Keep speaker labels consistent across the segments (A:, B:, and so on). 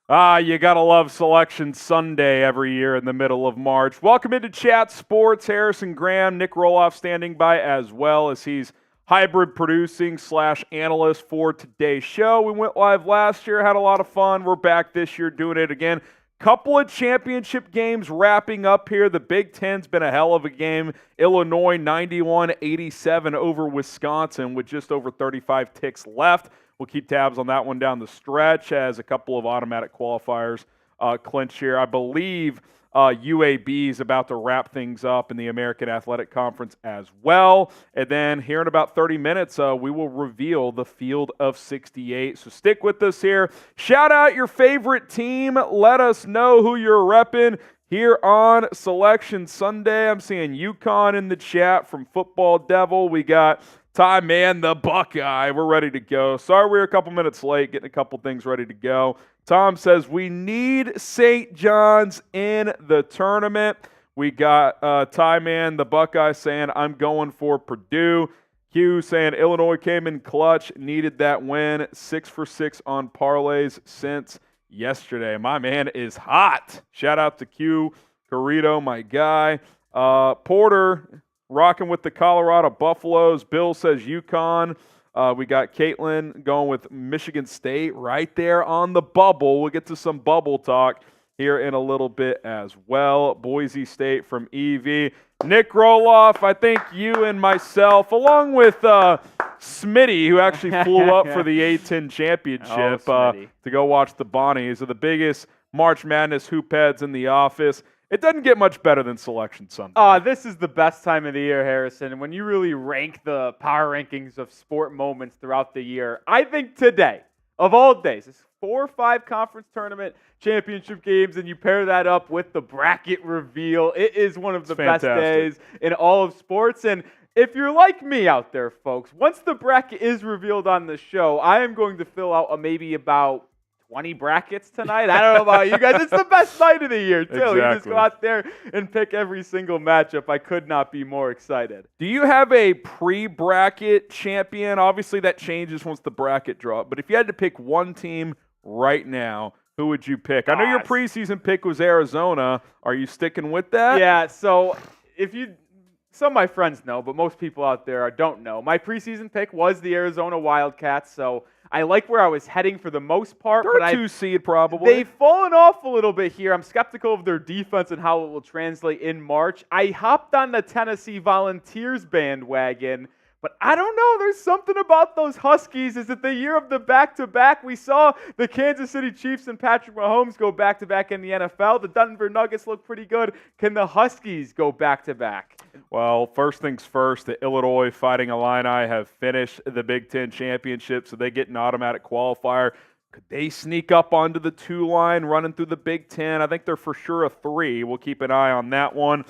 A: You gotta love Selection Sunday every year in the middle of March. Welcome into Chat Sports. Harrison Graham, Nick Rohloff standing by as well as he's hybrid producing / analyst for today's show. We went live last year, had a lot of fun. We're back this year doing it again. Couple of championship games wrapping up here. The Big Ten's been a hell of a game. Illinois 91-87 over Wisconsin with just over 35 ticks left. We'll keep tabs on that one down the stretch as a couple of automatic qualifiers clinch here. I believe UAB is about to wrap things up in the American Athletic Conference as well. And then here in about 30 minutes, we will reveal the field of 68. So stick with us here. Shout out your favorite team. Let us know who you're repping here on Selection Sunday. I'm seeing UConn in the chat from Football Devil. We got Ty Man, the Buckeye. We're ready to go. Sorry we're a couple minutes late, getting a couple things ready to go. Tom says we need St. John's in the tournament. We got Ty Man, the Buckeye, saying I'm going for Purdue. Q saying Illinois came in clutch, needed that win. 6 for 6 on parlays since yesterday. My man is hot. Shout out to Q, Carrito, my guy. Porter rocking with the Colorado Buffaloes. Bill says UConn. We got Caitlin going with Michigan State right there on the bubble. We'll get to some bubble talk here in a little bit as well. Boise State from EV. Nick Rohloff, I think you and myself, along with Smitty, who actually flew up for the A-10 championship to go watch the Bonnies, are the biggest March Madness hoop heads in the office. It doesn't get much better than Selection Sunday.
B: This is the best time of the year, Harrison. When you really rank the power rankings of sport moments throughout the year, I think today, of all days, it's 4 or 5 conference tournament championship games, and you pair that up with the bracket reveal. It is one of the best days in all of sports. And if you're like me out there, folks, once the bracket is revealed on the show, I am going to fill out maybe about 20 brackets tonight. I don't know about you guys. It's the best night of the year, too.
A: Exactly.
B: You just go out there and pick every single matchup. I could not be more excited.
A: Do you have a pre-bracket champion? Obviously, that changes once the bracket drop. But if you had to pick one team right now, who would you pick? I know your preseason pick was Arizona. Are you sticking with that?
B: Yeah, so some of my friends know, but most people out there don't know. My preseason pick was the Arizona Wildcats, so I like where I was heading for the most part.
A: They're a 2 seed probably.
B: They've fallen off a little bit here. I'm skeptical of their defense and how it will translate in March. I hopped on the Tennessee Volunteers bandwagon, but I don't know. There's something about those Huskies. Is it the year of the back-to-back? We saw the Kansas City Chiefs and Patrick Mahomes go back-to-back in the NFL. The Denver Nuggets look pretty good. Can the Huskies go back-to-back?
A: Well, first things first, the Illinois Fighting Illini have finished the Big Ten championship, so they get an automatic qualifier. Could they sneak up onto the 2 line running through the Big Ten? I think they're for sure a 3. We'll keep an eye on that one.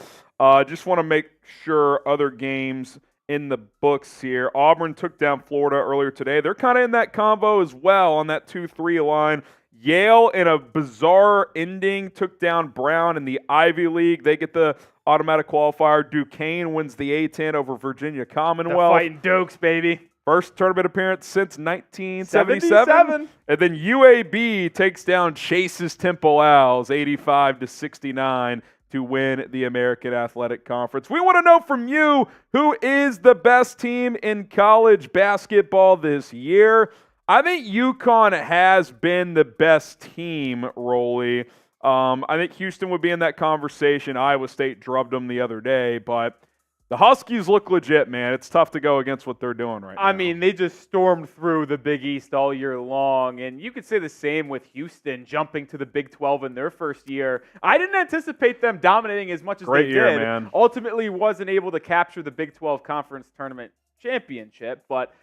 A: Just want to make sure other games in the books here. Auburn took down Florida earlier today. They're kind of in that combo as well on that 2-3 line. Yale, in a bizarre ending, took down Brown in the Ivy League. They get the automatic qualifier. Duquesne wins the A-10 over Virginia Commonwealth.
B: The Fighting Dukes, baby.
A: First tournament appearance since 1977. And then UAB takes down Chase's Temple Owls 85-69 to win the American Athletic Conference. We want to know from you, who is the best team in college basketball this year? I think UConn has been the best team, Rolly. I think Houston would be in that conversation. Iowa State drubbed them the other day, but the Huskies look legit, man. It's tough to go against what they're doing right now.
B: I mean, they just stormed through the Big East all year long, and you could say the same with Houston jumping to the Big 12 in their first year. I didn't anticipate them dominating as much as they did.
A: Man.
B: Ultimately wasn't able to capture the Big 12 Conference Tournament Championship, but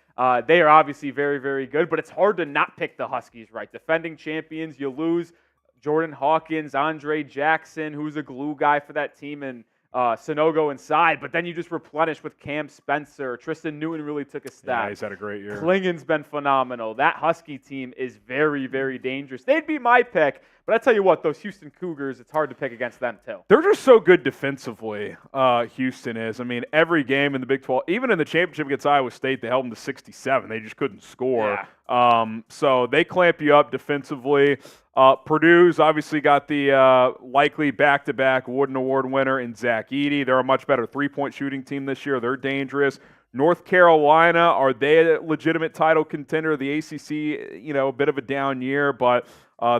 B: they are obviously very, very good. But it's hard to not pick the Huskies, right? Defending champions, you lose Jordan Hawkins, Andre Jackson, who's a glue guy for that team, and Sonogo inside, but then you just replenish with Cam Spencer. Tristan Newton really took a step.
A: Yeah, he's had a great year.
B: Klingen's been phenomenal. That Husky team is very, very dangerous. They'd be my pick, But I tell you what, those Houston Cougars, it's hard to pick against them too.
A: They're just so good defensively, Houston is. I mean, every game in the Big 12, even in the championship against Iowa State, they held them to 67. They just couldn't score.
B: Yeah.
A: So they clamp you up defensively. Purdue's obviously got the likely back-to-back Wooden Award winner in Zach Edey. They're a much better three-point shooting team this year. They're dangerous. North Carolina, are they a legitimate title contender? The ACC, a bit of a down year, but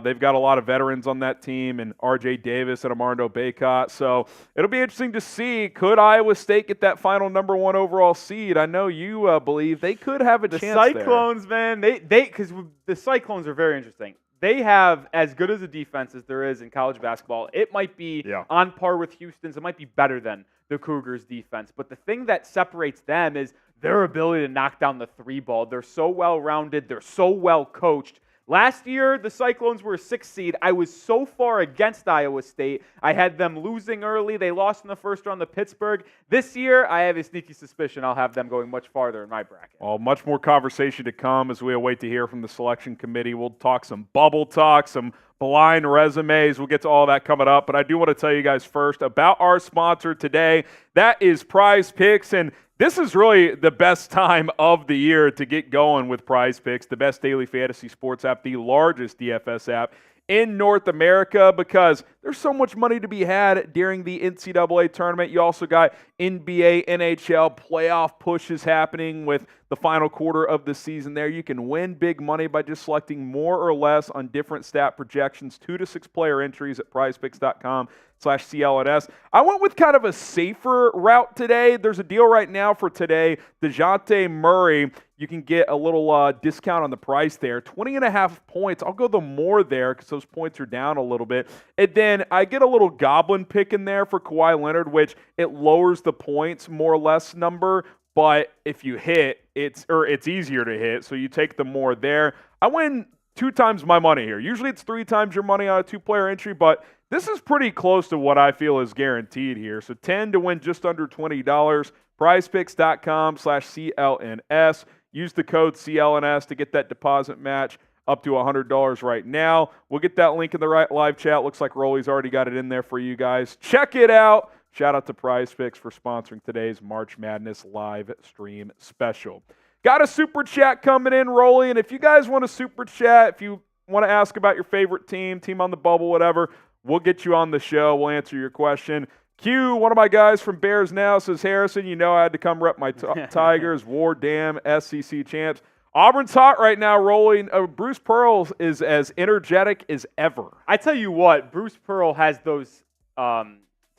A: they've got a lot of veterans on that team, and R.J. Davis and Armando Bacot. So it'll be interesting to see, could Iowa State get that final number 1 overall seed? I know you believe they could have a chance there.
B: The Cyclones, man, because the Cyclones are very interesting. They have as good as a defense as there is in college basketball. It might be on par with Houston's. It might be better than the Cougars' defense. But the thing that separates them is their ability to knock down the three ball. They're so well-rounded. They're so well coached. Last year, the Cyclones were a 6th seed. I was so far against Iowa State. I had them losing early. They lost in the first round to Pittsburgh. This year, I have a sneaky suspicion I'll have them going much farther in my bracket.
A: Well, much more conversation to come as we await to hear from the selection committee. We'll talk some bubble talk, some blind resumes. We'll get to all that coming up. But I do want to tell you guys first about our sponsor today. That is Prize Picks. And this is really the best time of the year to get going with Prize Picks, the best daily fantasy sports app, the largest DFS app in North America, because there's so much money to be had during the NCAA tournament. You also got NBA, NHL playoff pushes happening with the final quarter of the season there. You can win big money by just selecting more or less on different stat projections, 2 to 6 player entries at prizepicks.com/CLNS. I went with kind of a safer route today. There's a deal right now for today. DeJounte Murray, you can get a little discount on the price there. 20.5 points. I'll go the more there because those points are down a little bit. And then I get a little goblin pick in there for Kawhi Leonard, which it lowers the points more or less number. But if you hit, it's easier to hit, so you take the more there. I win 2 times my money here. Usually it's 3 times your money on a 2-player entry, but this is pretty close to what I feel is guaranteed here. So 10 to win just under $20. PrizePicks.com/CLNS. Use the code CLNS to get that deposit match up to $100 right now. We'll get that link in the right live chat. Looks like Rolly's already got it in there for you guys. Check it out. Shout out to Prize Picks for sponsoring today's March Madness live stream special. Got a super chat coming in, Rolly, and if you guys want a super chat, if you want to ask about your favorite team on the bubble, whatever, we'll get you on the show. We'll answer your question. Q, one of my guys from Bears Now, says, Harrison, I had to come rep my Tigers, War Damn, SEC champs. Auburn's hot right now, rolling. Bruce Pearl is as energetic as ever.
B: I tell you what, Bruce Pearl has those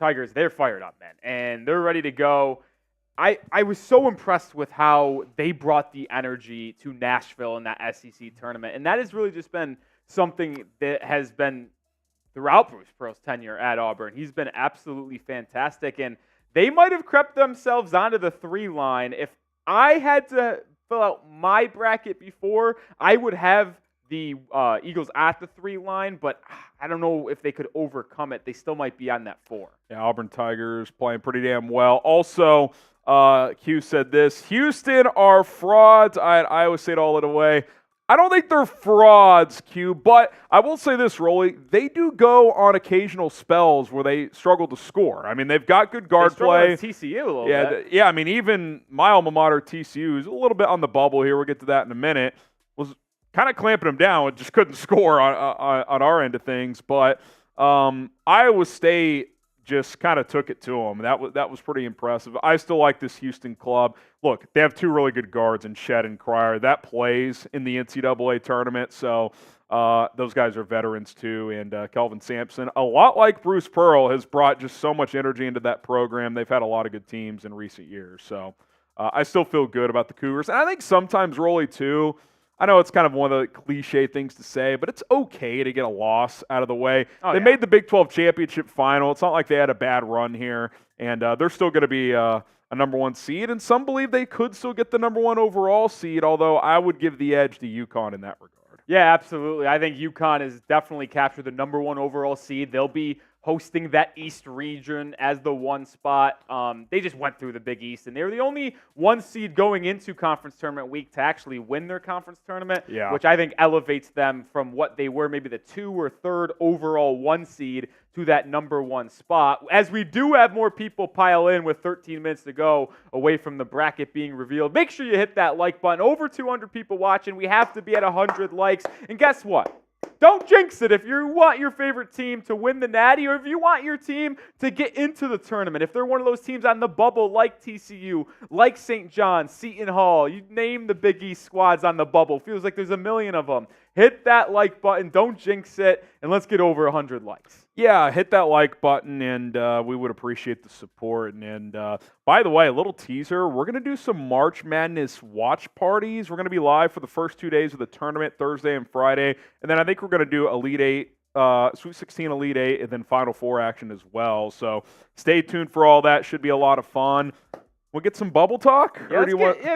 B: Tigers, they're fired up, man, and they're ready to go. I was so impressed with how they brought the energy to Nashville in that SEC tournament, and that has really just been something that has been throughout Bruce Pearl's tenure at Auburn. He's been absolutely fantastic, and they might have crept themselves onto the 3 line. If I had to fill out my bracket before, I would have the Eagles at the 3 line, but I don't know if they could overcome it. They still might be on that 4.
A: Yeah, Auburn Tigers playing pretty damn well. Also, Q said this, Houston are frauds. I had Iowa State all the way. I don't think they're frauds, Q, but I will say this, Rolly. They do go on occasional spells where they struggle to score. I mean, they've got good guard play.
B: TCU a little bit.
A: Yeah, I mean, even my alma mater, TCU, is a little bit on the bubble here. We'll get to that in a minute. Was kind of clamping them down. Just couldn't score on our end of things. But Iowa State just kind of took it to them. That was pretty impressive. I still like this Houston club. Look, they have 2 really good guards in Shed and Cryer. That plays in the NCAA tournament, so those guys are veterans too. And Kelvin Sampson, a lot like Bruce Pearl, has brought just so much energy into that program. They've had a lot of good teams in recent years. So I still feel good about the Cougars. And I think sometimes, Rolly, too, I know it's kind of one of the cliche things to say, but it's okay to get a loss out of the way. They made the Big 12 championship final. It's not like they had a bad run here, and they're still going to be a number 1 seed, and some believe they could still get the number 1 overall seed, although I would give the edge to UConn in that regard.
B: Yeah, absolutely. I think UConn has definitely captured the number 1 overall seed. They'll be hosting that East region as the one spot. They just went through the Big East, and they were the only one seed going into conference tournament week to actually win their conference tournament, which I think elevates them from what they were, maybe the 2 or 3rd overall 1 seed, to that number 1 spot. As we do have more people pile in with 13 minutes to go away from the bracket being revealed, make sure you hit that like button. Over 200 people watching. We have to be at 100 likes. And guess what? Don't jinx it. If you want your favorite team to win the Natty, or if you want your team to get into the tournament, if they're one of those teams on the bubble like TCU, like St. John's, Seton Hall, you name the Big East squads on the bubble. Feels like there's a million of them. Hit that like button. Don't jinx it. And let's get over 100 likes.
A: Yeah, hit that like button, and we would appreciate the support. And by the way, a little teaser, we're going to do some March Madness watch parties. We're going to be live for the first 2 days of the tournament, Thursday and Friday. And then I think we're going to do Elite 8, Sweet 16, Elite 8, and then Final Four action as well. So stay tuned for all that. Should be a lot of fun. We'll get some bubble talk?
B: Yeah,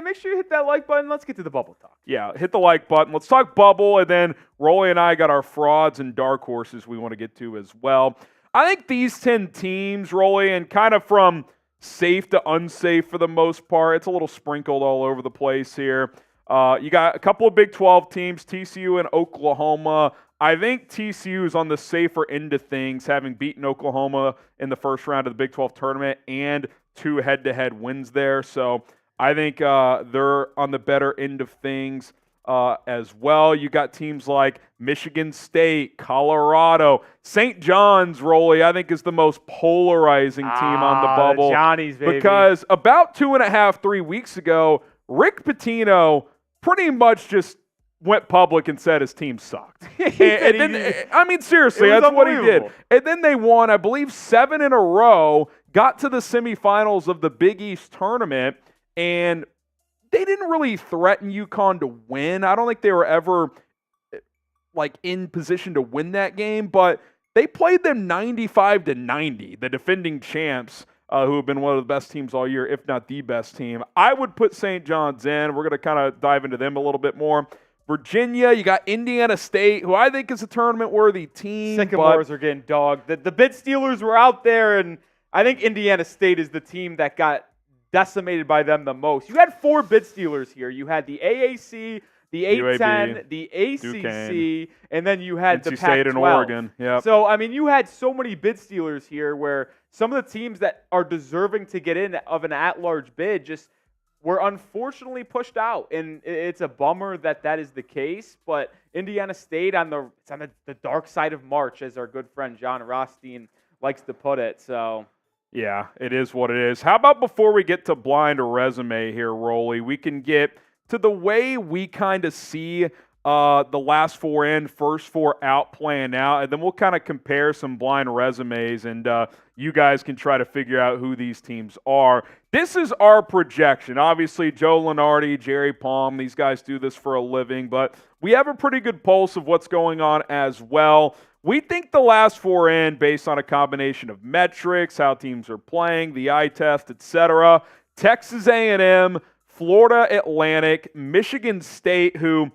B: make sure you hit that like button. Let's get to the bubble talk.
A: Yeah, hit the like button. Let's talk bubble, and then Rolly and I got our frauds and dark horses we want to get to as well. I think these 10 teams, Rolly, and kind of from safe to unsafe for the most part, it's a little sprinkled all over the place here. You got a couple of Big 12 teams, TCU and Oklahoma. I think TCU is on the safer end of things, having beaten Oklahoma in the first round of the Big 12 tournament and 2 head-to-head wins there. So I think they're on the better end of things as well. You got teams like Michigan State, Colorado, St. John's, Rolly, I think is the most polarizing team on the bubble.
B: The Johnnies, baby.
A: Because about 2.5, 3 weeks ago, Rick Pitino pretty much just went public and said his team sucked. and then, I mean, seriously, that's what he did. And then they won, I believe, 7 in a row, got to the semifinals of the Big East tournament, and they didn't really threaten UConn to win. I don't think they were ever in position to win that game, but they played them 95-90, the defending champs, who have been one of the best teams all year, if not the best team. I would put St. John's in. We're going to kind of dive into them a little bit more. Virginia, you got Indiana State, who I think is a tournament-worthy team.
B: Sycamores are getting dogged. The bid stealers were out there, and I think Indiana State is the team that got decimated by them the most. You had 4 bid stealers here. You had the AAC, the A10, the ACC,
A: Duquesne,
B: and then you had
A: NC
B: the Pac-12.
A: State and Oregon. Yep.
B: So, I mean, you had so many bid stealers here where some of the teams that are deserving to get in of an at-large bid just were unfortunately pushed out. And it's a bummer that that is the case, but Indiana State on the dark side of March, as our good friend John Rothstein likes to put it. So,
A: yeah, it is what it is. How about before we get to blind resume here, Rolly, we can get to the way we kind of see the last 4 in, first 4 out playing out, and then we'll kind of compare some blind resumes, and you guys can try to figure out who these teams are. This is our projection. Obviously, Joe Lunardi, Jerry Palm, these guys do this for a living, but we have a pretty good pulse of what's going on as well. We think the last 4 in, based on a combination of metrics, how teams are playing, the eye test, etc. Texas A&M, Florida Atlantic, Michigan State, who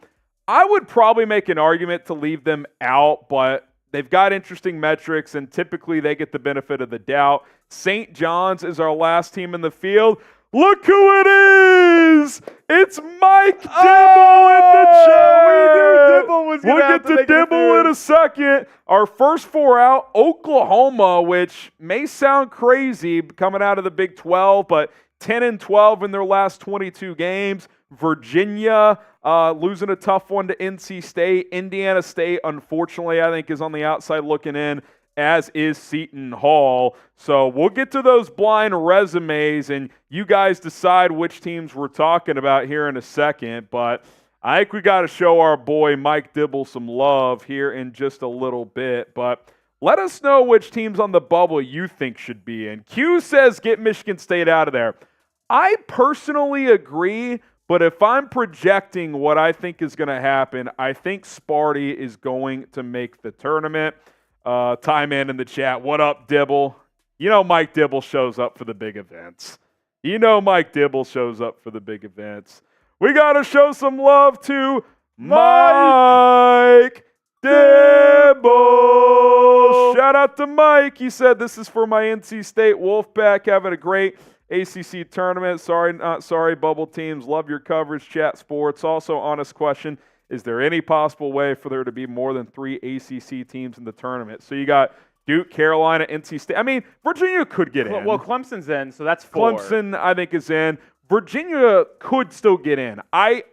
A: I would probably make an argument to leave them out, but they've got interesting metrics, and typically they get the benefit of the doubt. St. John's is our last team in the field. Look who it is! It's Mike Dibble in the chat! We'll get to Dibble in a second. Our first 4 out, Oklahoma, which may sound crazy coming out of the Big 12, but 10-12 in their last 22 games. Virginia losing a tough one to NC State. Indiana State, unfortunately, I think is on the outside looking in, as is Seton Hall. So we'll get to those blind resumes, and you guys decide which teams we're talking about here in a second. But I think we got to show our boy Mike Dibble some love here in just a little bit. But let us know which teams on the bubble you think should be in. Q says get Michigan State out of there. I personally agree, but if I'm projecting what I think is going to happen, I think Sparty is going to make the tournament. Time in the chat. What up, Dibble? You know Mike Dibble shows up for the big events. We got to show some love to Mike Dibble. Shout out to Mike. He said, this is for my NC State Wolfpack having a great ACC tournament. Sorry, not sorry, bubble teams. Love your coverage, Chat Sports. Also, honest question, is there any possible way for there to be more than 3 ACC teams in the tournament? So you got Duke, Carolina, NC State. I mean, Virginia could get in.
B: Well, Clemson's in, so that's 4.
A: Clemson, I think, is in. Virginia could still get in.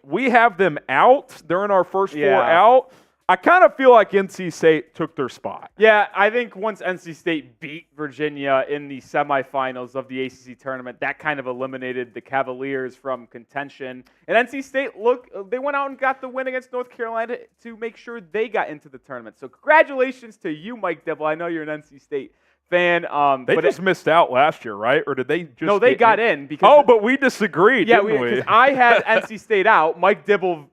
A: We have them out. They're in our first 4 out. I kind of feel like NC State took their spot.
B: Yeah, I think once NC State beat Virginia in the semifinals of the ACC tournament, that kind of eliminated the Cavaliers from contention. And NC State, they went out and got the win against North Carolina to make sure they got into the tournament. So congratulations to you, Mike Dibble. I know you're an NC State fan.
A: They just missed out last year, right? Or did they just
B: No, they got in. Because
A: but we disagreed, didn't we?
B: Because I had NC State out. Mike Dibble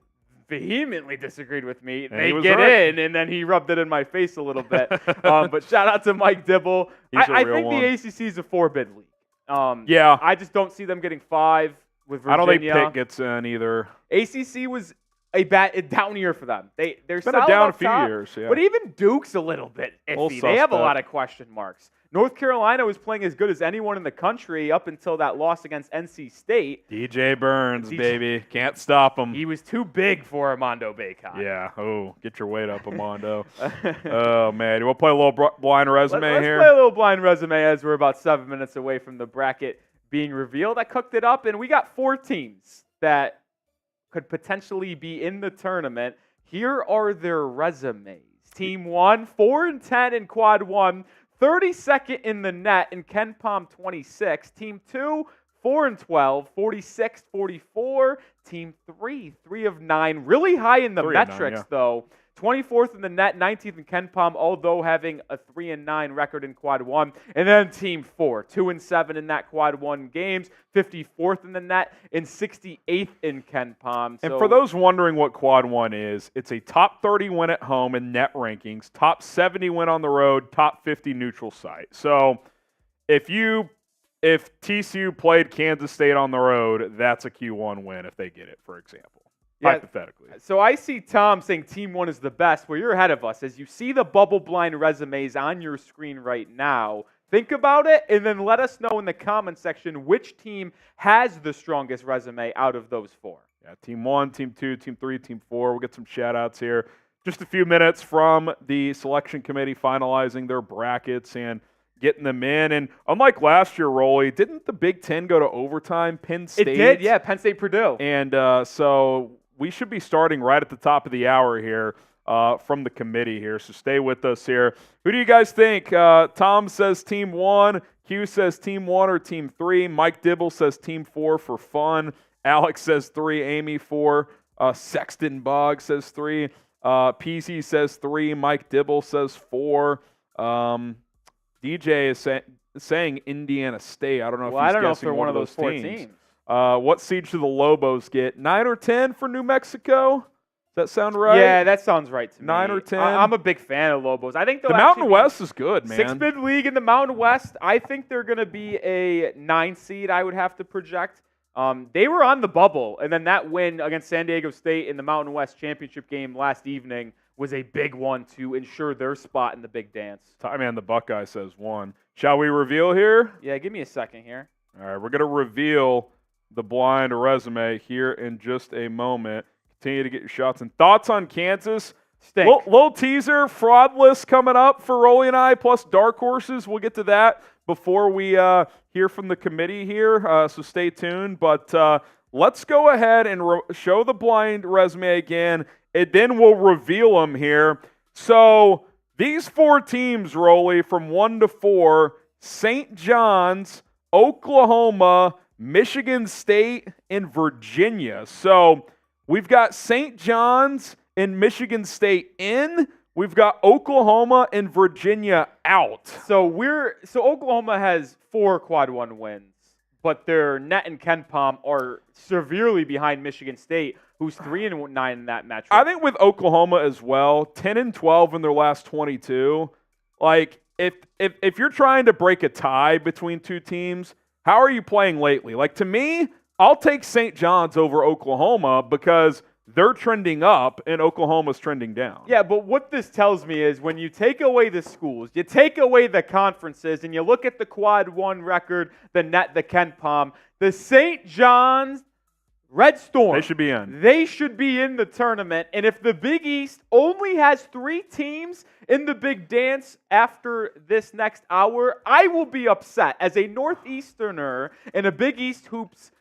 B: vehemently disagreed with me.
A: And
B: they get in, and then he rubbed it in my face a little bit. But shout out to Mike Dibble. I think the ACC is a 4-bid league. I just don't see them getting 5 with Virginia.
A: I don't think Pitt gets in either.
B: ACC was a down year for them. They're
A: been a down a few years,
B: but even Duke's a little bit iffy. They have a lot of question marks. North Carolina was playing as good as anyone in the country up until that loss against NC State.
A: DJ Burns, baby. Can't stop him.
B: He was too big for Armando Bacot.
A: Yeah. Oh, get your weight up, Armando. Oh, man. We'll play a little blind resume here.
B: Let's play a little blind resume as we're about 7 minutes away from the bracket being revealed. I cooked it up, and we got 4 teams that could potentially be in the tournament. Here are their resumes. Team 1, 4-10 in Quad 1. 32nd in the net in Ken Palm 26. Team 2, 4-12, 46-44. Team 3, 3 of 9. Really high in the metrics, though. 24th in the net, 19th in Ken Palm, although having a 3-9 record in Quad 1. And then Team 4, 2-7 in that Quad 1 games, 54th in the net, and 68th in Ken Palm.
A: And for those wondering what Quad 1 is, it's a top 30 win at home in net rankings, top 70 win on the road, top 50 neutral site. So if TCU played Kansas State on the road, that's a Q1 win if they get it, for example. Hypothetically.
B: So I see Tom saying Team 1 is the best. Well, you're ahead of us. As you see the bubble blind resumes on your screen right now, think about it and then let us know in the comment section which team has the strongest resume out of those 4.
A: Yeah, Team 1, Team 2, Team 3, Team 4. We'll get some shout-outs here. Just a few minutes from the selection committee finalizing their brackets and getting them in. And unlike last year, Rolly, didn't the Big Ten go to overtime? Penn State?
B: It did, yeah. Penn State, Purdue.
A: And so we should be starting right at the top of the hour here from the committee here. So stay with us here. Who do you guys think? Tom says Team 1. Q says Team 1 or Team 3. Mike Dibble says Team 4 for fun. Alex says 3. Amy 4. Sexton Bogg says 3. PC says 3. Mike Dibble says 4. DJ is saying Indiana State. I don't know if he's guessing
B: they're
A: one of those
B: 4 teams.
A: What seed should the Lobos get? 9 or 10 for New Mexico? Does that sound right?
B: Yeah, that sounds right to me.
A: 9 or 10?
B: I'm a big fan of Lobos. I think
A: the Mountain West is good, man.
B: 6-bid league in the Mountain West. I think they're going to be a 9 seed, I would have to project. They were on the bubble, and then that win against San Diego State in the Mountain West championship game last evening was a big one to ensure their spot in the big dance.
A: Man, the Buckeye says 1. Shall we reveal here?
B: Yeah, give me a second here.
A: All right, we're going to reveal the blind resume here in just a moment. Continue to get your shots and thoughts on Kansas. Little teaser, fraud list coming up for Rolly and I, plus dark horses. We'll get to that before we hear from the committee here, so stay tuned. But let's go ahead and show the blind resume again, and then we'll reveal them here. So these 4 teams, Rolly, from 1 to 4, St. John's, Oklahoma, Michigan State, and Virginia. So we've got St. John's and Michigan State in. We've got Oklahoma and Virginia out.
B: So Oklahoma has 4 Quad 1 wins, but their net and Ken Palm are severely behind Michigan State, who's 3-9 in that matchup.
A: I think with Oklahoma as well, 10-12 in their last 22. Like if you're trying to break a tie between 2 teams, how are you playing lately? Like, to me, I'll take St. John's over Oklahoma because they're trending up and Oklahoma's trending down.
B: Yeah, but what this tells me is when you take away the schools, you take away the conferences, and you look at the Quad 1 record, the net, the Ken Palm, the St. John's Red Storm.
A: They should be in.
B: They should be in the tournament. And if the Big East only has 3 teams in the big dance after this next hour, I will be upset. As a Northeasterner and a Big East Hoops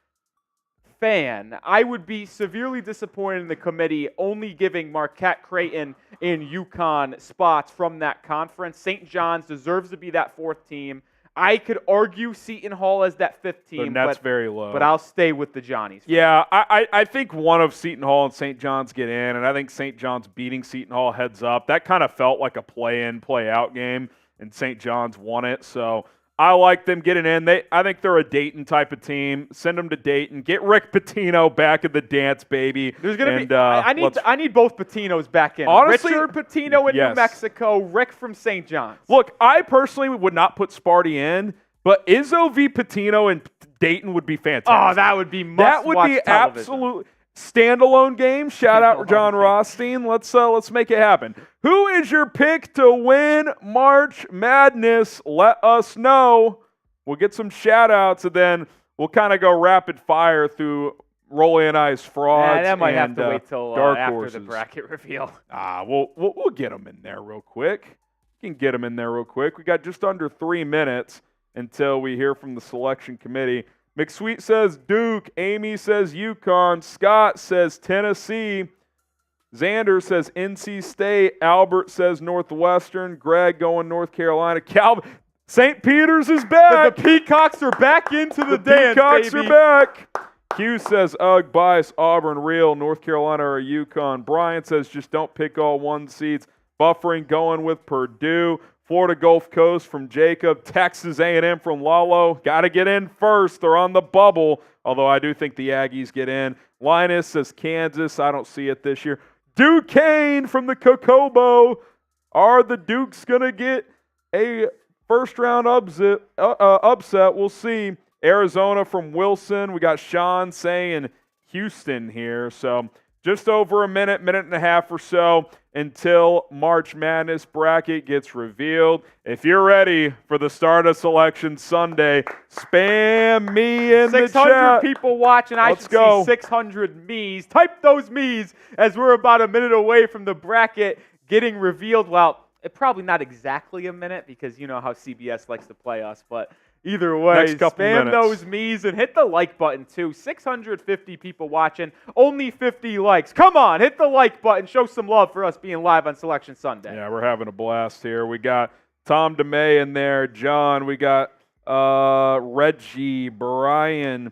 B: fan, I would be severely disappointed in the committee only giving Marquette, Creighton, and UConn spots from that conference. St. John's deserves to be that 4th team. I could argue Seton Hall as that 5th team,
A: that's very low.
B: But I'll stay with the Johnnies.
A: Yeah, I think one of Seton Hall and St. John's get in, and I think St. John's beating Seton Hall heads up. That kind of felt like a play-in, play-out game, and St. John's won it. So I like them getting in. I think they're a Dayton type of team. Send them to Dayton. Get Rick Pitino back in the dance, baby.
B: There's gonna be. I need both Patinos back in.
A: Honestly,
B: Richard Pitino in New Mexico. Rick from St. John's.
A: Look, I personally would not put Sparty in, but Izzo v. Pitino in Dayton would be fantastic.
B: Oh, that would be
A: that would be absolute standalone game. Shout out John Rothstein. Let's make it happen. Who is your pick to win March Madness? Let us know. We'll get some shout outs and then we'll kind of go rapid fire through Rolly and I's frauds.
B: Yeah, that might have to wait till after
A: horses.
B: the bracket reveal.
A: We'll get them in there real quick. We can get them in there real quick. We got just under 3 minutes until we hear from the selection committee. McSweet says Duke. Amy says UConn. Scott says Tennessee. Xander says NC State. Albert says Northwestern. Greg going North Carolina. Calvin, St. Peter's is back.
B: The Peacocks are back into the dance,
A: Peacocks
B: baby.
A: are back. Q says Ugg, Bias, Auburn, Real, North Carolina, or UConn. Brian says just don't pick all 1 seeds. Buffering going with Purdue. Florida Gulf Coast from Jacob. Texas A&M from Lalo. Got to get in first. They're on the bubble, although I do think the Aggies get in. Linus says Kansas. I don't see it this year. Duquesne from the Kokobo. Are the Dukes going to get a first-round upset? We'll see. Arizona from Wilson. We got Sean saying Houston here. So just over a minute and a half or so until March Madness bracket gets revealed. If you're ready for the start of Selection Sunday, spam me in the chat.
B: 600 people watching.
A: Let's go.
B: See 600 me's. Type those me's as we're about a minute away from the bracket getting revealed. Well, probably not exactly a minute because you know how CBS likes to play us, but either way,
A: Next couple
B: spam
A: minutes.
B: those me's and hit the like button too. 650 people watching, only 50 likes. Come on, hit the like button. Show some love for us being live on Selection Sunday.
A: Yeah, we're having a blast here. We got Tom DeMay in there, John. We got Reggie, Brian.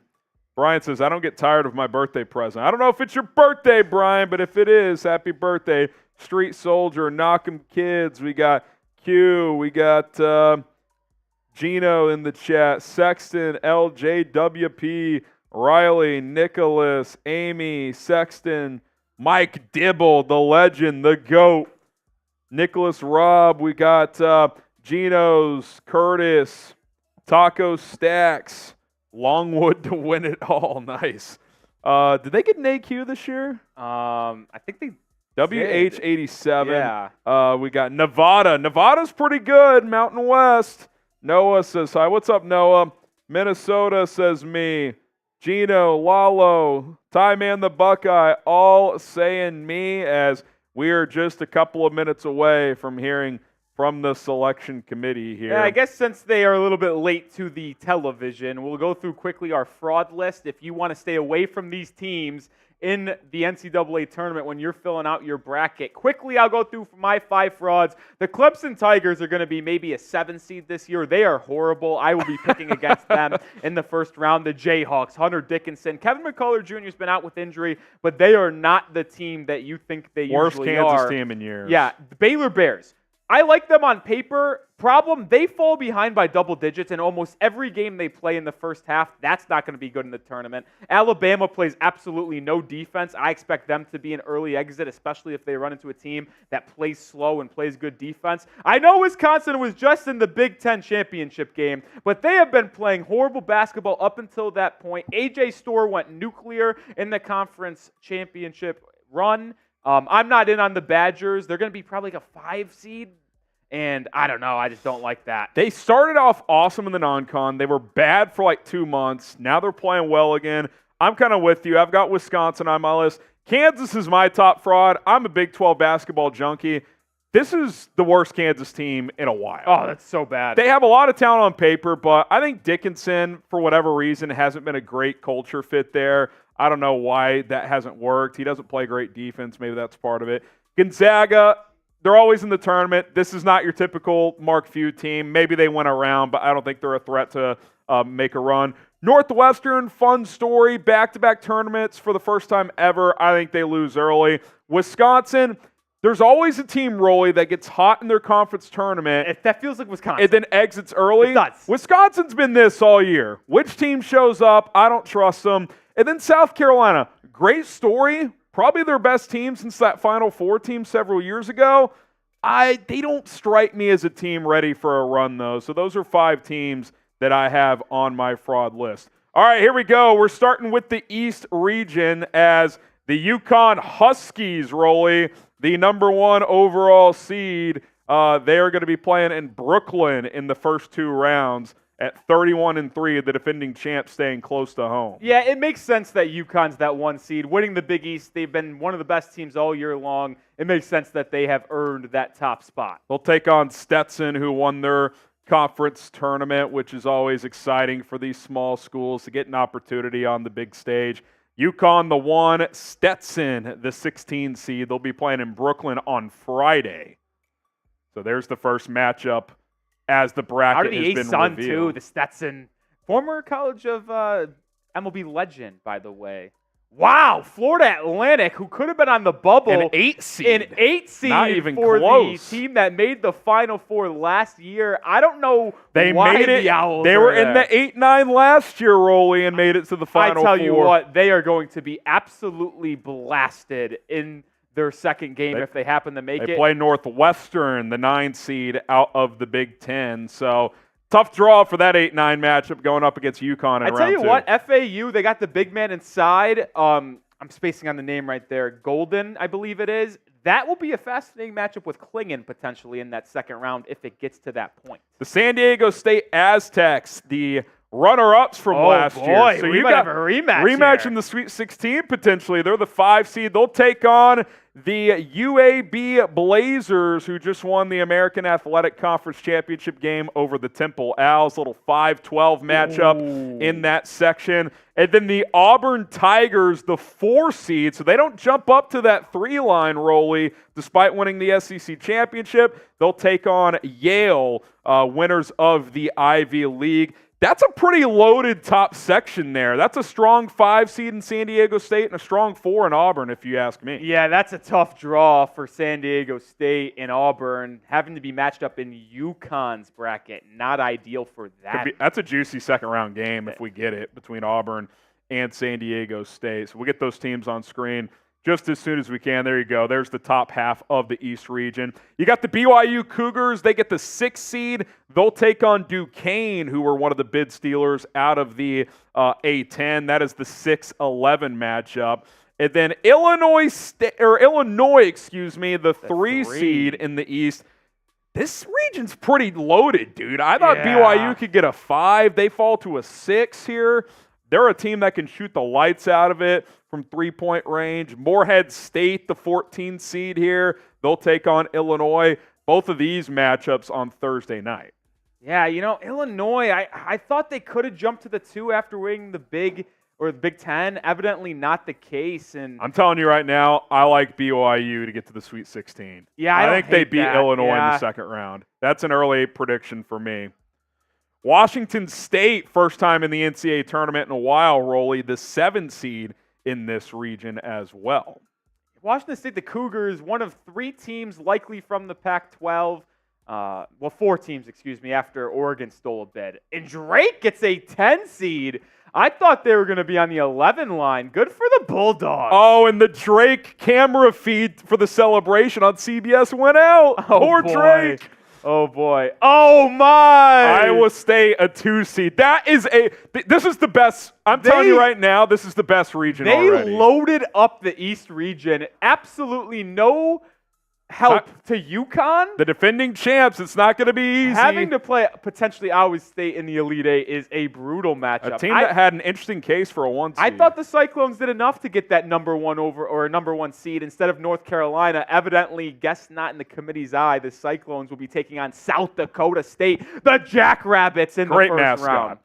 A: Brian says, I don't get tired of my birthday present. I don't know if it's your birthday, Brian, but if it is, happy birthday. Street Soldier, Knock'em Kids. We got Q. We got Gino in the chat, Sexton, LJWP, Riley, Nicholas, Amy, Sexton, Mike Dibble, the legend, the GOAT, Nicholas Robb, we got Gino's, Curtis, Taco Stacks, Longwood to win it all. Nice. Did they get an AQ this year?
B: I think they
A: WH87.
B: Yeah.
A: We got Nevada. Nevada's pretty good. Mountain West. Noah says hi. What's up, Noah? Minnesota says me. Gino, Lalo, Ty Man the Buckeye, all saying me as we are just a couple of minutes away from hearing from the selection committee here.
B: Yeah, I guess since they are a little bit late to the television, we'll go through quickly our fraud list. If you want to stay away from these teams in the NCAA tournament when you're filling out your bracket. Quickly, I'll go through my 5 frauds. The Clemson Tigers are going to be maybe a 7 seed this year. They are horrible. I will be picking against them in the first round. The Jayhawks, Hunter Dickinson. Kevin McCullough Jr. has been out with injury, but they are not the team that you think they usually are.
A: Worst Kansas team in years.
B: Yeah, the Baylor Bears. I like them on paper. Problem, they fall behind by double digits in almost every game they play in the first half. That's not going to be good in the tournament. Alabama plays absolutely no defense. I expect them to be an early exit, especially if they run into a team that plays slow and plays good defense. I know Wisconsin was just in the Big Ten championship game, but they have been playing horrible basketball up until that point. A.J. Storr went nuclear in the conference championship run. I'm not in on the Badgers. They're going to be probably like a 5 seed. And I don't know. I just don't like that.
A: They started off awesome in the non-con. They were bad for like 2 months. Now they're playing well again. I'm kind of with you. I've got Wisconsin on my list. Kansas is my top fraud. I'm a Big 12 basketball junkie. This is the worst Kansas team in a while.
B: Oh, that's so bad.
A: They have a lot of talent on paper, but I think Dickinson, for whatever reason, hasn't been a great culture fit there. I don't know why that hasn't worked. He doesn't play great defense. Maybe that's part of it. Gonzaga, they're always in the tournament. This is not your typical Mark Few team. Maybe they went around, but I don't think they're a threat to make a run. Northwestern, fun story, back-to-back tournaments for the first time ever. I think they lose early. Wisconsin, there's always a team, Rolly, that gets hot in their conference tournament.
B: That feels like Wisconsin.
A: And then exits early.
B: It does.
A: Wisconsin's been this all year. Which team shows up? I don't trust them. And then South Carolina, great story. Probably their best team since that Final Four team several years ago. They don't strike me as a team ready for a run, though. So those are 5 teams that I have on my fraud list. All right, here we go. We're starting with the East region as the UConn Huskies, Rolly, the number 1 overall seed. They are going to be playing in Brooklyn in the first 2 rounds at 31-3, the defending champs staying close to home.
B: Yeah, it makes sense that UConn's that 1 seed. Winning the Big East, they've been one of the best teams all year long. It makes sense that they have earned that top spot.
A: They'll take on Stetson, who won their conference tournament, which is always exciting for these small schools to get an opportunity on the big stage. UConn, the 1, Stetson, the 16 seed. They'll be playing in Brooklyn on Friday. So there's the first matchup as the bracket has been
B: son
A: revealed.
B: too, the Stetson, former College of MLB legend, by the way. Wow, Florida Atlantic, who could have been on the bubble.
A: An 8 seed.
B: An 8 seed
A: Not even
B: for
A: close.
B: the team that made the Final Four last year. I don't know
A: They
B: why
A: made it.
B: the Owls
A: They
B: are
A: were in
B: there.
A: the 8-9 last year, Rolly, and made it to the Final Four.
B: I tell you what, they are going to be absolutely blasted in their second game if they happen to make it.
A: They play Northwestern, the 9 seed, out of the Big Ten. So tough draw for that 8-9 matchup going up against UConn in round 2.
B: I tell you what, FAU, they got the big man inside. I'm spacing on the name right there. Golden, I believe it is. That will be a fascinating matchup with Klingen potentially in that second round if it gets to that point.
A: The San Diego State Aztecs, the runner-ups from last year.
B: So you got a rematch.
A: Rematch
B: here.
A: in the Sweet 16 potentially. They're the 5 seed. They'll take on the UAB Blazers, who just won the American Athletic Conference Championship game over the Temple Owls. Little 5-12 matchup in that section. And then the Auburn Tigers, the 4 seed. So they don't jump up to that 3-line, Rolly, despite winning the SEC Championship. They'll take on Yale, winners of the Ivy League. That's a pretty loaded top section there. That's a strong 5 seed in San Diego State and a strong 4 in Auburn, if you ask me.
B: Yeah, that's a tough draw for San Diego State and Auburn, having to be matched up in UConn's bracket. Not ideal for that.
A: That's a juicy second-round game if we get it between Auburn and San Diego State. So we'll get those teams on screen just as soon as we can. There you go. There's the top half of the East region. You got the BYU Cougars. They get the 6th seed. They'll take on Duquesne, who were one of the bid stealers out of the A10. That is the 6-11 matchup. And then Illinois, the 3 seed in the East. This region's pretty loaded, dude. I thought BYU could get a 5. They fall to a 6 here. They're a team that can shoot the lights out of it from 3-point range. Morehead State, the 14 seed here. They'll take on Illinois. Both of these matchups on Thursday night.
B: Yeah, Illinois, I thought they could have jumped to the 2 after winning the Big Ten. Evidently not the case. And
A: I'm telling you right now, I like BYU to get to the Sweet 16.
B: Yeah,
A: I think they beat Illinois in the second round. That's an early prediction for me. Washington State, first time in the NCAA tournament in a while, Rolly, the 7 seed in this region as well.
B: Washington State, the Cougars, one of 3 teams likely from the Pac-12. 4 teams, after Oregon stole a bid. And Drake gets a 10 seed. I thought they were going to be on the 11 line. Good for the Bulldogs.
A: Oh, and the Drake camera feed for the celebration on CBS went out.
B: Oh,
A: Poor
B: boy.
A: Drake.
B: Oh, boy. Oh, my.
A: Iowa State, a 2 seed. This is the best. I'm telling you right now, this is the best region already.
B: They loaded up the East region. Absolutely no help to UConn.
A: The defending champs, it's not going to be easy.
B: Having to play potentially Iowa State in the Elite Eight is a brutal matchup.
A: A team that had an interesting case for a 1 seed.
B: I thought the Cyclones did enough to get that number 1 seed instead of North Carolina. Evidently, guess not in the committee's eye, the Cyclones will be taking on South Dakota State, the Jackrabbits, in the first round.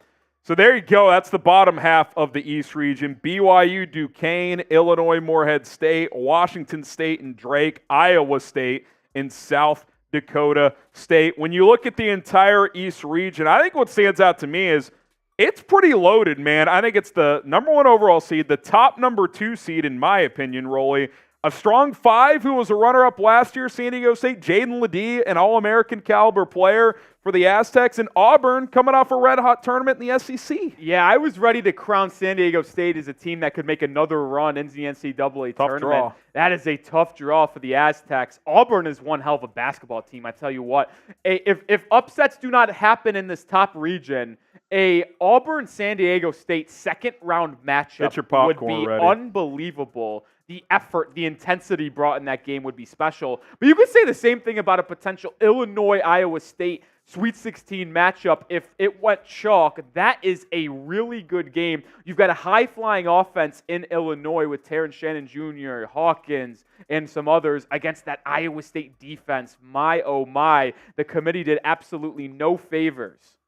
A: So there you go. That's the bottom half of the East region. BYU, Duquesne, Illinois, Morehead State, Washington State, and Drake, Iowa State, and South Dakota State. When you look at the entire East region, I think what stands out to me is it's pretty loaded, man. I think it's the number 1 overall seed, the top number 2 seed, in my opinion, Rolly. A strong 5 who was a runner-up last year, San Diego State, Jaden Ledee, an All-American caliber player for the Aztecs, and Auburn coming off a red-hot tournament in the SEC.
B: Yeah, I was ready to crown San Diego State as a team that could make another run in the NCAA tournament.
A: Draw.
B: That is a tough draw for the Aztecs. Auburn is one hell of a basketball team, I tell you what. If upsets do not happen in this top region, a Auburn-San Diego State second-round matchup would be unbelievable. The effort, the intensity brought in that game would be special. But you could say the same thing about a potential Illinois-Iowa State Sweet 16 matchup. If it went chalk, that is a really good game. You've got a high-flying offense in Illinois with Terrence Shannon Jr., Hawkins, and some others against that Iowa State defense. My, oh my, the committee did absolutely no favors.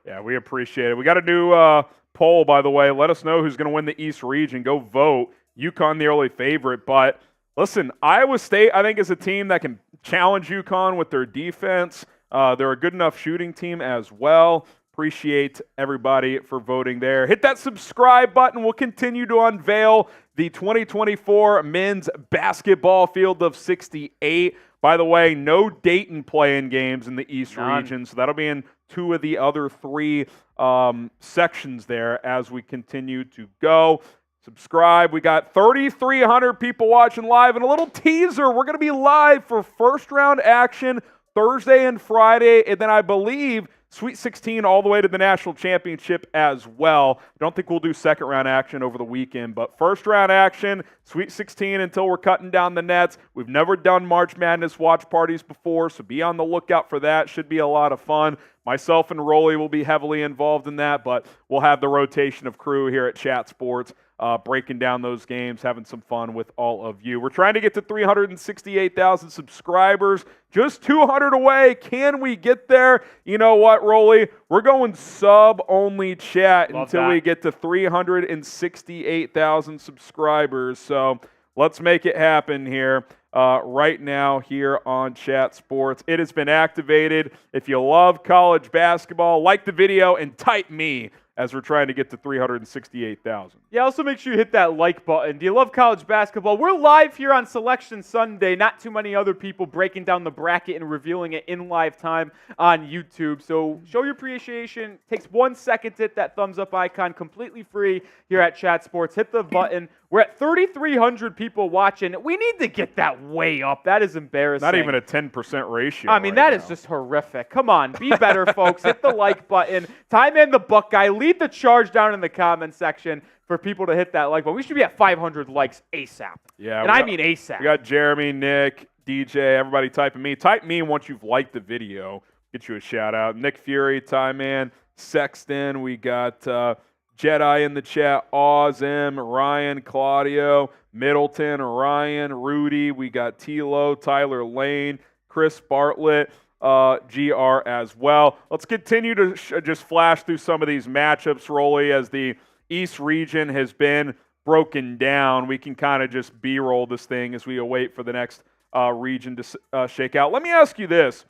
A: Yeah, we appreciate it. We got a new poll, by the way. Let us know who's going to win the East region. Go vote. UConn the early favorite, but listen, Iowa State I think is a team that can challenge UConn with their defense. They're a good enough shooting team as well. Appreciate everybody for voting there. Hit that subscribe button. We'll continue to unveil the 2024 men's basketball field of 68. By the way, no Dayton playing games in the East region, so that'll be in 2 of the other 3 sections there as we continue to go. Subscribe. We got 3,300 people watching live, and a little teaser. We're going to be live for first round action Thursday and Friday, and then I believe Sweet 16 all the way to the national championship as well. I don't think we'll do second round action over the weekend, but first round action, Sweet 16 until we're cutting down the nets. We've never done March Madness watch parties before, so be on the lookout for that. Should be a lot of fun. Myself and Rolly will be heavily involved in that, but we'll have the rotation of crew here at Chat Sports breaking down those games, having some fun with all of you. We're trying to get to 368,000 subscribers. Just 200 away. Can we get there? You know what, Rolly? We're going sub-only chat until we get to 368,000 subscribers. So let's make it happen here. Right now here on Chat Sports. It has been activated. If you love college basketball, like the video and type me as we're trying to get to 368,000.
B: Yeah, also make sure you hit that like button. Do you love college basketball? We're live here on Selection Sunday. Not too many other people breaking down the bracket and revealing it in live time on YouTube. So show your appreciation. Takes 1 second to hit that thumbs up icon. Completely free here at Chat Sports. Hit the button. We're at 3,300 people watching. We need to get that way up. That is embarrassing.
A: Not even a 10% ratio.
B: I mean, that is just horrific. Come on, be better, folks. Hit the like button. Time in the Buckeye. Lead the charge down in the comment section for people to hit that like button. We should be at 500 likes ASAP.
A: Yeah,
B: and I mean ASAP.
A: We got Jeremy, Nick, DJ, everybody typing me. Type me once you've liked the video. Get you a shout out. Nick Fury, Ty Man, Sexton. We got Jedi in the chat. Oz, M, Ryan, Claudio, Middleton, Ryan, Rudy. We got Tilo, Tyler Lane, Chris Bartlett. GR as well. Let's continue to just flash through some of these matchups, Rolly, as the East region has been broken down. We can kind of just B-roll this thing as we await for the next region to shake out. Let me ask you this.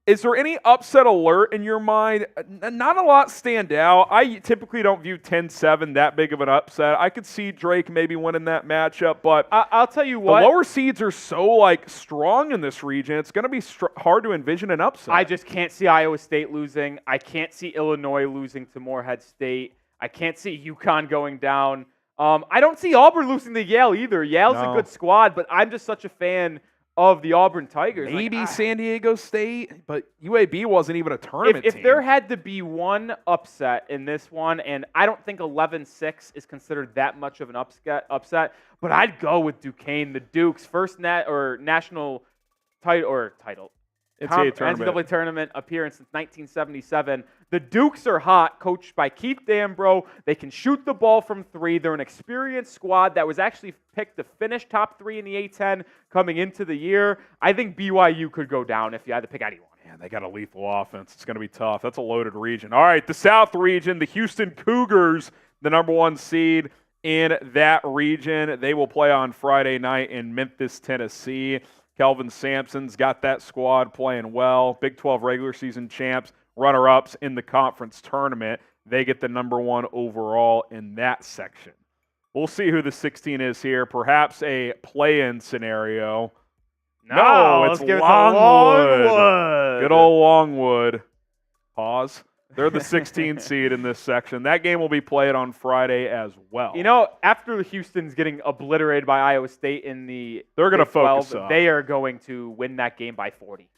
A: Is there any upset alert in your mind? Not a lot stand out. I typically don't view 10-7 that big of an upset. I could see Drake maybe winning that matchup, but
B: I'll tell you what.
A: The lower seeds are so strong in this region. It's going to be hard to envision an upset.
B: I just can't see Iowa State losing. I can't see Illinois losing to Morehead State. I can't see UConn going down. I don't see Auburn losing to Yale either. Yale's a good squad, but I'm just such a fan of the Auburn Tigers.
A: Maybe San Diego State, but UAB wasn't even a tournament team.
B: If there had to be one upset in this one, and I don't think 11-6 is considered that much of an upset, but I'd go with Duquesne, the Dukes' first national title. NCAA tournament appearance since 1977. The Dukes are hot, coached by Keith Dambro. They can shoot the ball from three. They're an experienced squad that was actually picked to finish top 3 in the A-10 coming into the year. I think BYU could go down if you had to pick anyone.
A: Man, they got a lethal offense. It's going to be tough. That's a loaded region. All right, the South region, the Houston Cougars, the number 1 seed in that region. They will play on Friday night in Memphis, Tennessee. Kelvin Sampson's got that squad playing well. Big 12 regular season champs, runner-ups in the conference tournament. They get the number 1 overall in that section. We'll see who the 16 is here. Perhaps a play-in scenario. No, it's Longwood. Good old Longwood. Pause. They're the 16 seed in this section. That game will be played on Friday as well.
B: You know, after Houston's getting obliterated by Iowa State in the
A: they're going to focus up.
B: They are going to win that game by 40.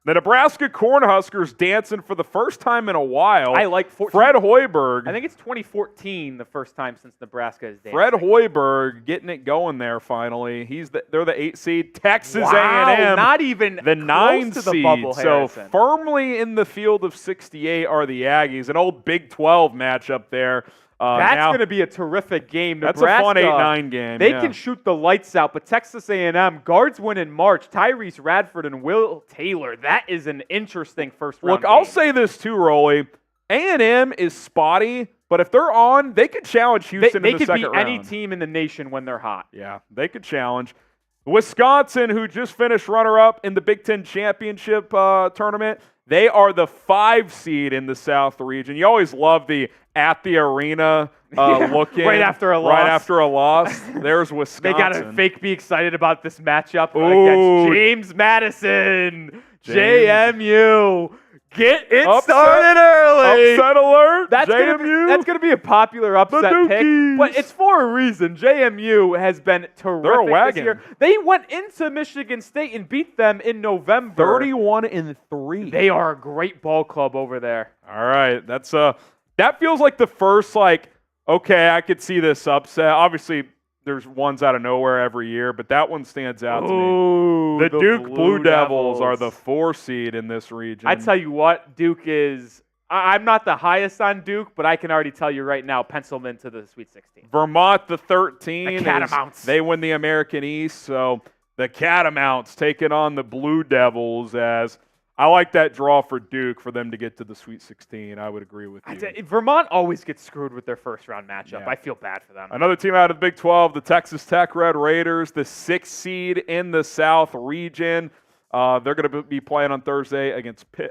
A: The Nebraska Cornhuskers dancing for the first time in a while.
B: I like
A: Fred Hoiberg.
B: I think it's 2014, the first time since Nebraska is dancing.
A: Fred Hoiberg getting it going there finally. They're the 8 seed. Texas
B: wow,
A: A&M,
B: not even
A: the 9
B: to
A: seed.
B: The bubble,
A: so firmly in the field of 68 are the Aggies. An old Big 12 matchup there.
B: That's going to be a terrific game.
A: That's
B: Nebraska,
A: a fun 8-9 game.
B: They can shoot the lights out, but Texas A&M guards win in March. Tyrese Radford and Will Taylor. That is an interesting first round.
A: Look, I'll say this too, Rolly. A&M is spotty, but if they're on, they could challenge Houston in the second round.
B: They could beat any team in the nation when they're hot.
A: Yeah, they could challenge. Wisconsin, who just finished runner-up in the Big Ten Championship tournament, they are the 5 seed in the South region. You always love the at the arena look-in.
B: Right after a loss.
A: There's Wisconsin.
B: They got to fake be excited about this matchup against James Madison. JMU. Get it started early.
A: Upset alert.
B: That's gonna be a popular upset pick, but it's for a reason. JMU has been terrific this year. They went into Michigan State and beat them in November.
A: 31-3.
B: They are a great ball club over there.
A: All right, that feels like the first okay, I could see this upset. Obviously, there's ones out of nowhere every year, but that one stands out to me. The Duke Blue Devils are the 4 seed in this region.
B: I tell you what, Duke is – I'm not the highest on Duke, but I can already tell you right now, pencil them into the Sweet 16.
A: Vermont, the 13.
B: The Catamounts.
A: They win the American East, so the Catamounts taking on the Blue Devils as – I like that draw for Duke for them to get to the Sweet 16. I would agree with you.
B: Vermont always gets screwed with their first-round matchup. Yeah. I feel bad for them.
A: Another team out of the Big 12, the Texas Tech Red Raiders, the 6th seed in the South region. They're going to be playing on Thursday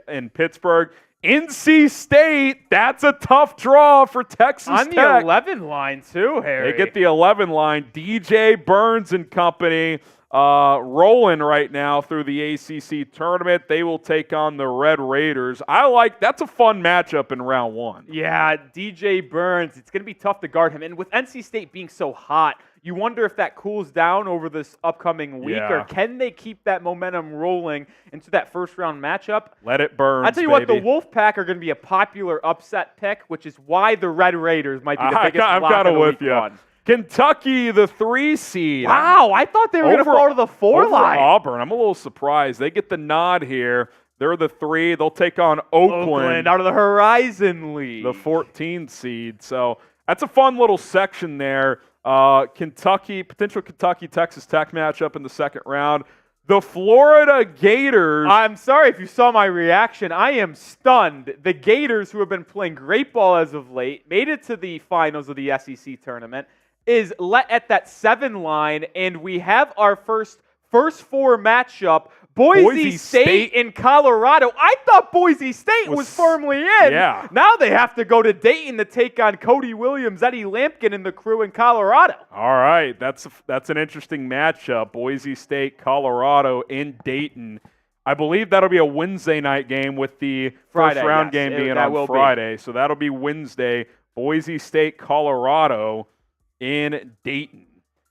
A: in Pittsburgh. NC State, that's a tough draw for Texas Tech.
B: On the 11 line, too, Harry.
A: They get the 11 line. DJ Burns and company. Rolling right now through the ACC tournament. They will take on the Red Raiders. That's a fun matchup in round 1.
B: Yeah, DJ Burns. It's going to be tough to guard him. And with NC State being so hot, you wonder if that cools down over this upcoming week, or can they keep that momentum rolling into that first-round matchup?
A: Let it burn.
B: I tell you what, the Wolfpack are going to be a popular upset pick, which is why the Red Raiders might be the biggest lock of week 1.
A: Kentucky, the 3 seed.
B: Wow, I thought they were going to fall to the 4 line.
A: Auburn, I'm a little surprised. They get the nod here. They're the 3. They'll take on Oakland
B: out of the Horizon League,
A: the 14 seed. So that's a fun little section there. Potential Kentucky-Texas Tech matchup in the second round. The Florida Gators.
B: I'm sorry if you saw my reaction. I am stunned. The Gators, who have been playing great ball as of late, made it to the finals of the SEC tournament, is let at that 7 line, and we have our first 4 matchup. Boise State in Colorado. I thought Boise State was firmly in.
A: Yeah.
B: Now they have to go to Dayton to take on Cody Williams, Eddie Lampkin, and the crew in Colorado.
A: All right. That's an interesting matchup. Boise State, Colorado in Dayton. I believe that'll be a Wednesday night game with the first round game being on Friday. So that'll be Wednesday. Boise State, Colorado in Dayton.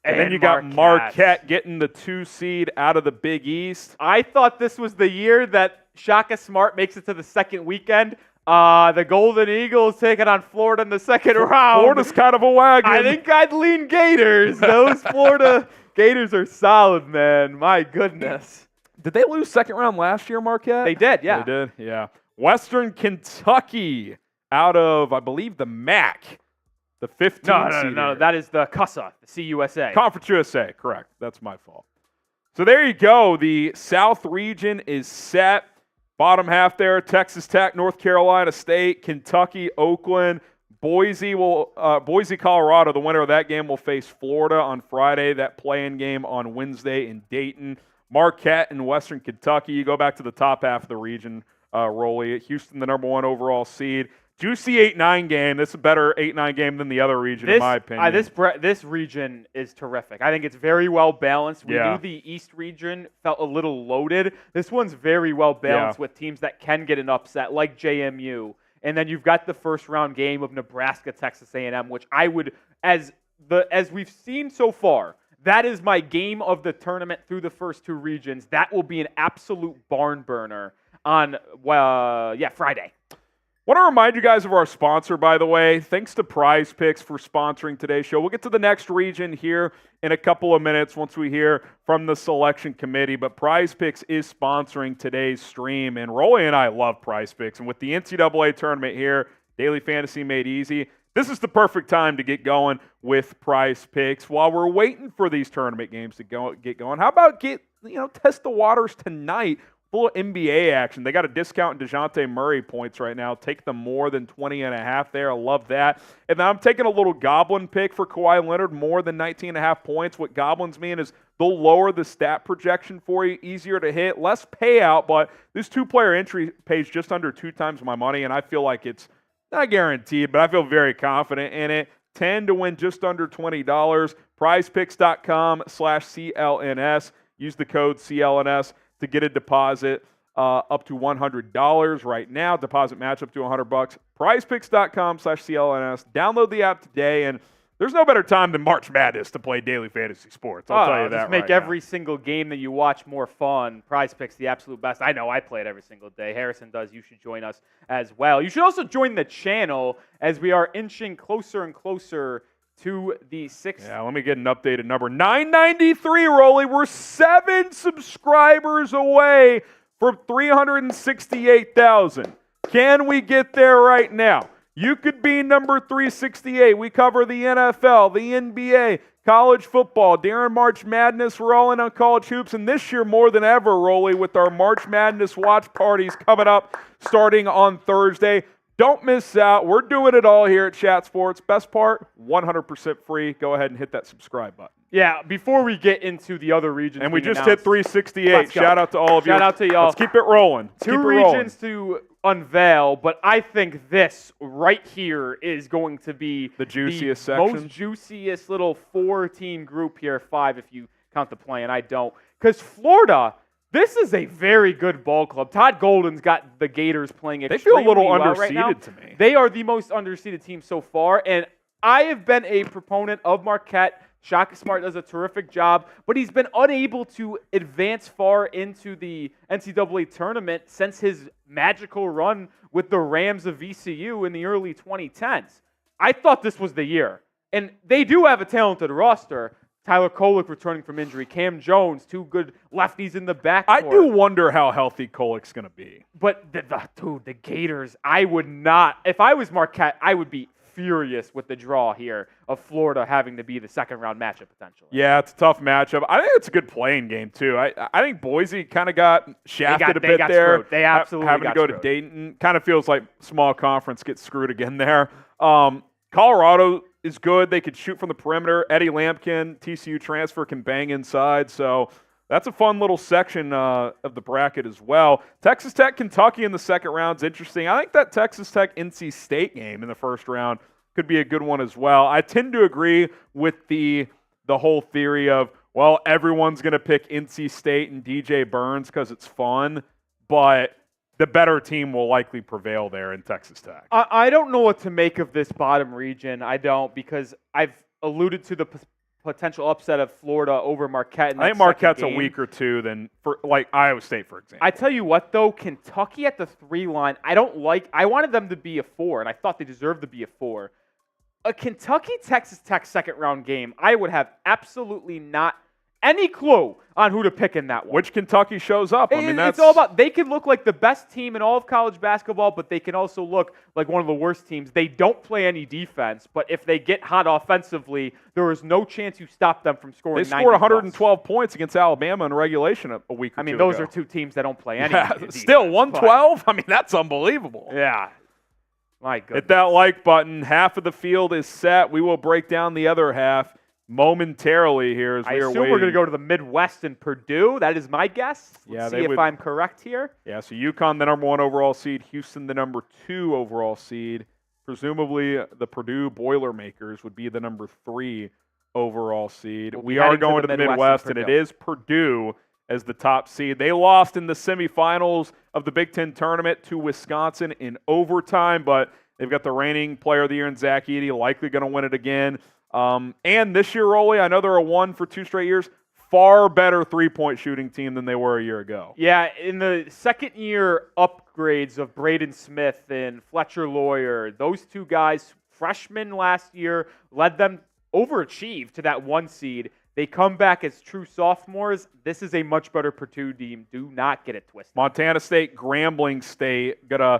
A: And then you got Marquette getting the 2 seed out of the Big East.
B: I thought this was the year that Shaka Smart makes it to the second weekend. The Golden Eagles taking on Florida in the second round.
A: Florida's kind of a wagon.
B: I think I'd lean Gators. Those Florida Gators are solid, man. My goodness.
A: Did they lose second round last year, Marquette?
B: They did, yeah.
A: They did, yeah. Western Kentucky out of, I believe, the MAC. The 15th
B: No. That is the CUSA, the CUSA.
A: Conference USA, correct. That's my fault. So there you go. The South region is set. Bottom half there, Texas Tech, North Carolina State, Kentucky, Oakland, Boise, Colorado. The winner of that game will face Florida on Friday. That play-in game on Wednesday in Dayton. Marquette and Western Kentucky. You go back to the top half of the region, Rolly. Houston, the number 1 overall seed. Juicy 8-9 game. This is a better 8-9 game than the other region, in my opinion.
B: This region is terrific. I think it's very well balanced. We knew the East region felt a little loaded. This one's very well balanced with teams that can get an upset, like JMU. And then you've got the first round game of Nebraska, Texas A&M, which I would, as we've seen so far, that is my game of the tournament through the first 2 regions. That will be an absolute barn burner on Friday.
A: Want to remind you guys of our sponsor, by the way. Thanks to Prize Picks for sponsoring today's show. We'll get to the next region here in a couple of minutes once we hear from the selection committee. But Prize Picks is sponsoring today's stream. And Rolly and I love Prize Picks. And with the NCAA tournament here, Daily Fantasy made easy, this is the perfect time to get going with Prize Picks. While we're waiting for these tournament games to get going, how about test the waters tonight? Full NBA action. They got a discount in DeJounte Murray points right now. Take them more than 20.5 there. I love that. And then I'm taking a little Goblin pick for Kawhi Leonard, more than 19.5 points. What Goblins mean is they'll lower the stat projection for you, easier to hit, less payout, but this 2-player entry pays just under 2 times my money, and I feel like it's not guaranteed, but I feel very confident in it. 10 to win just under $20. PrizePicks.com/CLNS. Use the code CLNS to get a deposit up to $100 right now. Deposit match up to $100. PrizePicks.com/CLNS. Download the app today, and there's no better time than March Madness to play daily fantasy sports. I'll tell you that.
B: Just make every single game that you watch more fun. Prize Picks, the absolute best. I know I play it every single day. Harrison does. You should join us as well. You should also join the channel as we are inching closer and closer to the 6th.
A: Yeah, let me get an updated number. 993, Rolly. We're 7 subscribers away from 368,000. Can we get there right now? You could be number 368. We cover the NFL, the NBA, college football, during March Madness. We're all in on college hoops, and this year more than ever, Rolly, with our March Madness watch parties coming up starting on Thursday. Don't miss out. We're doing it all here at Chat Sports. Best part, 100% free. Go ahead and hit that subscribe button.
B: Yeah, before we get into the other regions.
A: And we just hit 368. Shout out to all of you.
B: Shout out to y'all.
A: Let's keep it rolling.
B: 2 regions to unveil, but I think this right here is going to be
A: the juiciest section.
B: Most juiciest little 4-team group here, 5 if you count the play, and I don't. Because Florida, this is a very good ball club. Todd Golden's got the Gators playing extremely well.
A: They feel a little
B: underseeded
A: right now. To me.
B: They are the most underseeded team so far, and I have been a proponent of Marquette. Shaka Smart does a terrific job, but he's been unable to advance far into the NCAA tournament since his magical run with the Rams of VCU in the early 2010s. I thought this was the year, and they do have a talented roster. Tyler Kolek returning from injury, Cam Jones, 2 good lefties in the backcourt.
A: I do wonder how healthy Kolek's going to be.
B: But the Gators, I would not. If I was Marquette, I would be furious with the draw here of Florida having to be the second-round matchup potentially.
A: Yeah, it's a tough matchup. I think it's a good playing game, too. I think Boise kind of got shafted a bit there.
B: Screwed. They absolutely
A: having to go to Dayton. Kind of feels like small conference gets screwed again there. Colorado is good. They could shoot from the perimeter. Eddie Lampkin, TCU transfer, can bang inside. So that's a fun little section of the bracket as well. Texas Tech, Kentucky in the second round is interesting. I think that Texas Tech NC State game in the first round could be a good one as well. I tend to agree with the whole theory of, well, everyone's going to pick NC State and DJ Burns because it's fun, but the better team will likely prevail there in Texas Tech.
B: I don't know what to make of this bottom region. I don't, because I've alluded to the potential upset of Florida over Marquette.
A: I think Marquette's a week or two than for like Iowa State, for example.
B: I tell you what, though, Kentucky at the 3 line, I wanted them to be a 4, and I thought they deserved to be a 4. A Kentucky-Texas Tech second-round game, I would have absolutely not any clue on who to pick in that one.
A: Which Kentucky shows up. I mean,
B: it's all about, they can look like the best team in all of college basketball, but they can also look like one of the worst teams. They don't play any defense, but if they get hot offensively, there is no chance you stop them from scoring 90
A: They scored 112 points against Alabama in regulation a week or two ago.
B: Those are two teams that don't play any defense.
A: Still, 112? I mean, that's unbelievable.
B: Yeah. My goodness.
A: Hit that like button. Half of the field is set. We will break down the other half momentarily here as we are waiting.
B: I assume we're going to go to the Midwest and Purdue. That is my guess. Let's see if I'm correct here.
A: Yeah, so UConn, the number 1 overall seed. Houston, the number 2 overall seed. Presumably, the Purdue Boilermakers would be the number 3 overall seed. We are going to the Midwest, and it is Purdue as the top seed. They lost in the semifinals of the Big Ten tournament to Wisconsin in overtime, but they've got the reigning player of the year in Zach Edey, likely going to win it again. And this year, Rolly, I know they're a 1 for 2 straight years. Far better three-point shooting team than they were a year ago.
B: Yeah, in the second-year upgrades of Braden Smith and Fletcher Lawyer, those two guys, freshmen last year, led them overachieved to that 1 seed. They come back as true sophomores. This is a much better Purdue team. Do not get it twisted.
A: Montana State, Grambling State, gonna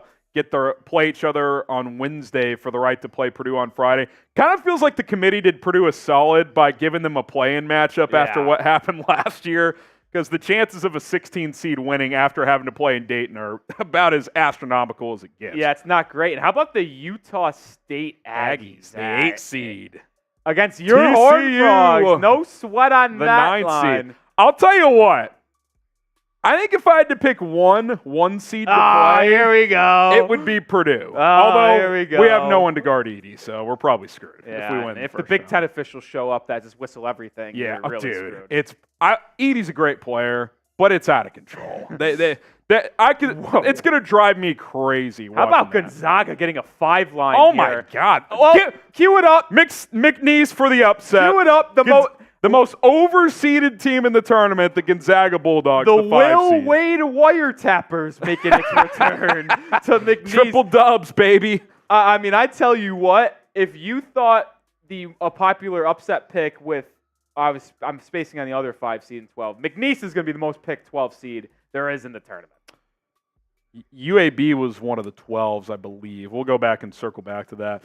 A: play each other on Wednesday for the right to play Purdue on Friday. Kind of feels like the committee did Purdue a solid by giving them a play-in matchup after what happened last year, because the chances of a 16 seed winning after having to play in Dayton are about as astronomical as it gets.
B: Yeah, it's not great. And how about the Utah State Aggies?
A: The 8 seed.
B: Against your Horned Frogs. No sweat on that
A: 9 seed. I'll tell you what. I think if I had to pick one seed to play,
B: here we go.
A: It would be Purdue.
B: Although here we go.
A: We have no one to guard Edey, so we're probably screwed if we win.
B: If the Big Ten officials show up that just whistle everything, you're really screwed.
A: Edey's a great player, but it's out of control. It's going to drive me crazy.
B: How about Gonzaga getting a 5 line?
A: Oh my God!
B: Well, cue it up.
A: McNeese for the upset.
B: Cue it up.
A: The most overseeded team in the tournament, the Gonzaga Bulldogs.
B: The
A: 5
B: Will
A: seed.
B: Wade wiretappers making its return to McNeese.
A: Triple dubs, baby.
B: I mean, I tell you what. If you thought a popular upset pick with, I'm spacing on the other 5 seed and 12. McNeese is going to be the most picked 12 seed there is in the tournament.
A: UAB was one of the 12s, I believe. We'll go back and circle back to that.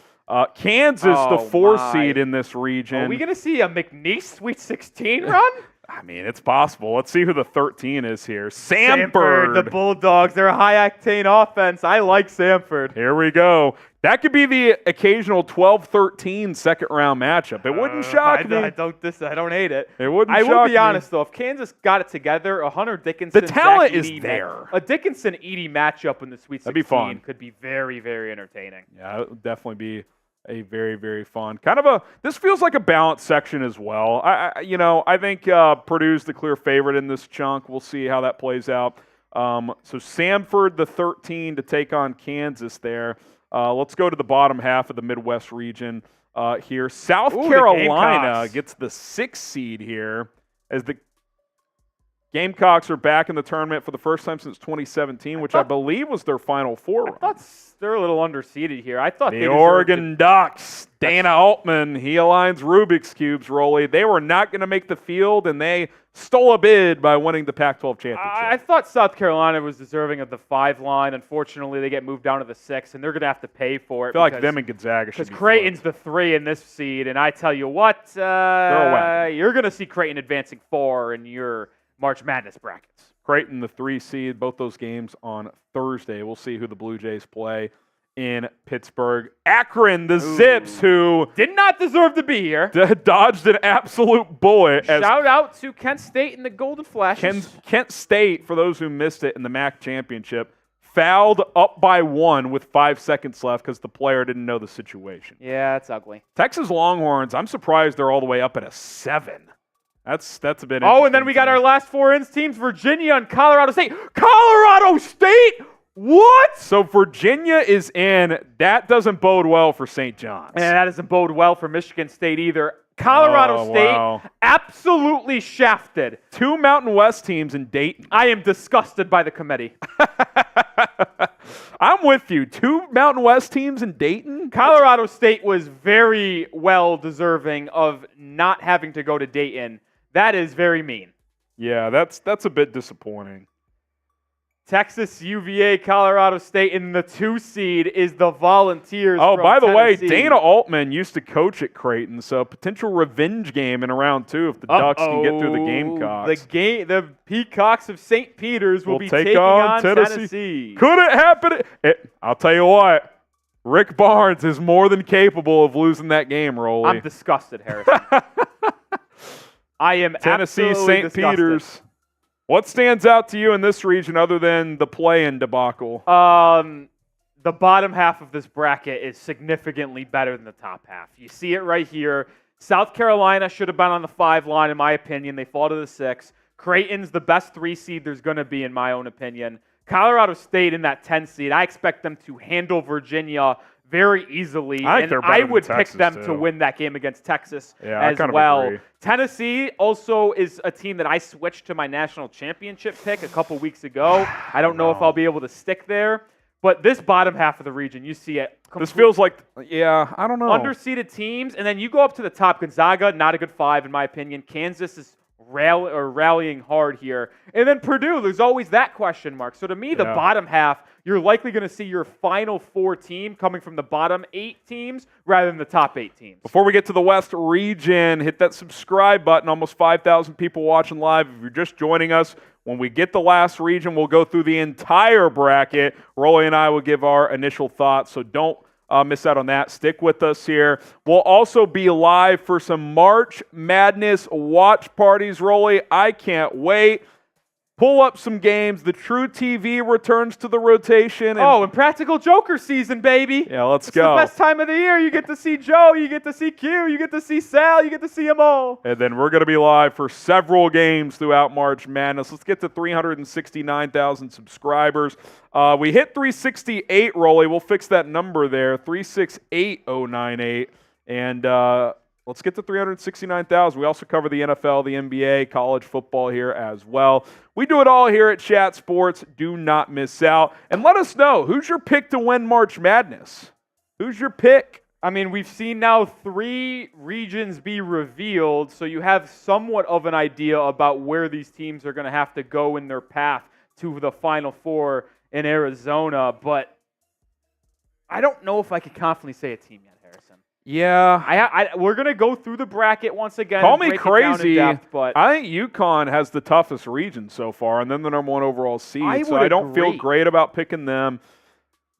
A: Kansas, the 4 seed in this region.
B: Are we going to see a McNeese Sweet 16 run?
A: I mean, it's possible. Let's see who the 13 is here. Samford.
B: The Bulldogs. They're a high-octane offense. I like Samford.
A: Here we go. That could be the occasional 12-13 second-round matchup. It wouldn't shock me.
B: I don't hate it.
A: It wouldn't shock me.
B: I will be honest, though. If Kansas got it together, a Hunter Dickinson,
A: the talent
B: Zach
A: is
B: Edey
A: there.
B: A Dickinson-Edey matchup in the Sweet 16
A: That'd be fun.
B: Could be very, very entertaining.
A: Yeah, it would definitely be a very, very fun this feels like a balanced section as well. I think Purdue's the clear favorite in this chunk. We'll see how that plays out. So Samford, the 13 to take on Kansas there. Let's go to the bottom half of the Midwest region here. South Carolina gets the 6 seed here as the Gamecocks are back in the tournament for the first time since 2017, which I believe was their Final Four run.
B: I thought they're a little underseeded here. I thought
A: the Oregon Ducks, Dana Altman, he aligns Rubik's Cubes, Rolly. They were not going to make the field, and they stole a bid by winning the Pac-12 championship.
B: I thought South Carolina was deserving of the 5 line. Unfortunately, they get moved down to the 6, and they're going to have to pay for it.
A: I feel like them and Gonzaga should be
B: because Creighton's the 3 in this seed, and I tell you what, you're going to see Creighton advancing 4 in your March Madness brackets.
A: Creighton, the 3 seed, both those games on Thursday. We'll see who the Blue Jays play in Pittsburgh. Akron, the Zips, who
B: did not deserve to be here.
A: Dodged an absolute bullet.
B: Shout out to Kent State and the Golden Flashes.
A: Kent State, for those who missed it in the MAC championship, fouled up by 1 with 5 seconds left because the player didn't know the situation.
B: Yeah, that's ugly.
A: Texas Longhorns, I'm surprised they're all the way up at a 7. That's a bit interesting.
B: Oh, and then we got our last 4 ins teams, Virginia and Colorado State. Colorado State? What?
A: So Virginia is in. That doesn't bode well for St. John's.
B: And that doesn't bode well for Michigan State either. Colorado State absolutely shafted
A: 2 Mountain West teams in Dayton.
B: I am disgusted by the committee.
A: I'm with you. 2 Mountain West teams in Dayton?
B: Colorado State was very well deserving of not having to go to Dayton. That is very mean.
A: Yeah, that's a bit disappointing.
B: Texas, UVA, Colorado State, and the 2 seed is the Volunteers.
A: Oh,
B: from
A: by the way,
B: Tennessee.
A: Dana Altman used to coach at Creighton, so potential revenge game in round 2 if the Ducks can get through the Gamecocks.
B: The Peacocks of St. Peter's will be taking on Tennessee.
A: Could it happen? I'll tell you what, Rick Barnes is more than capable of losing that game, Rolly.
B: I'm disgusted, Harrison. I am
A: Tennessee,
B: absolutely
A: St.
B: disgusted.
A: Peter's. What stands out to you in this region other than the play-in debacle?
B: The bottom half of this bracket is significantly better than the top half. You see it right here. South Carolina should have been on the 5 line, in my opinion. They fall to the 6. Creighton's the best 3 seed there's going to be, in my own opinion. Colorado State in that 10 seed, I expect them to handle Virginia very easily, and I would pick them to win that game against Texas as well.
A: Agree.
B: Tennessee also is a team that I switched to my national championship pick a couple weeks ago. I don't know if I'll be able to stick there, but this bottom half of the region, you see it.
A: This feels like, I don't know.
B: Underseeded teams, and then you go up to the top. Gonzaga, not a good 5 in my opinion. Kansas is rallying hard here. And then Purdue, there's always that question mark. So to me, the bottom half, you're likely going to see your final 4 team coming from the bottom 8 teams rather than the top 8 teams.
A: Before we get to the West region, hit that subscribe button. Almost 5,000 people watching live. If you're just joining us, when we get the last region, we'll go through the entire bracket. Rolly and I will give our initial thoughts, so don't miss out on that. Stick with us here. We'll also be live for some March Madness watch parties, Rolly. I can't wait. Pull up some games. The True TV returns to the rotation.
B: And Practical Joker season, baby.
A: Yeah, let's
B: It's
A: go.
B: the best time of the year. You get to see Joe. You get to see Q. You get to see Sal. You get to see them all.
A: And then we're going to be live for several games throughout March Madness. Let's get to 369,000 subscribers. We hit 368, Rolly. We'll fix that number there, 368,098. And let's get to 369,000. We also cover the NFL, the NBA, college football here as well. We do it all here at Chat Sports. Do not miss out. And let us know, who's your pick to win March Madness? Who's your pick?
B: I mean, we've seen now 3 regions be revealed, so you have somewhat of an idea about where these teams are going to have to go in their path to the Final Four in Arizona. But I don't know if I could confidently say a team yet, Harrison.
A: Yeah.
B: We're going to go through the bracket once again.
A: Call me crazy.
B: But
A: I think UConn has the toughest region so far, and then the number 1 overall seed. I don't feel great about picking them.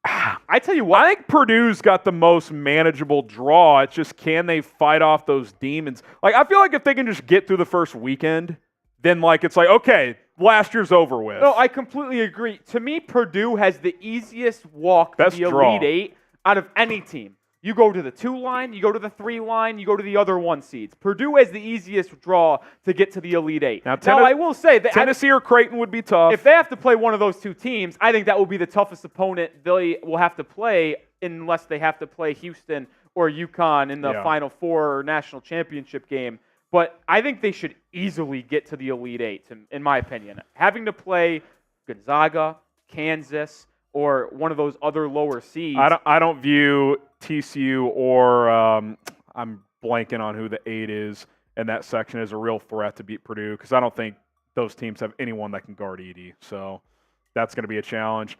B: I tell you what.
A: I think Purdue's got the most manageable draw. It's just, can they fight off those demons? Like, I feel like if they can just get through the first weekend, then, it's like, okay, last year's over with.
B: No, I completely agree. To me, Purdue has the easiest walk to the Elite 8 out of any team. You go to the 2 line, you go to the 3 line, you go to the other 1 seeds. Purdue has the easiest draw to get to the Elite 8. Now I will say that
A: Tennessee or Creighton would be tough.
B: If they have to play one of those 2 teams, I think that will be the toughest opponent they will have to play, unless they have to play Houston or UConn in the Final Four or national championship game. But I think they should easily get to the Elite 8, in my opinion. Having to play Gonzaga, Kansas, or one of those other lower seeds.
A: I don't view TCU or I'm blanking on who the 8 is in that section as a real threat to beat Purdue, because I don't think those teams have anyone that can guard Edey. So that's going to be a challenge.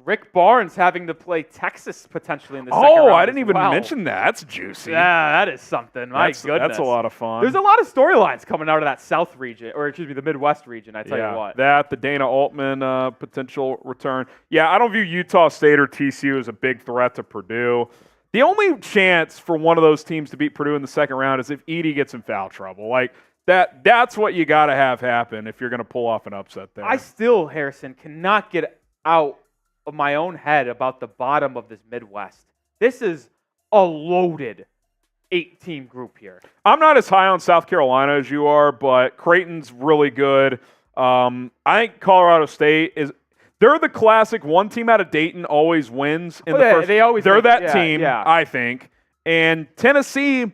B: Rick Barnes having to play Texas potentially in the second round.
A: Oh, I didn't even mention that. That's juicy.
B: Yeah, that is something. My goodness.
A: That's a lot of fun.
B: There's a lot of storylines coming out of that South region, or excuse me, the Midwest region, I tell you what.
A: That, the Dana Altman potential return. Yeah, I don't view Utah State or TCU as a big threat to Purdue. The only chance for one of those teams to beat Purdue in the second round is if Edey gets in foul trouble. That's what you got to have happen if you're going to pull off an upset there.
B: I still, Harrison, cannot get out of my own head about the bottom of this Midwest. This is a loaded 8-team group here.
A: I'm not as high on South Carolina as you are, but Creighton's really good. I think Colorado State is. They're the classic 1 team out of Dayton always wins in the first.
B: They're
A: that team, I think. And Tennessee,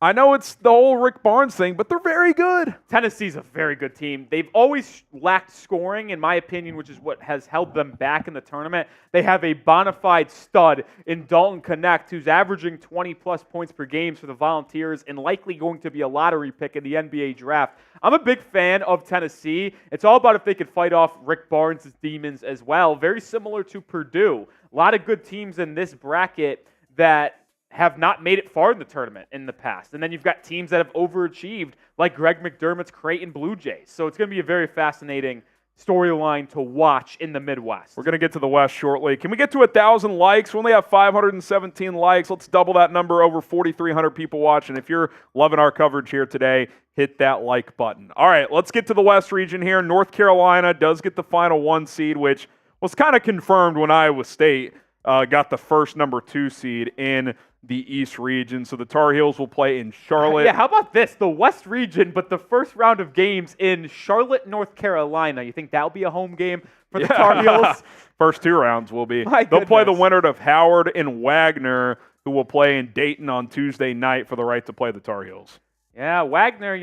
A: I know it's the whole Rick Barnes thing, but they're very good.
B: Tennessee's a very good team. They've always lacked scoring, in my opinion, which is what has held them back in the tournament. They have a bona fide stud in Dalton Connect, who's averaging 20-plus points per game for the Volunteers and likely going to be a lottery pick in the NBA draft. I'm a big fan of Tennessee. It's all about if they could fight off Rick Barnes' demons as well. Very similar to Purdue. A lot of good teams in this bracket that have not made it far in the tournament in the past. And then you've got teams that have overachieved, like Greg McDermott's Creighton Blue Jays. So it's going to be a very fascinating storyline to watch in the Midwest.
A: We're going to get to the West shortly. Can we get to 1,000 likes? We only have 517 likes. Let's double that number, over 4,300 people watching. If you're loving our coverage here today, hit that like button. All right, let's get to the West region here. North Carolina does get the final 1 seed, which was kind of confirmed when Iowa State got the first number 2 seed in the East region. So the Tar Heels will play in Charlotte.
B: Yeah, how about this? The West region, but the first round of games in Charlotte, North Carolina. You think that'll be a home game for the Tar Heels?
A: First 2 rounds will be.
B: They'll
A: play the winner of Howard and Wagner, who will play in Dayton on Tuesday night for the right to play the Tar Heels.
B: Yeah, Wagner,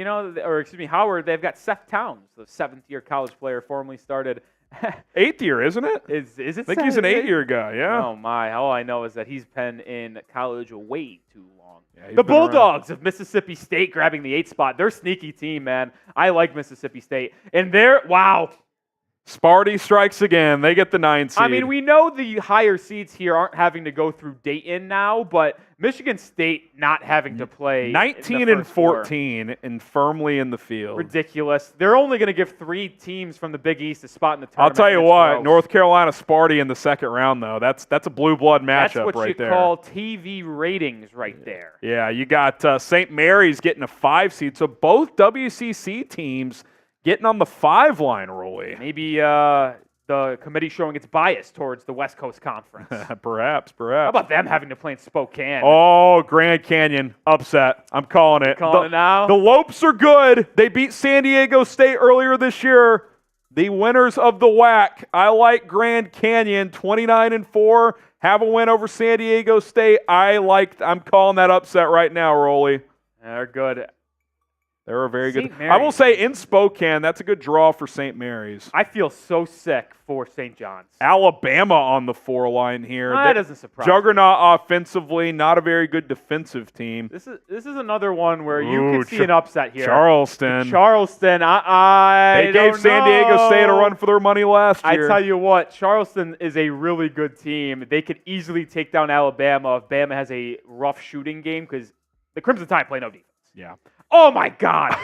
B: Howard, they've got Seth Towns, the 7th-year college player, formerly started
A: 8th year, isn't it?
B: Is it?
A: I think he's an 8-year guy, yeah.
B: Oh, my. All I know is that he's been in college way too long.
A: Yeah,
B: the Bulldogs of Mississippi State grabbing the 8th spot. They're a sneaky team, man. I like Mississippi State. And wow.
A: Sparty strikes again. They get the 9 seed.
B: I mean, we know the higher seeds here aren't having to go through Dayton now, but Michigan State not having to play
A: 19 and 14 and firmly in the field.
B: Ridiculous. They're only going to give 3 teams from the Big East a spot in the tournament.
A: I'll tell you what,
B: gross.
A: North Carolina Sparty in the second round, though. That's a blue blood matchup right there.
B: That's what you call TV ratings right there.
A: Yeah, you got St. Mary's getting a 5 seed, so both WCC teams getting on the 5 line, Rolly.
B: Maybe the committee showing its bias towards the West Coast Conference.
A: Perhaps.
B: How about them having to play in Spokane?
A: Oh, Grand Canyon, upset. I'm calling it.
B: Calling it now?
A: The Lopes are good. They beat San Diego State earlier this year. The winners of the WAC. I like Grand Canyon, 29-4. Have a win over San Diego State. I'm calling that upset right now, Rolly.
B: They're good.
A: They're a very good.
B: St. Mary's.
A: I will say in Spokane, that's a good draw for St. Mary's.
B: I feel so sick for St. John's.
A: Alabama on the 4 line here.
B: That doesn't surprise
A: Juggernaut offensively, not a very good defensive team.
B: This is another one where you can see an upset here.
A: Charleston.
B: They
A: gave San Diego State a run for their money last year.
B: I tell you what, Charleston is a really good team. They could easily take down Alabama if Bama has a rough shooting game because the Crimson Tide play no defense.
A: Yeah.
B: Oh, my God.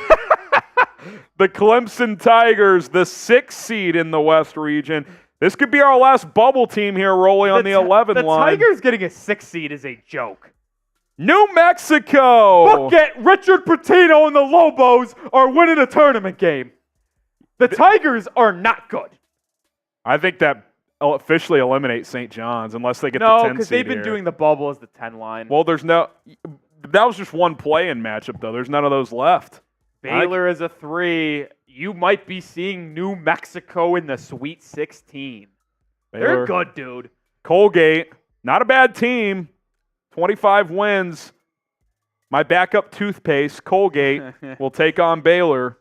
A: The Clemson Tigers, the 6th seed in the West region. This could be our last bubble team here, rolling on the 11 line.
B: The Tigers getting a 6th seed is a joke.
A: New Mexico.
B: Bucket, Richard Pitino and the Lobos are winning a tournament game. The Tigers are not good.
A: I think that officially eliminates St. John's unless they get the 10 seed.
B: No, because they've been doing the bubble as the 10 line.
A: Well, that was just one play-in matchup, though. There's none of those left.
B: Baylor is a 3. You might be seeing New Mexico in the Sweet 16. They're good, dude.
A: Colgate, not a bad team. 25 wins. My backup toothpaste, Colgate, will take on Baylor.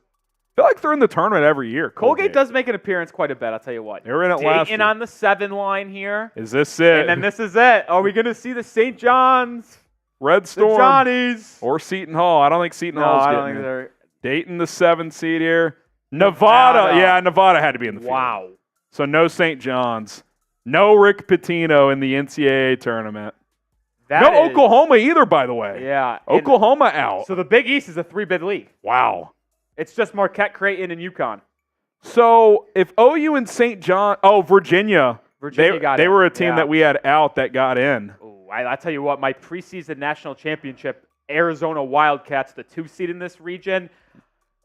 A: I feel like they're in the tournament every year.
B: Colgate does make an appearance quite a bit, I'll tell you what.
A: They were in it last year.
B: Dayton on the 7 line here.
A: Is this it?
B: And then this is it. Are we going to see the St. John's?
A: Red Storm.
B: The Johnnies.
A: Or Seton Hall. I don't think Seton Hall's getting
B: I don't think
A: it. Dayton, the 7 seed here. Nevada. Yeah, Nevada had to be in the field.
B: Wow.
A: So no St. John's. No Rick Pitino in the NCAA tournament. Oklahoma either, by the way.
B: Yeah.
A: Oklahoma out.
B: So the Big East is a 3-bid league.
A: Wow.
B: It's just Marquette, Creighton, and UConn.
A: So if OU and St. John, Virginia they were a team that we had out that got in.
B: Ooh, I tell you what, my preseason national championship, Arizona Wildcats, the 2 seed in this region.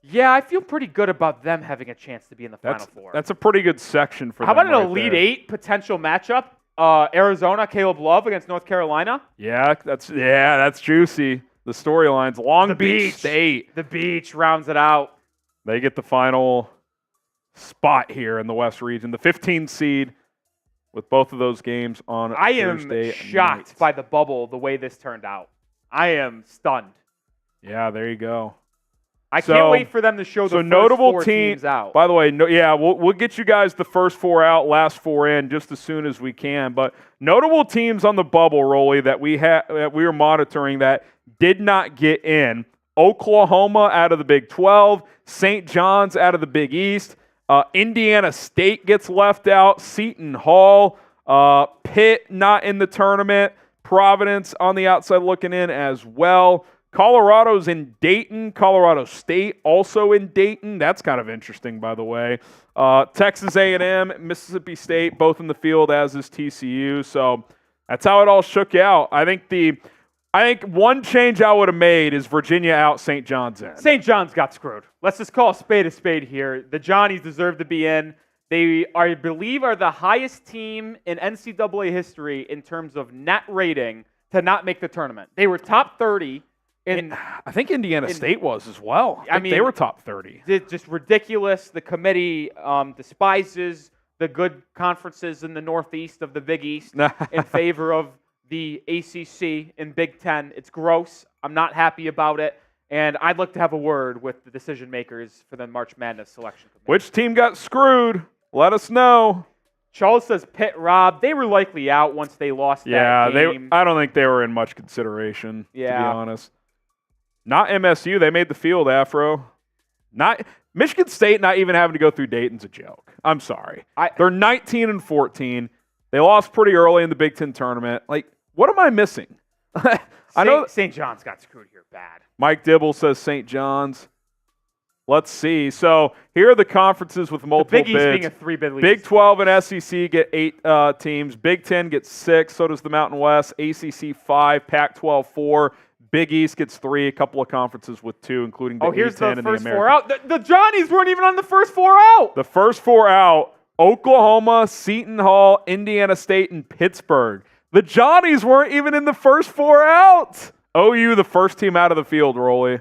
B: Yeah, I feel pretty good about them having a chance to be in the Final Four.
A: That's a pretty good section for
B: them. How about an
A: right
B: Elite
A: there.
B: 8 potential matchup? Arizona, Caleb Love against North Carolina.
A: Yeah, that's juicy. The storylines. Long Beach State.
B: The Beach rounds it out.
A: They get the final spot here in the West region. The 15 seed with both of those games on Thursday
B: I am shocked by the bubble, the way this turned out. I am stunned.
A: Yeah, there you go.
B: I can't wait for them to show the first
A: notable
B: four teams out.
A: By the way, we'll get you guys the first 4 out, last 4 in just as soon as we can. But notable teams on the bubble, Rolly, that we were monitoring that did not get in: Oklahoma out of the Big 12, St. John's out of the Big East, Indiana State gets left out, Seton Hall, Pitt not in the tournament, Providence on the outside looking in as well. Colorado's in Dayton. Colorado State also in Dayton. That's kind of interesting, by the way. Texas A&M, Mississippi State, both in the field, as is TCU. So that's how it all shook out. I think one change I would have made is Virginia out, St. John's in.
B: St. John's got screwed. Let's just call a spade here. The Johnnies deserve to be in. They, I believe, are the highest team in NCAA history in terms of net rating to not make the tournament. They were top 30.
A: I think Indiana State was as well. I mean, they were top 30.
B: It's just ridiculous. The committee despises the good conferences in the Northeast of the Big East in favor of the ACC and Big Ten. It's gross. I'm not happy about it. And I'd like to have a word with the decision makers for the March Madness selection committee.
A: Which team got screwed? Let us know.
B: Charles says Pitt robbed. They were likely out once they lost that game.
A: I don't think they were in much consideration, to be honest. Not MSU. They made the field, Afro. Not Michigan State not even having to go through Dayton's a joke. I'm sorry. They're 19-14. They lost pretty early in the Big Ten tournament. Like, what am I missing? I know
B: St. John's got screwed here bad.
A: Mike Dibble says St. John's. Let's see. So here are the conferences with multiple bids.
B: The Big East being a 3-bid league.
A: Big 12 and SEC get 8 teams. Big 10 gets 6. So does the Mountain West. ACC 5. Pac-12 4. Big East gets 3, a couple of conferences with 2, including the
B: here's
A: A-10
B: the
A: and
B: first
A: the
B: 4 out. The Johnnies weren't even on the first 4 out.
A: The first 4 out, Oklahoma, Seton Hall, Indiana State, and Pittsburgh. The Johnnies weren't even in the first 4 out. OU, the first team out of the field, Rolly.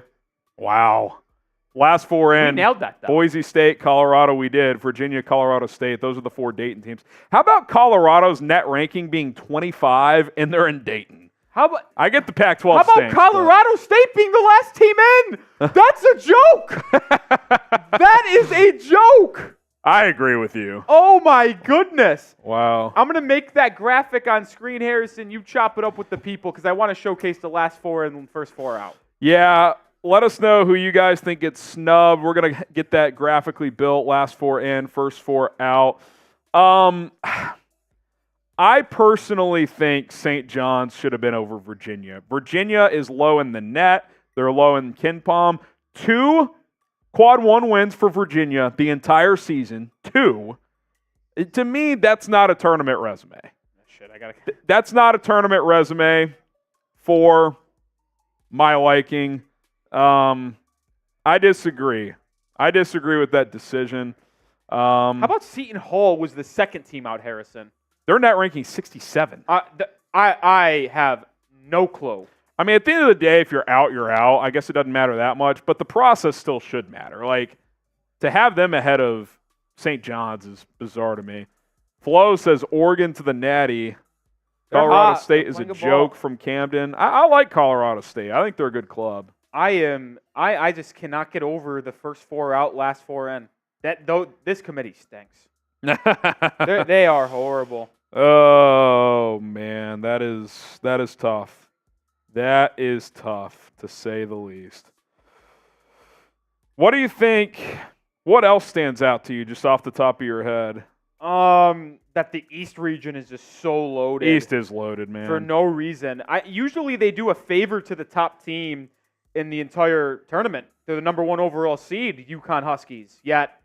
A: Wow. Last 4 in.
B: We nailed that, though.
A: Boise State, Colorado, we did. Virginia, Colorado State. Those are the 4 Dayton teams. How about Colorado's net ranking being 25, and they're in Dayton? I get the Pac-12
B: How about Colorado State being the last team in? That's a joke. That is a joke.
A: I agree with you.
B: Oh, my goodness.
A: Wow.
B: I'm going to make that graphic on screen, Harrison. You chop it up with the people because I want to showcase the last 4 and first 4 out.
A: Yeah. Let us know who you guys think gets snubbed. We're going to get that graphically built. Last 4 in, first 4 out. I personally think St. John's should have been over Virginia. Virginia is low in the net. They're low in KenPom. 2 quad 1 wins for Virginia the entire season. 2. To me, that's not a tournament resume. That's not a tournament resume for my liking. I disagree. I disagree with that decision.
B: How about Seton Hall was the second team out, Harrison?
A: Their net ranking 67.
B: I have no clue.
A: I mean, at the end of the day, if you're out, you're out. I guess it doesn't matter that much, but the process still should matter. Like, to have them ahead of St. John's is bizarre to me. Flo says Oregon to the Natty. Colorado State is a joke from Camden. I like Colorado State. I think they're a good club.
B: I just cannot get over the first 4 out, last 4 in. This committee stinks. They are horrible.
A: Oh man, that is tough. That is tough to say the least. What do you think? What else stands out to you just off the top of your head?
B: That the East region is just so loaded.
A: East is loaded, man.
B: For no reason. Usually they do a favor to the top team in the entire tournament. They're the number 1 overall seed, UConn Huskies. Yet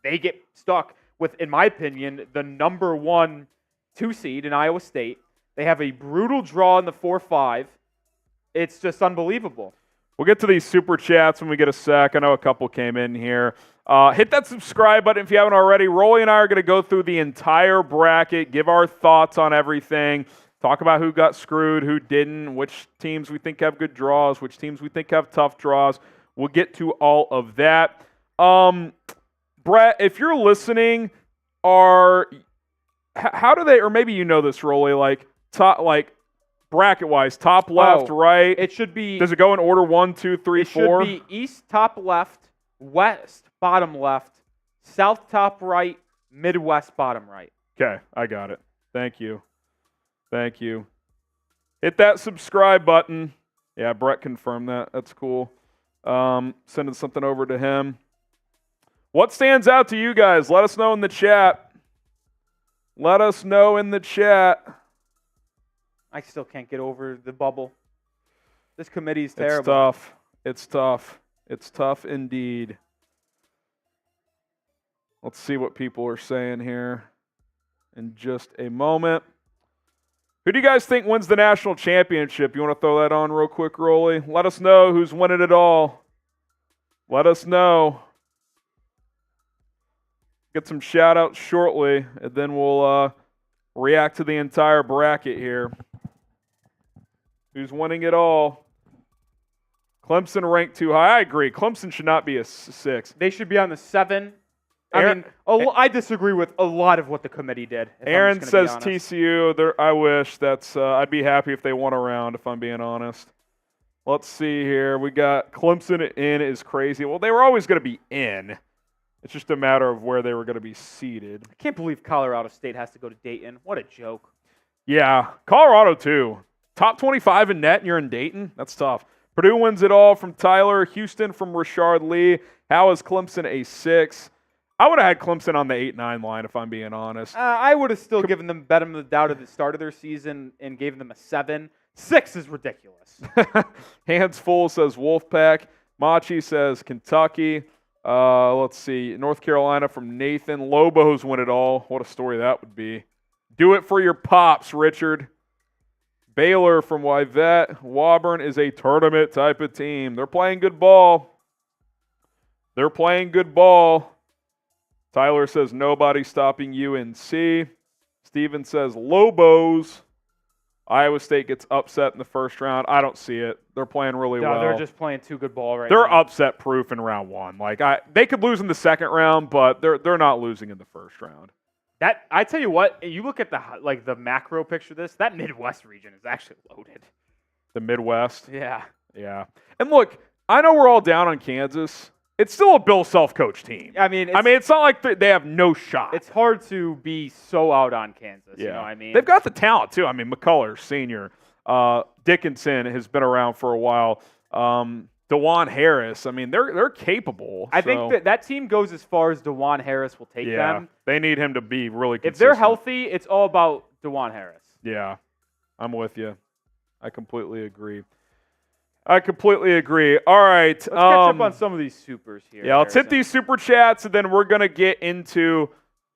B: they get stuck with, in my opinion, the number 1 2 seed in Iowa State. They have a brutal draw in the 4-5. It's just unbelievable.
A: We'll get to these super chats when we get a sec. I know a couple came in here. Hit that subscribe button if you haven't already. Rolly and I are going to go through the entire bracket, give our thoughts on everything, talk about who got screwed, who didn't, which teams we think have good draws, which teams we think have tough draws. We'll get to all of that. Brett, if you're listening, how do they, or maybe you know this, Rolly, like bracket-wise? Top left, right?
B: It should be.
A: Does it go in order 1, 2, 3, 4?
B: It should be east top left, west bottom left, south top right, midwest bottom right.
A: Okay, I got it. Thank you. Thank you. Hit that subscribe button. Yeah, Brett confirmed that. That's cool. Sending something over to him. What stands out to you guys? Let us know in the chat. Let us know in the chat.
B: I still can't get over the bubble. This committee is terrible.
A: It's tough. It's tough. It's tough indeed. Let's see what people are saying here in just a moment. Who do you guys think wins the national championship? You want to throw that on real quick, Rolly? Let us know who's winning it all. Let us know. Get some shout-outs shortly, and then we'll react to the entire bracket here. Who's winning it all? Clemson ranked too high. I agree. Clemson should not be a 6.
B: They should be on the 7. I disagree with a lot of what the committee did.
A: Aaron says TCU. I wish that's. I'd be happy if they won a round, if I'm being honest. Let's see here. We got Clemson in is crazy. Well, they were always going to be in. It's just a matter of where they were going to be seated.
B: I can't believe Colorado State has to go to Dayton. What a joke.
A: Yeah, Colorado too. Top 25 in net and you're in Dayton? That's tough. Purdue wins it all from Tyler. Houston from Rashard Lee. How is Clemson a 6? I would have had Clemson on the 8-9 line, if I'm being honest.
B: I would have still given them benefit of the doubt at the start of their season and gave them a 7. 6 is ridiculous.
A: Hands Full says Wolfpack. Machi says Kentucky. Let's see. North Carolina from Nathan. Lobos win it all. What a story that would be. Do it for your pops, Richard. Baylor from Wyvette. Woburn is a tournament type of team. They're playing good ball. They're playing good ball. Tyler says nobody stopping UNC. Steven says Lobos. Iowa State gets upset in the first round. I don't see it. They're playing really well.
B: They're just playing too good ball right
A: now. They're
B: now.
A: upset proof in round 1. Like they could lose in the second round, but they're not losing in the first round.
B: That I tell you what, you look at the macro picture of this, that Midwest region is actually loaded.
A: The Midwest?
B: Yeah.
A: Yeah. And look, I know we're all down on Kansas. It's still a Bill self-coached team.
B: I mean,
A: it's not like they have no shot.
B: It's hard to be so out on Kansas.
A: Yeah.
B: You know what I mean?
A: They've got the talent, too. I mean, McCullers, senior. Dickinson has been around for a while. DeJuan Harris. I mean, they're capable.
B: I think that team goes as far as DeJuan Harris will take them.
A: They need him to be really consistent.
B: If they're healthy, it's all about DeJuan Harris.
A: Yeah, I'm with you. I completely agree. All right.
B: Let's catch up on some of these supers here.
A: Yeah, let's hit these super chats, and then we're going to get into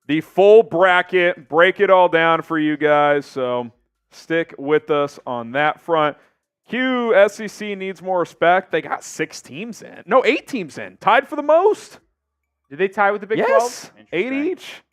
A: the full bracket, break it all down for you guys. So stick with us on that front. SEC needs more respect. They got 6 teams in. No, 8 teams in. Tied for the most.
B: Did they tie with the Big 12?
A: Yes, 8 each.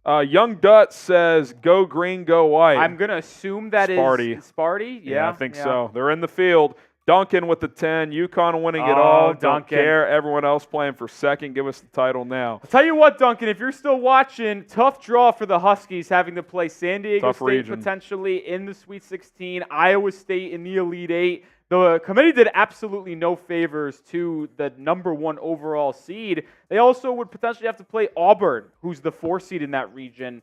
A: Young Dutt says, go green, go white.
B: I'm going to assume that
A: Sparty.
B: is Sparty.
A: Yeah, I think so. They're in the field. Duncan with the 10. UConn winning it all.
B: Duncan.
A: Don't care. Everyone else playing for second. Give us the title now.
B: I'll tell you what, Duncan, if you're still watching, tough draw for the Huskies having to play San Diego State
A: region.
B: Potentially in the Sweet 16, Iowa State in the Elite 8. The committee did absolutely no favors to the number 1 overall seed. They also would potentially have to play Auburn, who's the 4 seed in that region.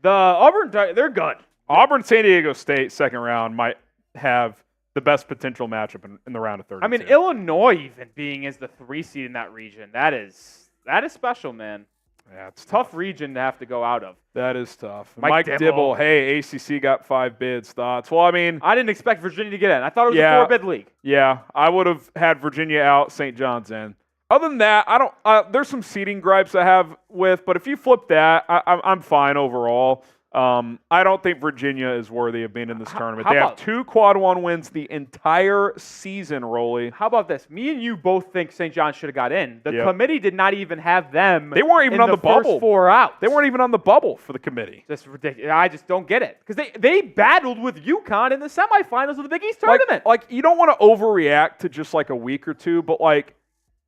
B: The Auburn, they're good.
A: Auburn, San Diego State, second round, might have the best potential matchup in the round of 32.
B: I mean, Illinois even being as the 3 seed in that region, that is special, man.
A: Yeah, it's
B: tough region to have to go out of.
A: That is tough.
B: Mike Dibble.
A: Hey, ACC got 5 bids. Thoughts? Well, I mean,
B: I didn't expect Virginia to get in. I thought it was a 4-bid league.
A: Yeah, I would have had Virginia out, St. John's in. Other than that, I don't. There's some seeding gripes I have with, but if you flip that, I'm fine overall. I don't think Virginia is worthy of being in this tournament. They have 2 quad 1 wins the entire season, Rolly.
B: How about this? Me and you both think St. John's should have got in. The committee did not even have them.
A: They weren't even on the bubble.
B: First 4 out.
A: They weren't even on the bubble for the committee.
B: Just ridiculous. I just don't get it. Because they battled with UConn in the semifinals of the Big East tournament.
A: Like you don't want to overreact to just like a week or two, but like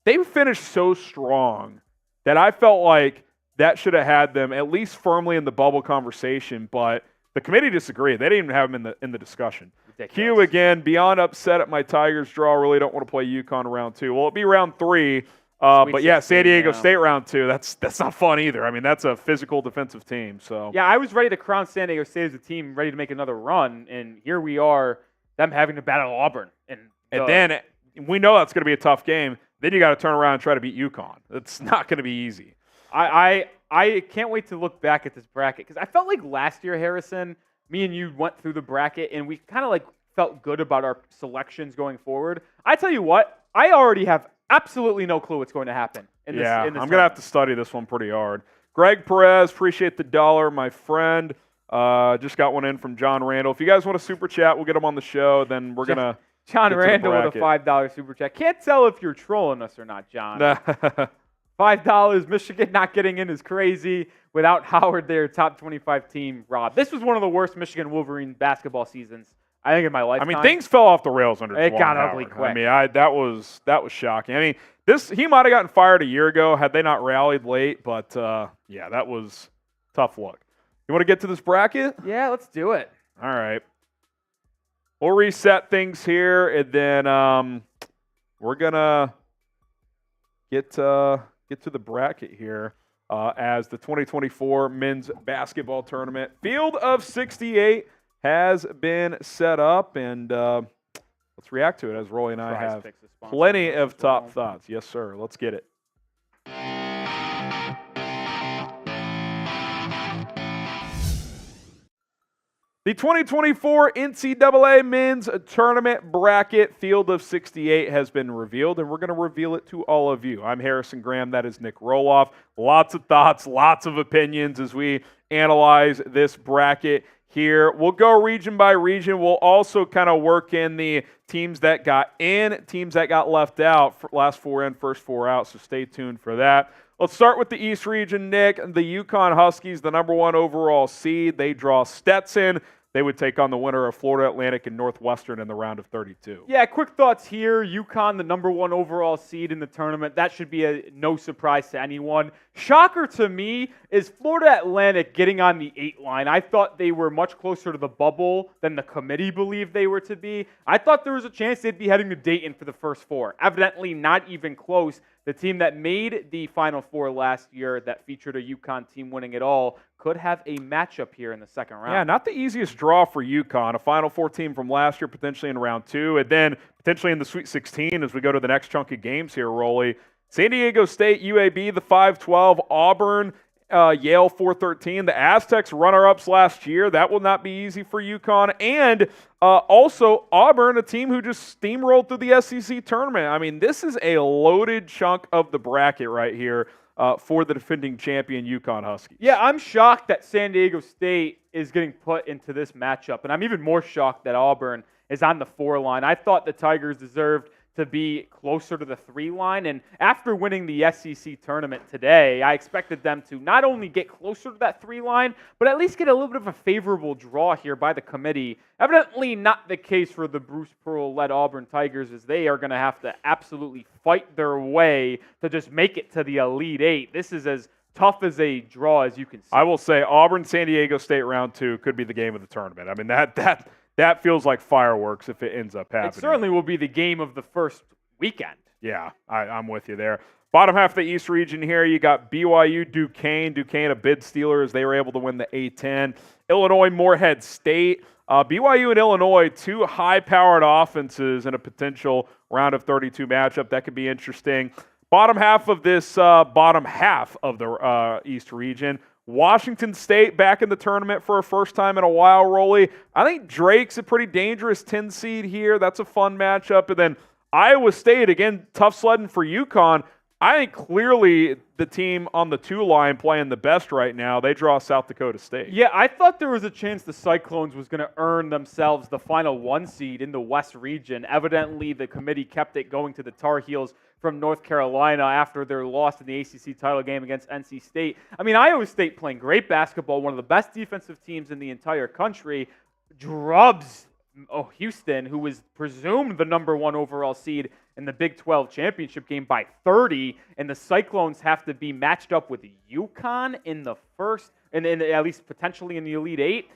A: they finished so strong that I felt like that should have had them at least firmly in the bubble conversation, but the committee disagreed. They didn't even have them in the discussion.
B: ridiculous.
A: Q again, beyond upset at my Tigers draw. Really don't want to play UConn round 2. Well, it'll be round 3. But yeah,
B: 16,
A: San Diego State round 2. That's not fun either. I mean, that's a physical defensive team. So
B: yeah, I was ready to crown San Diego State as a team ready to make another run, and here we are, them having to battle Auburn. And
A: then we know that's going to be a tough game. Then you got to turn around and try to beat UConn. It's not going to be easy.
B: I can't wait to look back at this bracket because I felt like last year, Harrison, me and you went through the bracket and we kind of like felt good about our selections going forward. I tell you what, I already have absolutely no clue what's going to happen. In this
A: I'm going to have to study this one pretty hard. Greg Perez, appreciate the $1, my friend. Just got one in from John Randall. If you guys want to super chat, we'll get him on the show. Then we're going to
B: John Randall with a $5 super chat. Can't tell if you're trolling us or not, John. $5, Michigan not getting in is crazy. Without Howard, their top 25 team, Rob. This was one of the worst Michigan Wolverine basketball seasons, I think, in my lifetime.
A: I mean, things fell off the rails under
B: It
A: Juwan
B: got
A: Howard.
B: ugly quick.
A: I mean, that was shocking. I mean, he might have gotten fired a year ago had they not rallied late, but yeah, that was tough luck. You want to get to this bracket?
B: Yeah, let's do it.
A: All right. We'll reset things here, and then we're gonna get to the bracket here as the 2024 men's basketball tournament field of 68 has been set up, and let's react to it as Rolly and I have plenty of top thoughts. Yes, sir. Let's get it. The 2024 NCAA men's tournament bracket field of 68 has been revealed, and we're going to reveal it to all of you. I'm Harrison Graham. That is Nick Rohloff. Lots of thoughts, lots of opinions as we analyze this bracket here. We'll go region by region. We'll also kind of work in the teams that got in, teams that got left out, last 4 in, first 4 out, so stay tuned for that. Let's start with the East region, Nick. The UConn Huskies, the #1 overall seed. They draw Stetson. They would take on the winner of Florida Atlantic and Northwestern in the round of 32.
B: Yeah, quick thoughts here. UConn, the #1 overall seed in the tournament. That should be no surprise to anyone. Shocker to me is Florida Atlantic getting on the 8 line. I thought they were much closer to the bubble than the committee believed they were to be. I thought there was a chance they'd be heading to Dayton for the first 4. Evidently not even close. The team that made the Final Four last year that featured a UConn team winning it all could have a matchup here in the second round.
A: Yeah, not the easiest draw for UConn. A Final Four team from last year potentially in round 2, and then potentially in the Sweet 16 as we go to the next chunk of games here, Rolly. San Diego State, UAB, the 5-12, Auburn, Yale 4-13. The Aztecs runner-ups last year. That will not be easy for UConn. And also Auburn, a team who just steamrolled through the SEC tournament. I mean, this is a loaded chunk of the bracket right here for the defending champion UConn Huskies.
B: Yeah, I'm shocked that San Diego State is getting put into this matchup. And I'm even more shocked that Auburn is on the 4 line. I thought the Tigers deserved to be closer to the 3 line. And after winning the SEC tournament today, I expected them to not only get closer to that 3 line, but at least get a little bit of a favorable draw here by the committee. Evidently not the case for the Bruce Pearl-led Auburn Tigers, as they are going to have to absolutely fight their way to just make it to the Elite 8. This is as tough as a draw as you can see.
A: I will say Auburn, San Diego State round 2 could be the game of the tournament. I mean, that feels like fireworks if it ends up happening.
B: It certainly will be the game of the first weekend.
A: Yeah, I'm with you there. Bottom half of the East region here, you got BYU, Duquesne. Duquesne a bid stealer as they were able to win the A-10. Illinois, Morehead State. BYU and Illinois, 2 high-powered offenses in a potential round of 32 matchup. That could be interesting. Bottom half of the East region, Washington State back in the tournament for a first time in a while, Rolly. I think Drake's a pretty dangerous 10 seed here. That's a fun matchup. And then Iowa State, again, tough sledding for UConn. I think clearly the team on the 2 line playing the best right now, they draw South Dakota State.
B: Yeah, I thought there was a chance the Cyclones was going to earn themselves the final 1 seed in the West region. Evidently, the committee kept it going to the Tar Heels from North Carolina after their loss in the ACC title game against NC State. I mean, Iowa State playing great basketball, one of the best defensive teams in the entire country, drubs Houston, who was presumed the #1 overall seed in the Big 12 championship game by 30, and the Cyclones have to be matched up with UConn in the first, and at least potentially in the Elite 8.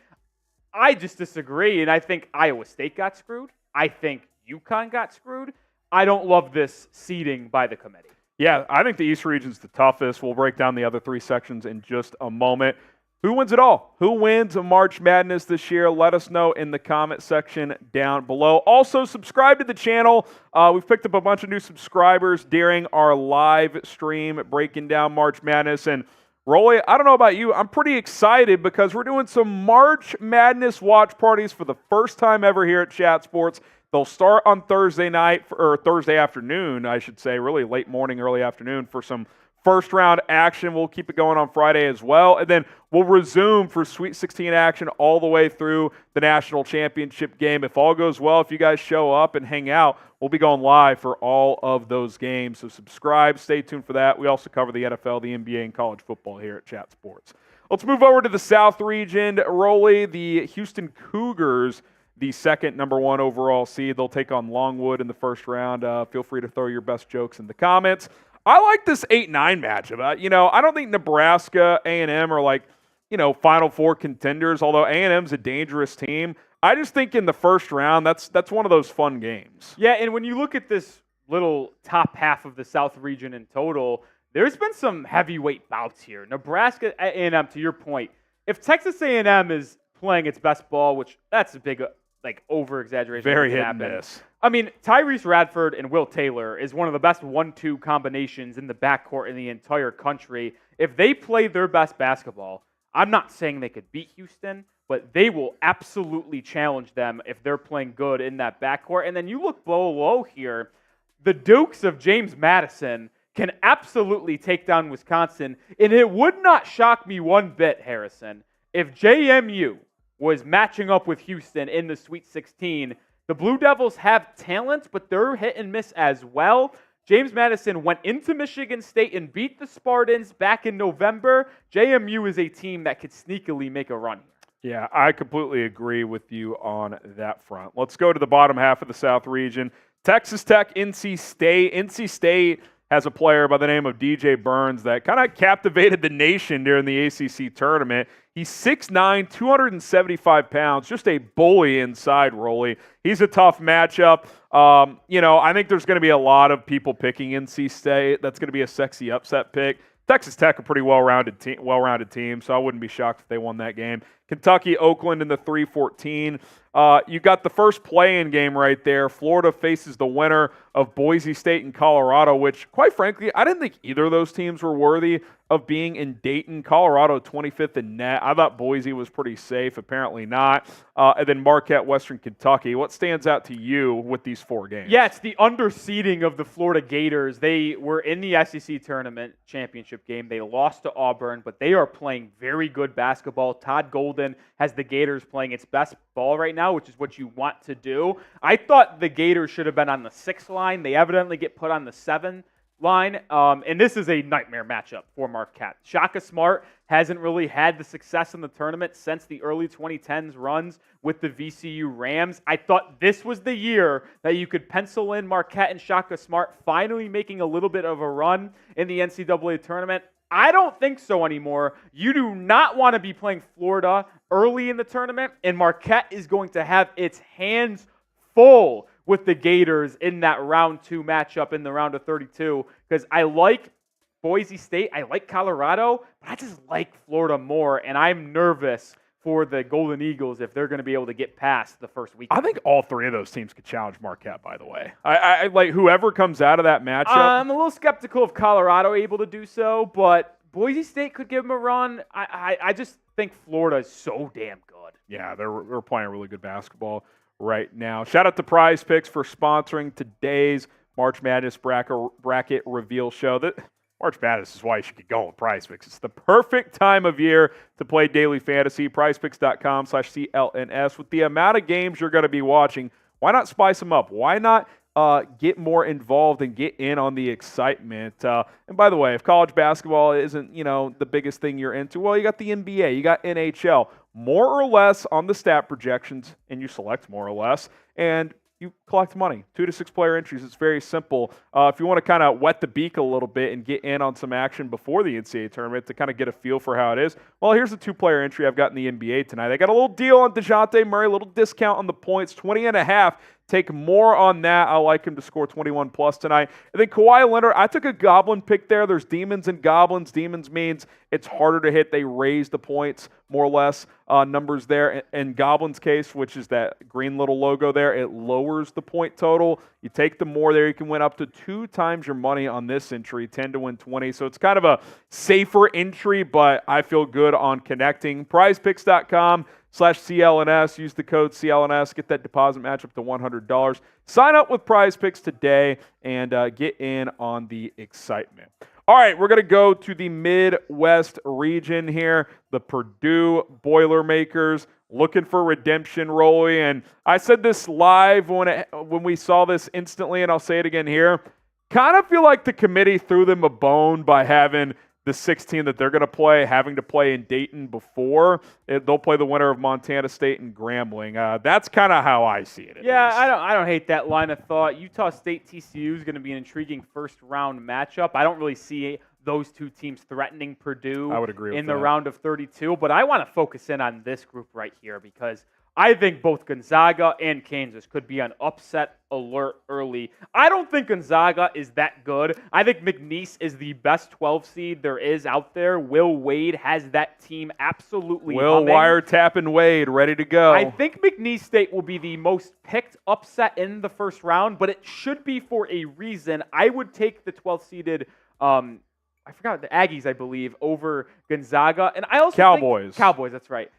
B: I just disagree, and I think Iowa State got screwed. I think UConn got screwed. I don't love this seeding by the committee.
A: Yeah, I think the East region's the toughest. We'll break down the other three sections in just a moment. Who wins it all? Who wins March Madness this year? Let us know in the comment section down below. Also, subscribe to the channel. We've picked up a bunch of new subscribers during our live stream breaking down March Madness. And Rolly, I don't know about you, I'm pretty excited because we're doing some March Madness watch parties for the first time ever here at Chat Sports. They'll start on Thursday night, or Thursday afternoon, I should say, really late morning, early afternoon for some first round action. We'll keep it going on Friday as well. And then we'll resume for Sweet 16 action all the way through the national championship game. If all goes well, if you guys show up and hang out, we'll be going live for all of those games. So subscribe, stay tuned for that. We also cover the NFL, the NBA, and college football here at Chat Sports. Let's move over to the South region. Rolly, the Houston Cougars, the second number 1 overall seed. They'll take on Longwood in the first round. Feel free to throw your best jokes in the comments. I like this 8-9 matchup. I don't think Nebraska, A&M are like, Final Four contenders, although A&M's a dangerous team. I just think in the first round, that's one of those fun games.
B: Yeah, and when you look at this little top half of the South region in total, there's been some heavyweight bouts here. Nebraska, A&M, to your point, if Texas A&M is playing its best ball, which that's a big over-exaggeration.
A: Very hit and miss.
B: I mean, Tyrese Radford and Will Taylor is one of the best 1-2 combinations in the backcourt in the entire country. If they play their best basketball, I'm not saying they could beat Houston, but they will absolutely challenge them if they're playing good in that backcourt. And then you look below here, the Dukes of James Madison can absolutely take down Wisconsin. And it would not shock me one bit, Harrison, if JMU was matching up with Houston in the Sweet 16. The Blue Devils have talent, but they're hit and miss as well. James Madison went into Michigan State and beat the Spartans back in November. JMU is a team that could sneakily make a run here.
A: Yeah, I completely agree with you on that front. Let's go to the bottom half of the South region. Texas Tech, NC State. NC State has a player by the name of DJ Burns that kind of captivated the nation during the ACC tournament. He's 6'9", 275 pounds, just a bully inside, Rolly. He's a tough matchup. I think there's going to be a lot of people picking NC State. That's going to be a sexy upset pick. Texas Tech, a pretty well-rounded team, so I wouldn't be shocked if they won that game. Kentucky, Oakland in the 3-14. You got the first play-in game right there. Florida faces the winner of Boise State and Colorado, which, quite frankly, I didn't think either of those teams were worthy of being in Dayton. Colorado 25th in net. I thought Boise was pretty safe. Apparently not. And then Marquette, Western Kentucky. What stands out to you with these four games?
B: Yeah, it's the underseeding of the Florida Gators. They were in the SEC tournament championship game. They lost to Auburn, but they are playing very good basketball. Todd Golden has the Gators playing its best ball right now, which is what you want to do. I thought the Gators should have been on the 6 line. They evidently get put on the 7 line, and this is a nightmare matchup for Marquette. Shaka Smart hasn't really had the success in the tournament since the early 2010s runs with the VCU Rams. I thought this was the year that you could pencil in Marquette and Shaka Smart finally making a little bit of a run in the NCAA tournament. I don't think so anymore. You do not want to be playing Florida early in the tournament, and Marquette is going to have its hands full with the Gators in that round 2 matchup in the round of 32, because I like Boise State, I like Colorado, but I just like Florida more, and I'm nervous for the Golden Eagles if they're going to be able to get past the first week.
A: I think all 3 of those teams could challenge Marquette, by the way. I like whoever comes out of that matchup.
B: I'm a little skeptical of Colorado able to do so, but Boise State could give them a run. I just think Florida is so damn good.
A: Yeah, they're playing really good basketball right now. Shout out to Prize Picks for sponsoring today's March Madness bracket reveal show. March Madness is why you should get going with Prize Picks. It's the perfect time of year to play daily fantasy. PrizePicks.com/CLNS. With the amount of games you're going to be watching, why not spice them up? Why not get more involved and get in on the excitement? And by the way, if college basketball isn't, the biggest thing you're into, well, you got the NBA, you got NHL. More or less on the stat projections, and you select more or less. And you collect money. 2 to 6 player entries. It's very simple. If you want to kind of wet the beak a little bit and get in on some action before the NCAA tournament to kind of get a feel for how it is, well, here's a 2-player entry I've got in the NBA tonight. I got a little deal on DeJounte Murray, a little discount on the points, 20.5. Take more on that. I like him to score 21 plus tonight. And then Kawhi Leonard, I took a Goblin pick there. There's demons and goblins. Demons means it's harder to hit. They raise the points, more or less, numbers there. In Goblin's case, which is that green little logo there, it lowers the point total. You take the more there, you can win up to 2 times your money on this entry, 10 to win 20. So it's kind of a safer entry, but I feel good on connecting. PrizePicks.com/CLNS. Use the code CLNS. Get that deposit match up to $100. Sign up with Prize Picks today and get in on the excitement. All right, we're going to go to the Midwest region here. The Purdue Boilermakers looking for redemption, Rolly. And I said this live when we saw this instantly, and I'll say it again here. Kind of feel like the committee threw them a bone by having the 16 that they're going to play, having to play in Dayton before. They'll play the winner of Montana State and Grambling. That's kind of how I see it.
B: Yeah, I don't hate that line of thought. Utah State TCU is going to be an intriguing first-round matchup. I don't really see those two teams threatening Purdue
A: I would agree with
B: in the
A: that.
B: round of 32, but I want to focus in on this group right here because I think both Gonzaga and Kansas could be on upset alert early. I don't think Gonzaga is that good. I think McNeese is the best 12 seed there is out there. Will Wade has that team absolutely
A: Will
B: humming.
A: wiretapping Wade, ready to go.
B: I think McNeese State will be the most picked upset in the first round, but it should be for a reason. I would take the 12th-seeded, I forgot the Aggies, I believe, over Gonzaga. And I also
A: Cowboys.
B: Cowboys, that's right.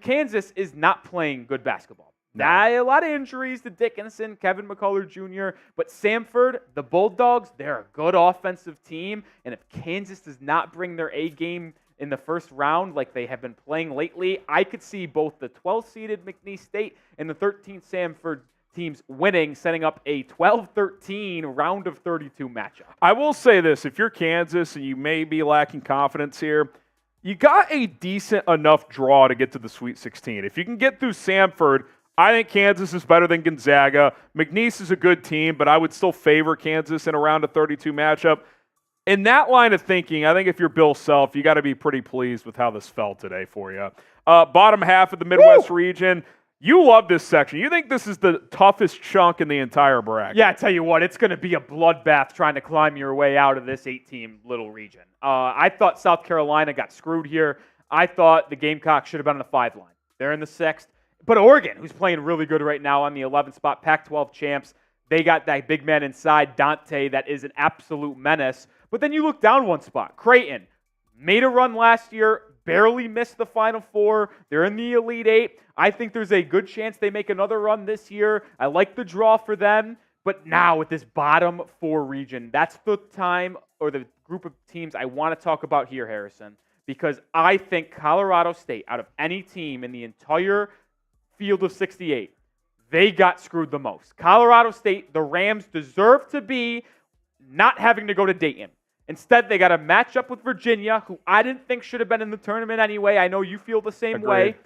B: Kansas is not playing good basketball.
A: No.
B: A lot of injuries to Dickinson, Kevin McCullough Jr., but Samford, the Bulldogs, they're a good offensive team, and if Kansas does not bring their A game in the first round like they have been playing lately, I could see both the 12th-seeded McNeese State and the 13th Samford teams winning, setting up a 12-13 round of 32 matchup.
A: I will say this, if you're Kansas and you may be lacking confidence here, you got a decent enough draw to get to the Sweet 16. If you can get through Samford, I think Kansas is better than Gonzaga. McNeese is a good team, but I would still favor Kansas in a round of 32 matchup. In that line of thinking, I think if you're Bill Self, you got to be pretty pleased with how this fell today for you. Bottom half of the Midwest region, you love this section. You think this is the toughest chunk in the entire bracket.
B: Yeah, I tell you what, it's going to be a bloodbath trying to climb your way out of this 8-team little region. I thought South Carolina got screwed here. I thought the Gamecocks should have been on the 5 line. They're in the 6th. But Oregon, who's playing really good right now on the 11th spot, Pac-12 champs, they got that big man inside, Dante, that is an absolute menace. But then you look down one spot. Creighton made a run last year, barely missed the Final Four. They're in the Elite 8. I think there's a good chance they make another run this year. I like the draw for them. But now with this bottom 4 region, that's the time or the group of teams I want to talk about here, Harrison, because I think Colorado State, out of any team in the entire field of 68, they got screwed the most. Colorado State, the Rams deserve to be not having to go to Dayton. Instead, they got a matchup with Virginia, who I didn't think should have been in the tournament anyway. I know you feel the same way.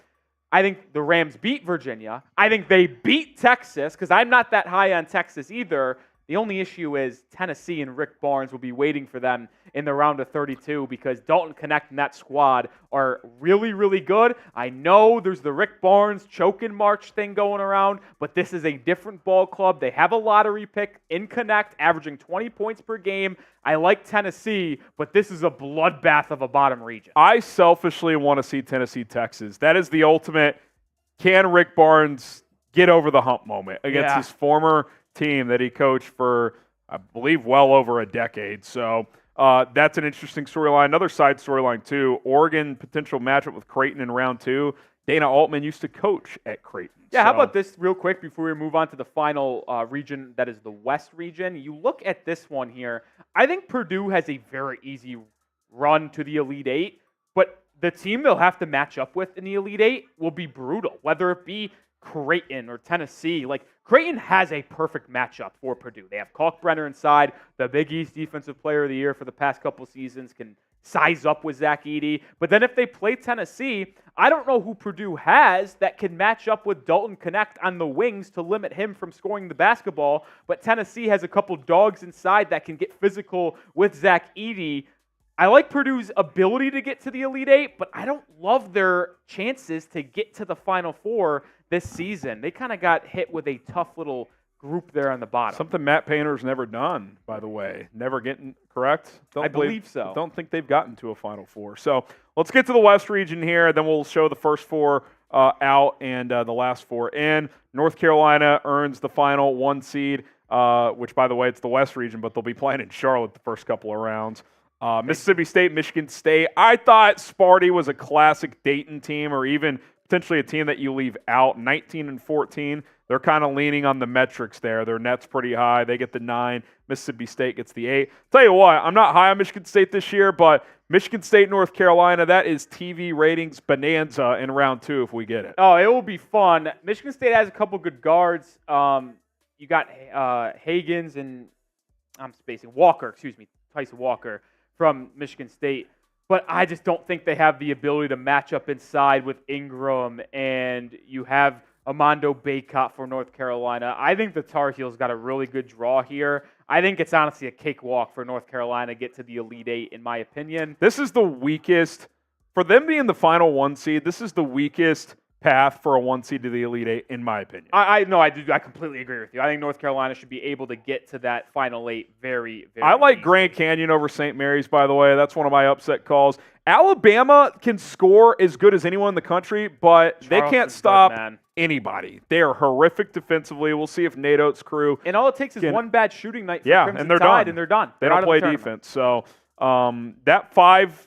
B: I think the Rams beat Virginia. I think they beat Texas, because I'm not that high on Texas either. The only issue is Tennessee and Rick Barnes will be waiting for them in the round of 32 because Dalton Connect and that squad are really, really good. I know there's the Rick Barnes choke and march thing going around, but this is a different ball club. They have a lottery pick in Connect, averaging 20 points per game. I like Tennessee, but this is a bloodbath of a bottom region.
A: I selfishly want to see Tennessee, Texas. That is the ultimate, can Rick Barnes get over the hump moment against his former team that he coached for, I believe, well over a decade. So that's an interesting storyline. Another side storyline, too, Oregon potential matchup with Creighton in round 2. Dana Altman used to coach at Creighton.
B: Yeah, how about this real quick before we move on to the final region, that is the West region. You look at this one here. I think Purdue has a very easy run to the Elite 8, but the team they'll have to match up with in the Elite 8 will be brutal, whether it be Creighton or Tennessee. Like, Creighton has a perfect matchup for Purdue. They have Kalkbrenner inside, the Big East Defensive Player of the Year for the past couple seasons, can size up with Zach Edey. But then if they play Tennessee, I don't know who Purdue has that can match up with Dalton Connect on the wings to limit him from scoring the basketball. But Tennessee has a couple dogs inside that can get physical with Zach Edey. I like Purdue's ability to get to the Elite Eight, but I don't love their chances to get to the Final Four this season. They kind of got hit with a tough little group there on the bottom.
A: Something Matt Painter's never done, by the way. Never getting correct?
B: I believe so.
A: Don't think they've gotten to a Final Four. So let's get to the West region here, then we'll show the first four out and the last four in. North Carolina earns the final 1 seed, which, by the way, it's the West region, but they'll be playing in Charlotte the first couple of rounds. Mississippi State, Michigan State. I thought Sparty was a classic Dayton team, or even potentially a team that you leave out. 19-14. They're kind of leaning on the metrics there. Their net's pretty high. They get the 9. Mississippi State gets the 8. Tell you what, I'm not high on Michigan State this year, but Michigan State, North Carolina, that is TV ratings bonanza in round 2 if we get it.
B: Oh, it will be fun. Michigan State has a couple good guards. You got Higgins and Tyson Walker from Michigan State. But I just don't think they have the ability to match up inside with Ingram, and you have Armando Bacot for North Carolina. I think the Tar Heels got a really good draw here. I think it's honestly a cakewalk for North Carolina to get to the Elite Eight, in my opinion.
A: This is the weakest, for them being the final 1 seed, this is the weakest path for a 1 seed to the Elite Eight, in my opinion.
B: I completely agree with you. I think North Carolina should be able to get to that Final 8 very, very
A: I like
B: easy.
A: Grand Canyon over St. Mary's, by the way. That's one of my upset calls. Alabama can score as good as anyone in the country, but they can't stop anybody. They are horrific defensively. We'll see if Nate Oates' crew
B: And all it takes is one bad shooting night for Crimson
A: and they're
B: Tide,
A: done.
B: and they're done.
A: They
B: They're
A: don't
B: out of
A: play
B: the tournament.
A: defense. So that 5-12,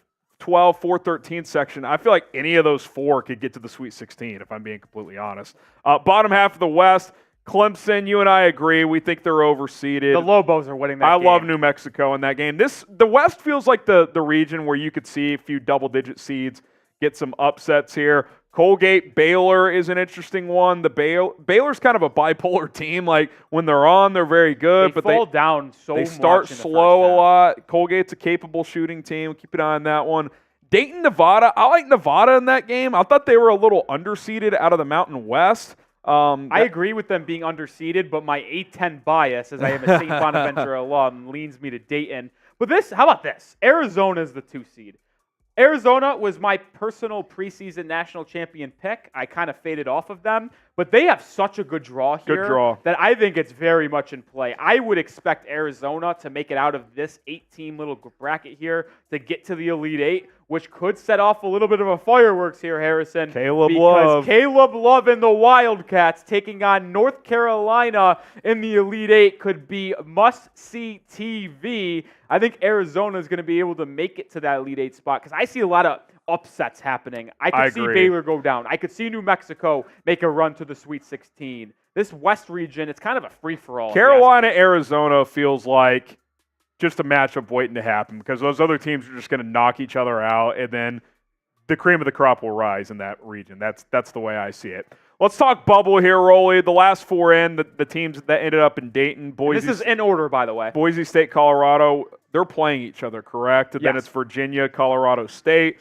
A: 4-13 section, I feel like any of those four could get to the Sweet 16, if I'm being completely honest. Bottom half of the West, Clemson, you and I agree. We think they're overseeded.
B: The Lobos are winning that game.
A: I love New Mexico in that game. The West feels like the region where you could see a few double-digit seeds get some upsets here. Colgate, Baylor is an interesting one. Baylor's kind of a bipolar team. Like, when they're on, they're very good.
B: They fall down so much.
A: They start
B: in the
A: slow
B: first
A: a
B: half.
A: lot. Colgate's a capable shooting team. Keep an eye on that one. Dayton, Nevada. I like Nevada in that game. I thought they were a little underseeded out of the Mountain West.
B: I agree with them being underseeded, but my A10 bias, as I am a St. Bonaventure alum, leans me to Dayton. But how about this? Arizona is the 2 seed. Arizona was my personal preseason national champion pick. I kind of faded off of them, but they have such a good draw here that I think it's very much in play. I would expect Arizona to make it out of this 8-team little bracket here to get to the Elite Eight, which could set off a little bit of a fireworks here, Harrison.
A: Caleb Love
B: and the Wildcats taking on North Carolina in the Elite Eight could be must-see TV. I think Arizona is going to be able to make it to that Elite Eight spot because I see a lot of upsets happening. I could see Baylor go down. I could see New Mexico make a run to the Sweet 16. This West region, it's kind of a free-for-all.
A: Carolina, Arizona feels like just a matchup waiting to happen because those other teams are just going to knock each other out, and then the cream of the crop will rise in that region. That's the way I see it. Let's talk bubble here, Rolly. The last four in, the teams that ended up in Dayton.
B: This is in order, by the way.
A: Boise State, Colorado, they're playing each other, correct? And
B: yes.
A: Then it's Virginia, Colorado State.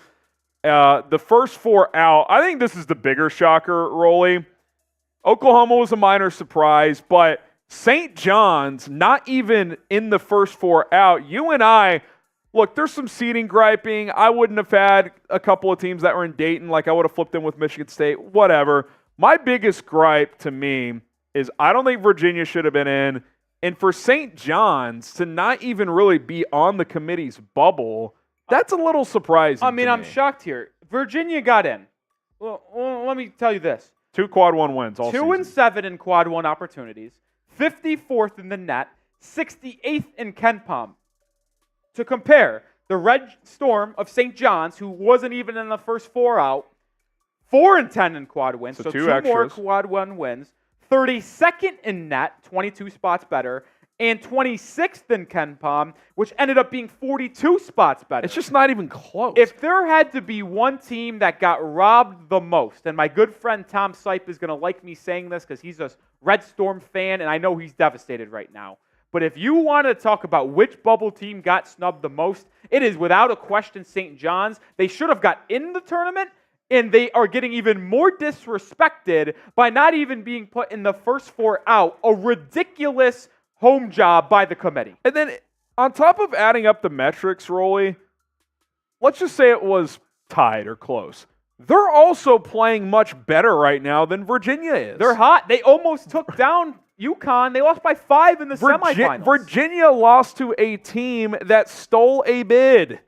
A: The first four out, I think this is the bigger shocker, Rolly. Oklahoma was a minor surprise, but St. John's not even in the first four out. You and I, look, there's some seeding griping. I wouldn't have had a couple of teams that were in Dayton, like I would have flipped in with Michigan State, whatever. My biggest gripe to me is I don't think Virginia should have been in. And for St. John's to not even really be on the committee's bubble, that's a little surprising.
B: I mean, I'm shocked here. Virginia got in. Well, let me tell you this.
A: 2 quad 1 wins all season.
B: 2-7 in quad 1 opportunities, 54th in the net, 68th in KenPom. To compare, the Red Storm of St. John's, who wasn't even in the first four out, 4-10 in quad wins, so two more quad 1 wins, 32nd in net, 22 spots better, and 26th in KenPom, which ended up being 42 spots better.
A: It's just not even close.
B: If there had to be one team that got robbed the most, and my good friend Tom Sipe is going to like me saying this because he's a Red Storm fan, and I know he's devastated right now. But if you want to talk about which bubble team got snubbed the most, it is without a question St. John's. They should have got in the tournament, and they are getting even more disrespected by not even being put in the first 4 out. A ridiculous home job by the committee.
A: And then on top of adding up the metrics, Rolly, let's just say it was tied or close. They're also playing much better right now than Virginia is.
B: They're hot. They almost took down UConn. They lost by 5 in the semifinals.
A: Virginia lost to a team that stole a bid.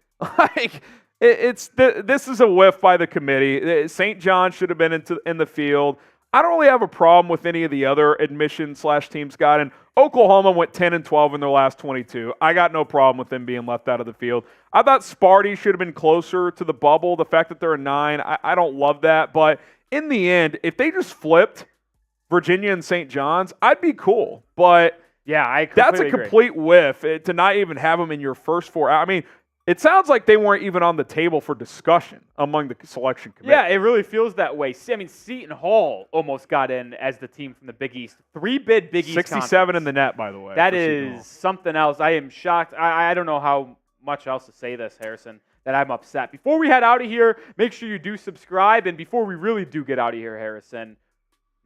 A: This is a whiff by the committee. St. John should have been in the field. I don't really have a problem with any of the other admission/teams got in. Oklahoma went 10-12 in their last 22. I got no problem with them being left out of the field. I thought Sparty should have been closer to the bubble. The fact that they're a 9, I don't love that. But in the end, if they just flipped Virginia and St. John's, I'd be cool. But
B: yeah,
A: that's a complete whiff to not even have them in your first 4. I mean, it sounds like they weren't even on the table for discussion among the selection committee.
B: Yeah, it really feels that way. I mean, Seton Hall almost got in as the team from the Big East. 3-bid Big East
A: 67
B: conference.
A: in the net, by the way.
B: That is something else. I am shocked. I don't know how much else to say this, Harrison, that I'm upset. Before we head out of here, make sure you do subscribe. And before we really do get out of here, Harrison,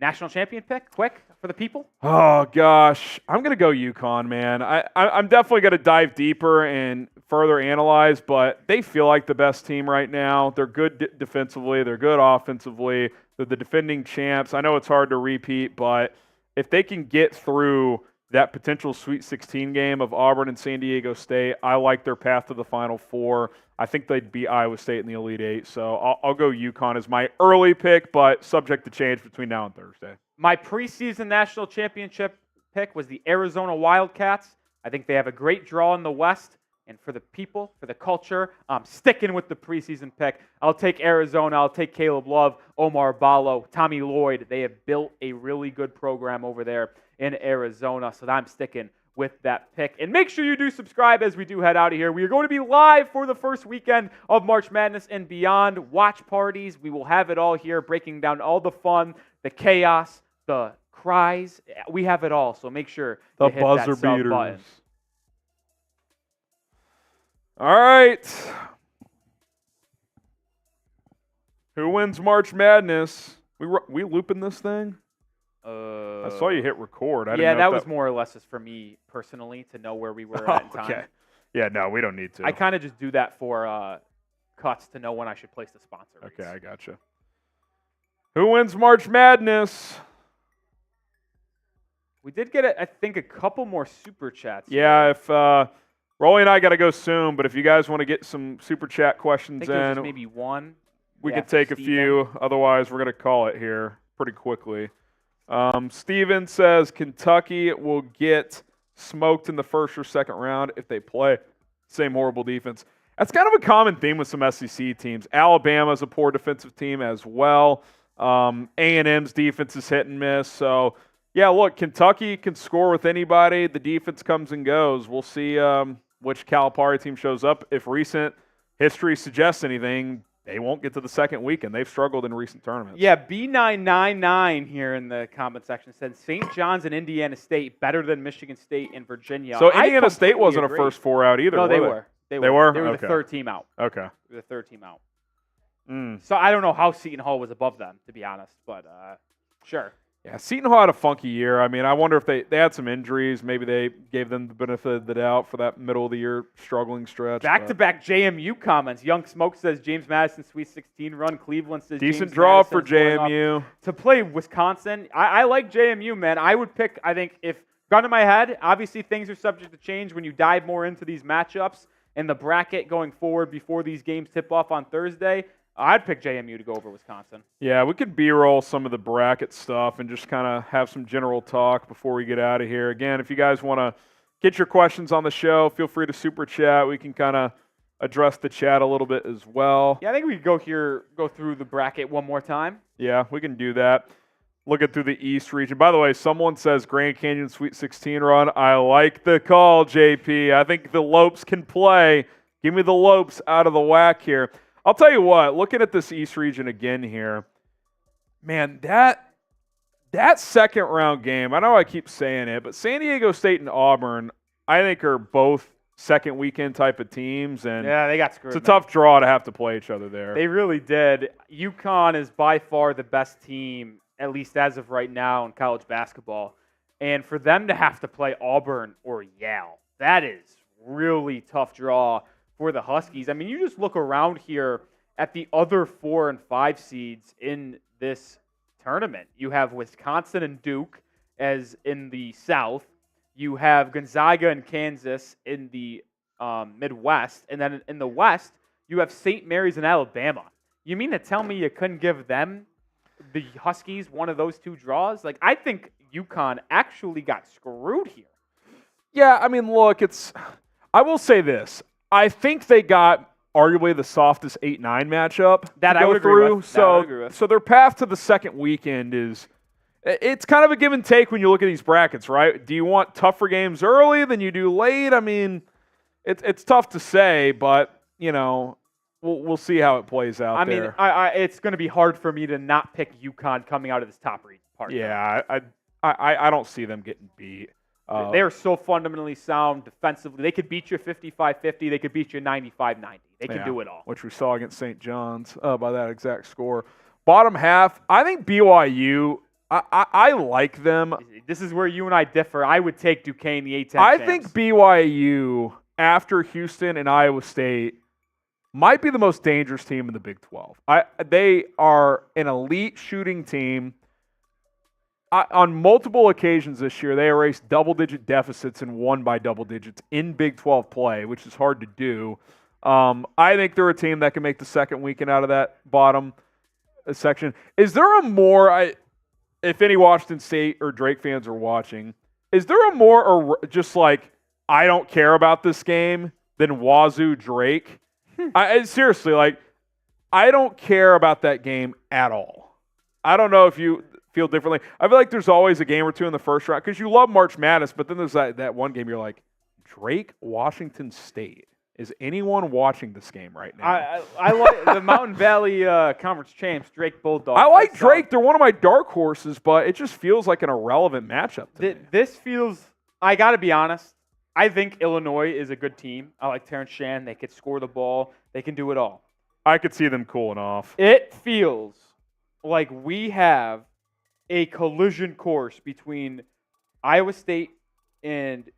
B: national champion pick, quick, for the people?
A: Oh, gosh. I'm going to go UConn, man. I'm definitely going to dive deeper and further analyze, but they feel like the best team right now. They're good defensively. They're good offensively. They're the defending champs. I know it's hard to repeat, but if they can get through that potential Sweet 16 game of Auburn and San Diego State, I like their path to the Final Four. I think they'd beat Iowa State in the Elite Eight, so I'll go UConn as my early pick, but subject to change between now and Thursday.
B: My preseason national championship pick was the Arizona Wildcats. I think they have a great draw in the West, and for the people, for the culture, I'm sticking with the preseason pick. I'll take Arizona. I'll take Caleb Love, Omar Ballo, Tommy Lloyd. They have built a really good program over there in Arizona, so I'm sticking with that pick. And make sure you do subscribe as we do head out of here. We are going to be live for the first weekend of March Madness and beyond. Watch parties. We will have it all here, breaking down all the fun, the chaos, the cries. We have it all, so make sure
A: the
B: to hit
A: buzzer
B: that sub
A: beaters.
B: button.
A: All right. Who wins March Madness? We looping this thing? I saw you hit record. I didn't know
B: that was more or less just for me personally to know where we were at in time.
A: Okay. Yeah, no, we don't need to.
B: I kind of just do that for cuts to know when I should place the sponsor.
A: Okay, I gotcha. Who wins March Madness?
B: We did get, I think, a couple more super chats.
A: Yeah, if Rolly and I got to go soon, but if you guys want to get some super chat questions
B: I think there's
A: in,
B: maybe one.
A: we could take a few. Otherwise, we're going to call it here pretty quickly. Steven says Kentucky will get smoked in the first or second round if they play same horrible defense. That's kind of a common theme with some SEC teams. Alabama's a poor defensive team as well. A&M's defense is hit and miss. So, yeah, look, Kentucky can score with anybody. The defense comes and goes. We'll see which Calipari team shows up. If recent history suggests anything, they won't get to the second weekend. They've struggled in recent tournaments.
B: Yeah, B999 here in the comment section said St. John's and Indiana State better than Michigan State and Virginia.
A: So Indiana State wasn't a first 4 out either.
B: No, they
A: were.
B: They
A: were?
B: They were
A: Okay.
B: the third team out.
A: Okay.
B: They were the third team out.
A: Mm.
B: So I don't know how Seton Hall was above them, to be honest, but sure.
A: Yeah, Seton Hall had a funky year. I mean, I wonder if they had some injuries. Maybe they gave them the benefit of the doubt for that middle of the year struggling stretch.
B: Back-to-back JMU comments. Young Smoke says James Madison Sweet 16 run. Cleveland says
A: decent
B: James
A: draw
B: Madison's
A: for
B: going up
A: JMU.
B: to play Wisconsin. I like JMU, man. I would pick, I think, if gun to my head, obviously things are subject to change when you dive more into these matchups and the bracket going forward before these games tip off on Thursday. I'd pick JMU to go over Wisconsin.
A: Yeah, we could B-roll some of the bracket stuff and just kind of have some general talk before we get out of here. Again, if you guys want to get your questions on the show, feel free to super chat. We can kind of address the chat a little bit as well.
B: Yeah, I think we could go through the bracket one more time.
A: Yeah, we can do that. Looking through the East region. By the way, someone says Grand Canyon Sweet 16 run. I like the call, JP. I think the Lopes can play. Give me the Lopes out of the whack here. I'll tell you what, looking at this East region again here, man, that that second round game, I know I keep saying it, but San Diego State and Auburn, I think are both second weekend type of teams, and
B: yeah, they got screwed.
A: It's a tough draw to have to play each other there.
B: They really did. UConn is by far the best team, at least as of right now, in college basketball. And for them to have to play Auburn or Yale, that is really tough draw for the Huskies. I mean, you just look around here at the other 4 and 5 seeds in this tournament. You have Wisconsin and Duke as in the South. You have Gonzaga and Kansas in the Midwest. And then in the West, you have St. Mary's and Alabama. You mean to tell me you couldn't give them, the Huskies, one of those two draws? Like, I think UConn actually got screwed here.
A: Yeah, I mean, look, I will say this. I think they got arguably the softest 8-9 matchup
B: that
A: I
B: would agree with.
A: So their path to the second weekend it's kind of a give and take when you look at these brackets, right? Do you want tougher games early than you do late? I mean, it's tough to say, but, you know, we'll see how it plays out there.
B: I mean, it's going to be hard for me to not pick UConn coming out of this top part.
A: Yeah, I don't see them getting beat.
B: They are so fundamentally sound defensively. They could beat you 55-50. They could beat you 95-90. They can do it all.
A: Which we saw against St. John's by that exact score. Bottom half, I think BYU, I like them.
B: This is where you and I differ. I would take Duquesne, the A-10
A: I think BYU, after Houston and Iowa State, might be the most dangerous team in the Big 12. They are an elite shooting team. On multiple occasions this year, they erased double-digit deficits and won by double digits in Big 12 play, which is hard to do. I think they're a team that can make the second weekend out of that bottom section. Is there a more, if any Washington State or Drake fans are watching, is there a more just like, I don't care about this game than Wazoo Drake? Seriously, like, I don't care about that game at all. I don't know if you feel differently. I feel like there's always a game or two in the first round because you love March Madness, but then there's that one game you're like, Drake, Washington State. Is anyone watching this game right now?
B: I like the Mountain Valley Conference champs, Drake Bulldogs.
A: I like Drake. They're one of my dark horses, but it just feels like an irrelevant matchup to me.
B: This feels, I got to be honest, I think Illinois is a good team. I like Terrence Shann. They could score the ball. They can do it all.
A: I could see them cooling off.
B: It feels like we have a collision course between Iowa State and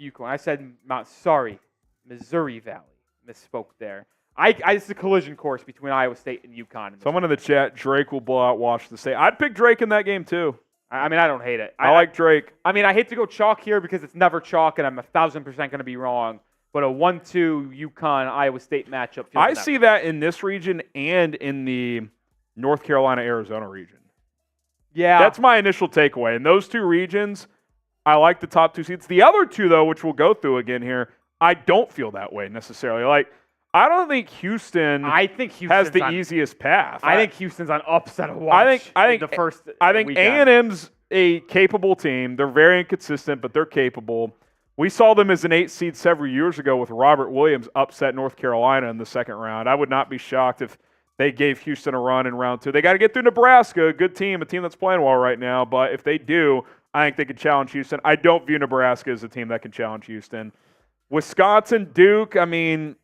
B: UConn. I said Missouri Valley. Misspoke there. It's a collision course between Iowa State and UConn.
A: Someone in the chat, Drake will blow out Washington State. I'd pick Drake in that game too.
B: I mean, I don't hate it.
A: I like Drake.
B: I mean, I hate to go chalk here because it's never chalk, and I'm 1,000% going to be wrong. But a 1-2 UConn-Iowa State matchup.
A: I see that in this region and in the North Carolina-Arizona region.
B: Yeah.
A: That's my initial takeaway. In those two regions, I like the top two seeds. The other two, though, which we'll go through again here, I don't feel that way necessarily. Like, I don't think Houston has the easiest path.
B: I think Houston's on upset watch.
A: I think
B: weekend.
A: A&M's a capable team. They're very inconsistent, but they're capable. We saw them as an 8 seed several years ago with Robert Williams upset North Carolina in the second round. I would not be shocked if they gave Houston a run in round 2. They got to get through Nebraska, a good team, a team that's playing well right now. But if they do, I think they could challenge Houston. I don't view Nebraska as a team that can challenge Houston. Wisconsin, Duke, I mean,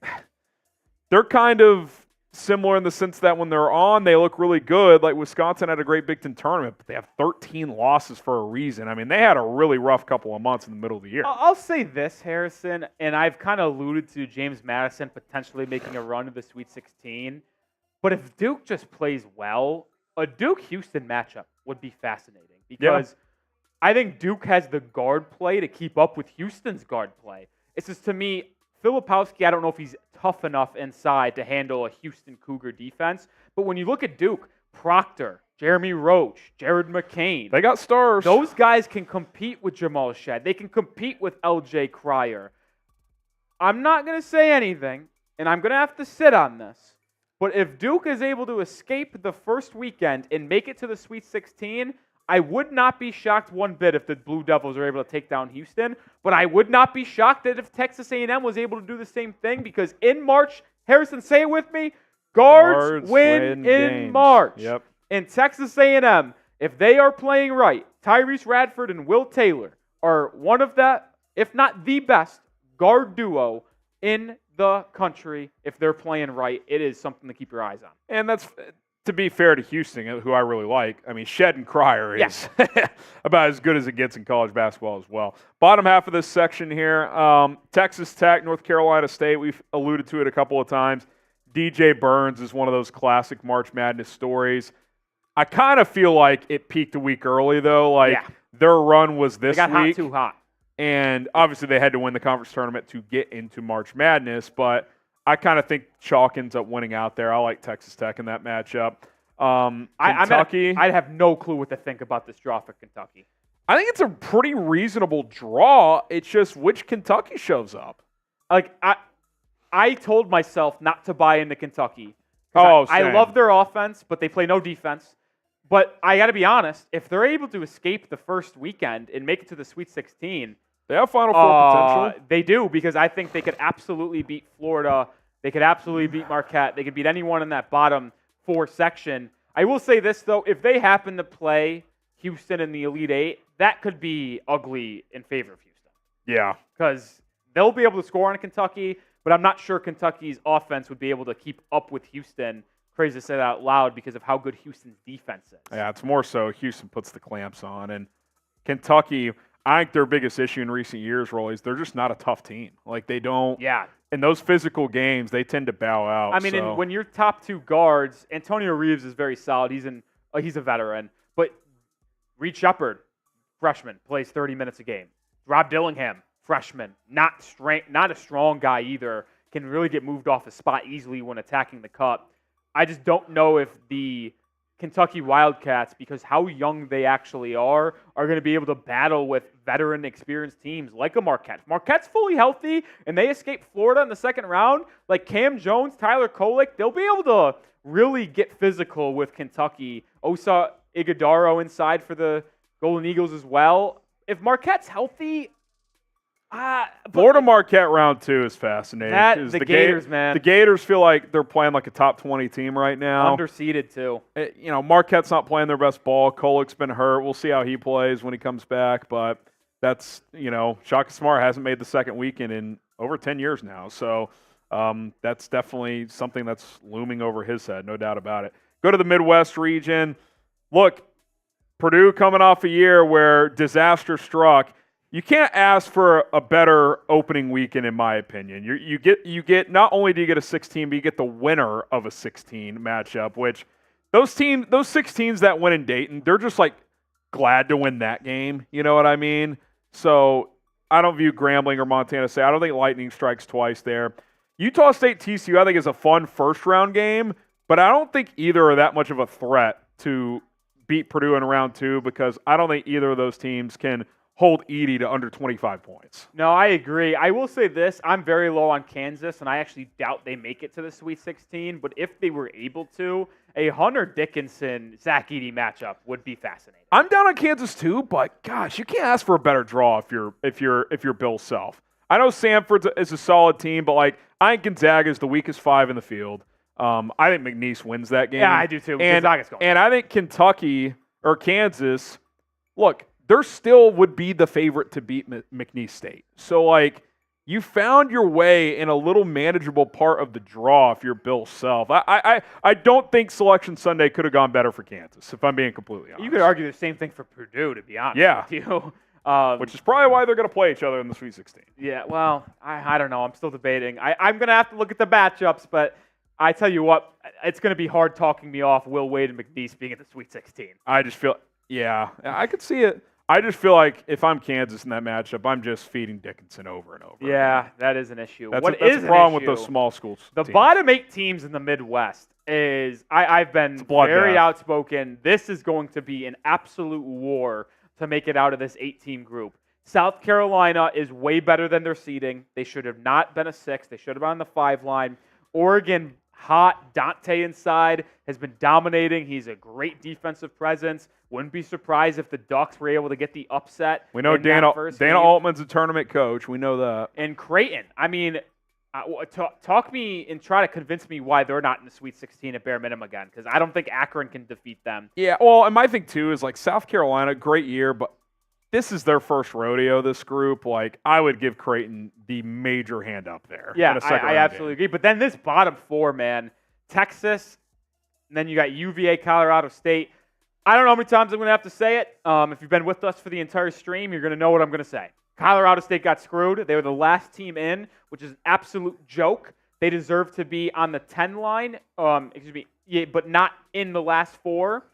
A: they're kind of similar in the sense that when they're on, they look really good. Like Wisconsin had a great Big Ten tournament, but they have 13 losses for a reason. I mean, they had a really rough couple of months in the middle of the year.
B: I'll say this, Harrison, and I've kind of alluded to James Madison potentially making a run to the Sweet 16. But if Duke just plays well, a Duke-Houston matchup would be fascinating because I think Duke has the guard play to keep up with Houston's guard play. It's just, to me, Filipowski, I don't know if he's tough enough inside to handle a Houston Cougar defense. But when you look at Duke, Proctor, Jeremy Roach, Jared McCain.
A: They got stars.
B: Those guys can compete with Jamal Shedd. They can compete with LJ Cryer. I'm not going to say anything, and I'm going to have to sit on this. But if Duke is able to escape the first weekend and make it to the Sweet 16, I would not be shocked one bit if the Blue Devils are able to take down Houston. But I would not be shocked that if Texas A&M was able to do the same thing, because in March, Harrison, say it with me, guards win in
A: games.
B: March.
A: Yep.
B: And Texas A&M If they are playing right, Tyrese Radford and Will Taylor are one of the, if not the best, guard duo in the country. If they're playing right, it is something to keep your eyes on.
A: And that's, to be fair to Houston, who I really like. I mean, Shed and Cryer is about as good as it gets in college basketball as well. Bottom half of this section here, Texas Tech, North Carolina State. We've alluded to it a couple of times. DJ Burns is one of those classic March Madness stories. I kind of feel like it peaked a week early, though. Their run was this week.
B: They got hot too hot.
A: And obviously they had to win the conference tournament to get into March Madness, but I kind of think chalk ends up winning out there. I like Texas Tech in that matchup. Kentucky.
B: I have no clue what to think about this draw for Kentucky.
A: I think it's a pretty reasonable draw. It's just which Kentucky shows up.
B: I told myself not to buy into Kentucky.
A: I
B: love their offense, but they play no defense. But I got to be honest, if they're able to escape the first weekend and make it to the Sweet 16,
A: they have Final Four potential.
B: They do, because I think they could absolutely beat Florida. They could absolutely beat Marquette. They could beat anyone in that bottom 4 section. I will say this, though. If they happen to play Houston in the Elite Eight, that could be ugly in favor of Houston.
A: Yeah.
B: Because they'll be able to score on Kentucky, but I'm not sure Kentucky's offense would be able to keep up with Houston. Crazy to say that out loud because of how good Houston's defense is.
A: Yeah, it's more so Houston puts the clamps on. And Kentucky, I think their biggest issue in recent years, Rolly, is they're just not a tough team. They don't.
B: Yeah.
A: In those physical games, they tend to bow out.
B: I mean, when your top 2 guards, Antonio Reeves is very solid. He's a veteran. But Reed Shepherd, freshman, plays 30 minutes a game. Rob Dillingham, freshman, not a strong guy either, can really get moved off his spot easily when attacking the cup. I just don't know if the Kentucky Wildcats, because how young they actually are going to be able to battle with veteran experienced teams like a Marquette. Marquette's fully healthy, and they escape Florida in the second round. Like Cam Jones, Tyler Kolek, they'll be able to really get physical with Kentucky. Osa Iguodaro inside for the Golden Eagles as well. If Marquette's healthy,
A: Florida Marquette round 2 is fascinating.
B: The Gators, man.
A: The Gators feel like they're playing like a top 20 team right now.
B: Underseeded, too.
A: Marquette's not playing their best ball. Kolek's been hurt. We'll see how he plays when he comes back. But that's, Shaka Smart hasn't made the second weekend in over 10 years now. So that's definitely something that's looming over his head, no doubt about it. Go to the Midwest region. Look, Purdue coming off a year where disaster struck. You can't ask for a better opening weekend, in my opinion. You get not only do you get a 16, but you get the winner of a 16 matchup. Which those 16s that win in Dayton, they're just glad to win that game. You know what I mean? So I don't view Grambling or Montana State. I don't think Lightning strikes twice there. Utah State TCU I think is a fun first round game, but I don't think either are that much of a threat to beat Purdue in round 2 because I don't think either of those teams can hold Edey to under 25 points.
B: No, I agree. I will say this. I'm very low on Kansas, and I actually doubt they make it to the Sweet 16. But if they were able to, a Hunter Dickinson-Zach Edey matchup would be fascinating.
A: I'm down on Kansas too, but gosh, you can't ask for a better draw if you're Bill Self. I know Samford is a solid team, but I think Gonzaga is the weakest 5 in the field. I think McNeese wins that game.
B: Yeah, I do too. Gonzaga's going.
A: And I think Kentucky or Kansas, look, there still would be the favorite to beat McNeese State. So, you found your way in a little manageable part of the draw if you're Bill Self. I don't think Selection Sunday could have gone better for Kansas, if I'm being completely honest.
B: You could argue the same thing for Purdue, to be honest with you.
A: Which is probably why they're going to play each other in the Sweet 16.
B: Yeah, well, I don't know. I'm still debating. I'm going to have to look at the matchups, but I tell you what, it's going to be hard talking me off Will Wade and McNeese being at the Sweet 16.
A: I just feel, I could see it. I just feel like if I'm Kansas in that matchup, I'm just feeding Dickinson over and over.
B: Yeah, that is an issue.
A: That's a problem with those small schools.
B: The bottom 8 teams in the Midwest is, I've been very outspoken. This is going to be an absolute war to make it out of this 8-team group. South Carolina is way better than their seeding. They should have not been a 6. They should have been on the 5 line. Oregon, hot. Dante inside has been dominating. He's a great defensive presence. Wouldn't be surprised if the Ducks were able to get the upset.
A: We know Dana Altman's a tournament coach. We know that.
B: And Creighton. I mean, Talk me and try to convince me why they're not in the Sweet 16 at bare minimum again, because I don't think Akron can defeat them.
A: Yeah, well, and my thing too is like South Carolina, great year, but this is their first rodeo, this group. Like, I would give Creighton the major hand up there.
B: Yeah, I absolutely agree. But then this bottom four, man, Texas, and then you got UVA, Colorado State. I don't know how many times I'm going to have to say it. If you've been with us for the entire stream, you're going to know what I'm going to say. Colorado State got screwed. They were the last team in, which is an absolute joke. They deserve to be on the 10 line, but not in the last four.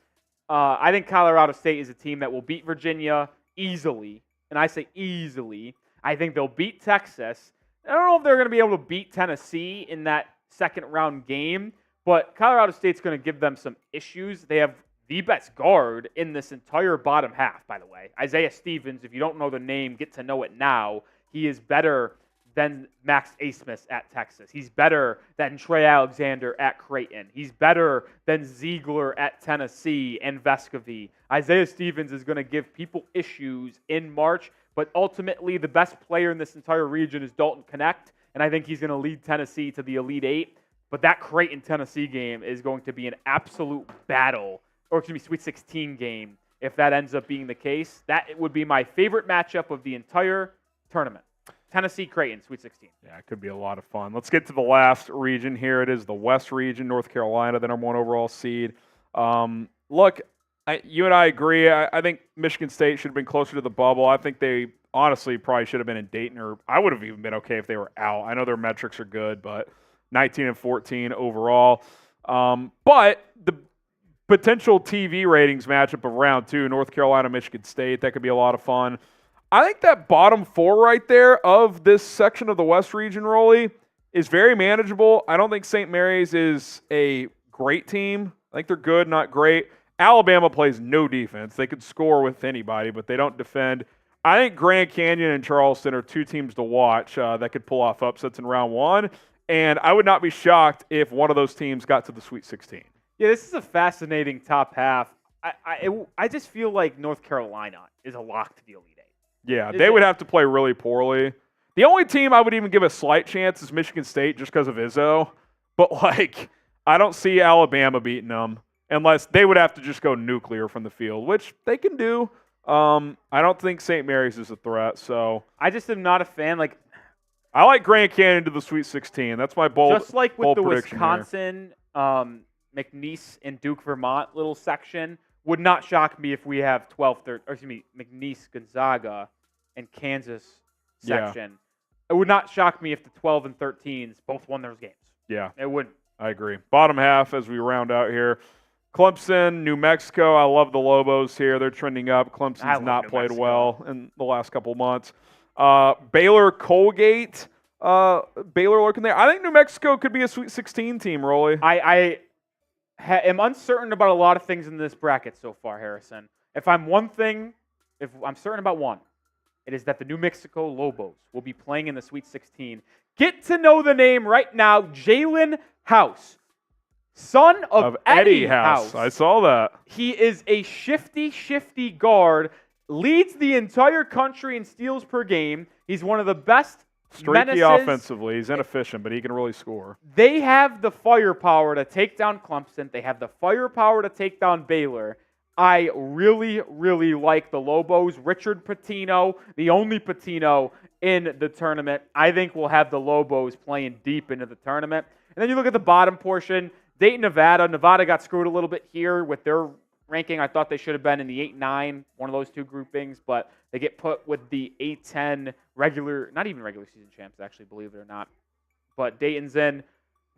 B: I think Colorado State is a team that will beat Virginia easily, and I say easily. I think they'll beat Texas. I don't know if they're going to be able to beat Tennessee in that second round game, but Colorado State's going to give them some issues. They have the best guard in this entire bottom half, by the way. Isaiah Stevens, if you don't know the name, get to know it now. He is better than Max Asmus at Texas. He's better than Trey Alexander at Creighton. He's better than Ziegler at Tennessee and Vescovy. Isaiah Stevens is going to give people issues in March, but ultimately the best player in this entire region is Dalton Connect, and I think he's going to lead Tennessee to the Elite Eight. But that Creighton-Tennessee game is going to be an absolute battle, or excuse me, Sweet 16 game, if that ends up being the case. That would be my favorite matchup of the entire tournament. Tennessee, Creighton, Sweet 16.
A: Yeah, it could be a lot of fun. Let's get to the last region here. It is the West region, North Carolina, the number one overall seed. Look, you and I agree. I think Michigan State should have been closer to the bubble. I think they honestly probably should have been in Dayton, or I would have even been okay if they were out. I know their metrics are good, but 19 and 14 overall. But the potential TV ratings matchup of round two, North Carolina, Michigan State, that could be a lot of fun. I think that bottom four right there of this section of the West region, Rolly, is very manageable. I don't think St. Mary's is a great team. I think they're good, not great. Alabama plays no defense. They could score with anybody, but they don't defend. I think Grand Canyon and Charleston are two teams to watch that could pull off upsets in round one, and I would not be shocked if one of those teams got to the Sweet 16.
B: Yeah, this is a fascinating top half. I just feel like North Carolina is a lock to the Elite Eight.
A: Yeah, they would have to play really poorly. The only team I would even give a slight chance is Michigan State just because of Izzo. But, I don't see Alabama beating them unless they would have to just go nuclear from the field, which they can do. I don't think St. Mary's is a threat, so.
B: I just am not a fan.
A: I like Grand Canyon to the Sweet 16. That's my bold
B: Just like with the
A: Wisconsin,
B: McNeese and Duke, Vermont little section, would not shock me if we have McNeese, Gonzaga, and Kansas section. Yeah. It would not shock me if the 12 and 13s both won those games.
A: Yeah.
B: It wouldn't.
A: I agree. Bottom half as we round out here. Clemson, New Mexico. I love the Lobos here. They're trending up. Clemson's not played well in the last couple months. Baylor, Colgate. Baylor looking there. I think New Mexico could be a Sweet 16 team, Rolly.
B: I am uncertain about a lot of things in this bracket so far, Harrison. If I'm certain about one, it is that the New Mexico Lobos will be playing in the Sweet 16. Get to know the name right now, Jalen House, son of Eddie House.
A: I saw that.
B: He is a shifty guard, leads the entire country in steals per game. He's one of the best
A: streaky offensively. He's inefficient, but he can really score.
B: They have the firepower to take down Clemson. They have the firepower to take down Baylor. I really, really like the Lobos. Richard Pitino, the only Pitino in the tournament. I think we'll have the Lobos playing deep into the tournament. And then you look at the bottom portion, Dayton, Nevada. Nevada got screwed a little bit here with their ranking. I thought they should have been in the 8-9, one of those two groupings, but they get put with the 8-10 not even regular season champs, actually, believe it or not. But Dayton's in.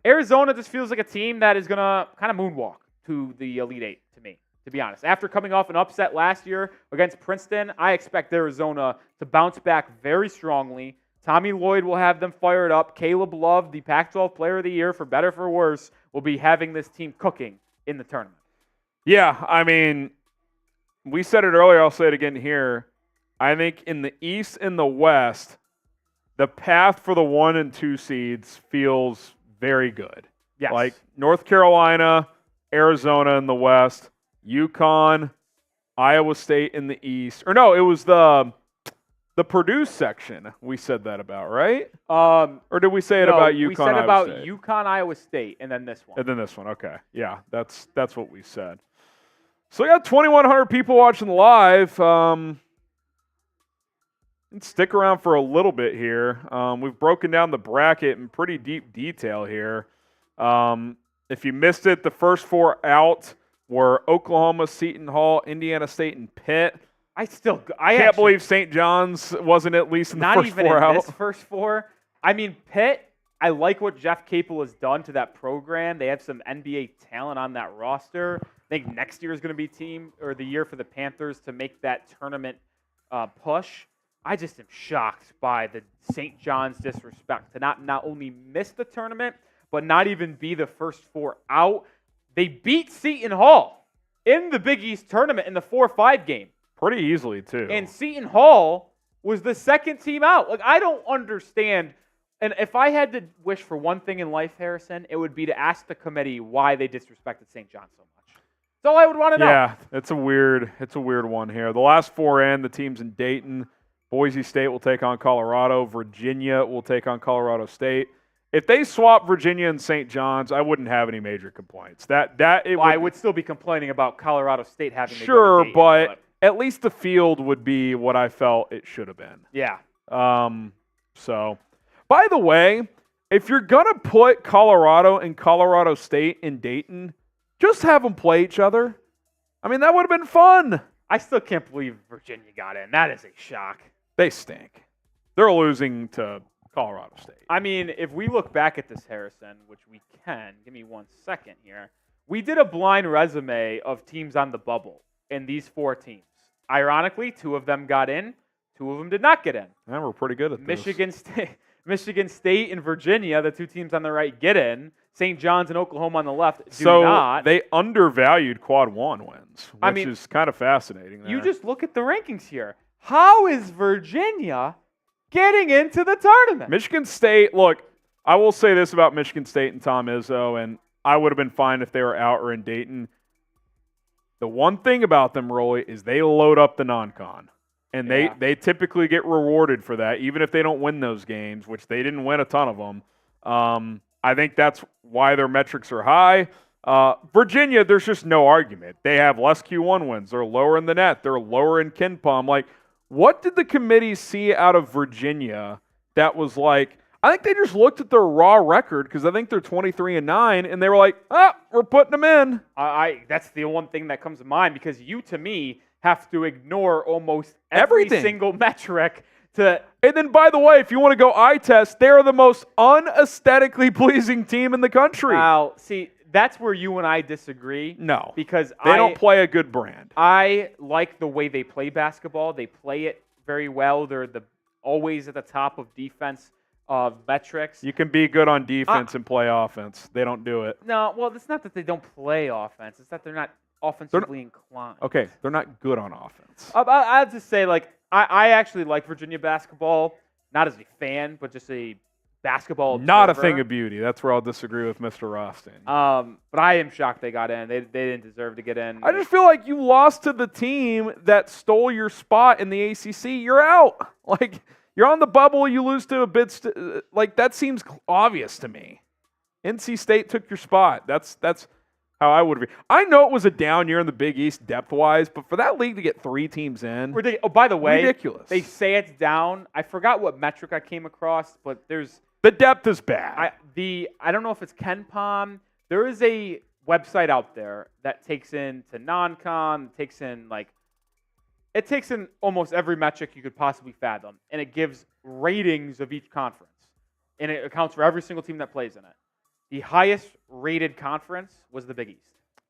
B: Arizona just feels like a team that is going to kind of moonwalk to the Elite Eight, to me, to be honest. After coming off an upset last year against Princeton, I expect Arizona to bounce back very strongly. Tommy Lloyd will have them fired up. Caleb Love, the Pac-12 Player of the Year, for better for worse, will be having this team cooking in the tournament.
A: Yeah, I mean, we said it earlier, I'll say it again here. I think in the East and the West, the path for the 1 and 2 seeds feels very good.
B: Yes.
A: Like North Carolina, Arizona in the West, UConn, Iowa State in the East. Or no, it was the The Purdue section, we said that about, right?
B: Or
A: did we say it about UConn?
B: We said
A: Iowa
B: about
A: State?
B: UConn, Iowa State, and then this one.
A: And then this one, okay. Yeah, that's what we said. So we got 2,100 people watching live. Stick around for a little bit here. We've broken down the bracket in pretty deep detail here. If you missed it, the first 4 out were Oklahoma, Seton Hall, Indiana State, and Pitt. I can't believe St. John's wasn't at least in the first 4 out.
B: Not even in this first 4. I mean, Pitt, I like what Jeff Capel has done to that program. They have some NBA talent on that roster. I think next year is going to be the year for the Panthers to make that tournament push. I just am shocked by the St. John's disrespect to not only miss the tournament, but not even be the first 4 out. They beat Seton Hall in the Big East tournament in the 4-5 game.
A: Pretty easily, too.
B: And Seton Hall was the second team out. Like, I don't understand. And if I had to wish for one thing in life, Harrison, it would be to ask the committee why they disrespected St. John so much. That's all I would want to know.
A: Yeah, it's a weird one here. The last 4 in, the teams in Dayton. Boise State will take on Colorado. Virginia will take on Colorado State. If they swap Virginia and St. John's, I wouldn't have any major complaints.
B: I would still be complaining about Colorado State having to
A: go to Dayton,
B: but
A: at least the field would be what I felt it should have been.
B: Yeah.
A: So, by the way, if you're going to put Colorado and Colorado State in Dayton, just have them play each other. I mean, that would have been fun.
B: I still can't believe Virginia got in. That is a shock.
A: They stink. They're losing to Colorado State.
B: I mean, if we look back at this, Harrison, which we can, give me 1 second here. We did a blind resume of teams on the bubble in these 4 teams. Ironically, 2 of them got in, 2 of them did not get in.
A: Yeah, we're pretty good at
B: this. Michigan State and Virginia, the 2 teams on the right, get in. St. John's and Oklahoma on the left do not.
A: So they undervalued quad 1 wins, which is kind of fascinating there.
B: You just look at the rankings here. How is Virginia getting into the tournament?
A: Michigan State, look, I will say this about Michigan State and Tom Izzo, and I would have been fine if they were out or in Dayton. The one thing about them, Rolly, is they load up the non-con. And they typically get rewarded for that, even if they don't win those games, which they didn't win a ton of them. I think that's why their metrics are high. Virginia, there's just no argument. They have less Q1 wins. They're lower in the net. They're lower in KenPom. Like, what did the committee see out of Virginia that was like, I think they just looked at their raw record because I think they're 23-9, and they were like, we're putting them in.
B: That's the one thing that comes to mind because you, to me, have to ignore almost every single metric to.
A: And then, by the way, if you want to go eye test, they're the most unaesthetically pleasing team in the country.
B: Now, see, that's where you and I disagree.
A: No,
B: because
A: they don't play a good brand.
B: I like the way they play basketball. They play it very well. They're always at the top of defense metrics.
A: You can be good on defense and play offense. They don't do it.
B: No, well, it's not that they don't play offense. It's that they're not offensively inclined.
A: Okay, they're not good on offense.
B: I'll just say, like, I actually like Virginia basketball, not as a fan, but just a basketball observer.
A: Not a thing of beauty. That's where I'll disagree with Mr. Rothstein.
B: But I am shocked they got in. They didn't deserve to get in.
A: I just feel like you lost to the team that stole your spot in the ACC. You're out. Like, you're on the bubble. You lose to a bit. Like, that seems obvious to me. NC State took your spot. That's how I would be. I know it was a down year in the Big East depth-wise, but for that league to get 3 teams in,
B: oh, by the way,
A: ridiculous.
B: They say it's down. I forgot what metric I came across, but there's
A: the depth is bad.
B: I don't know if it's KenPom. There is a website out there that takes in to non-con, takes in almost every metric you could possibly fathom, and it gives ratings of each conference, and it accounts for every single team that plays in it. The highest rated conference was the Big East.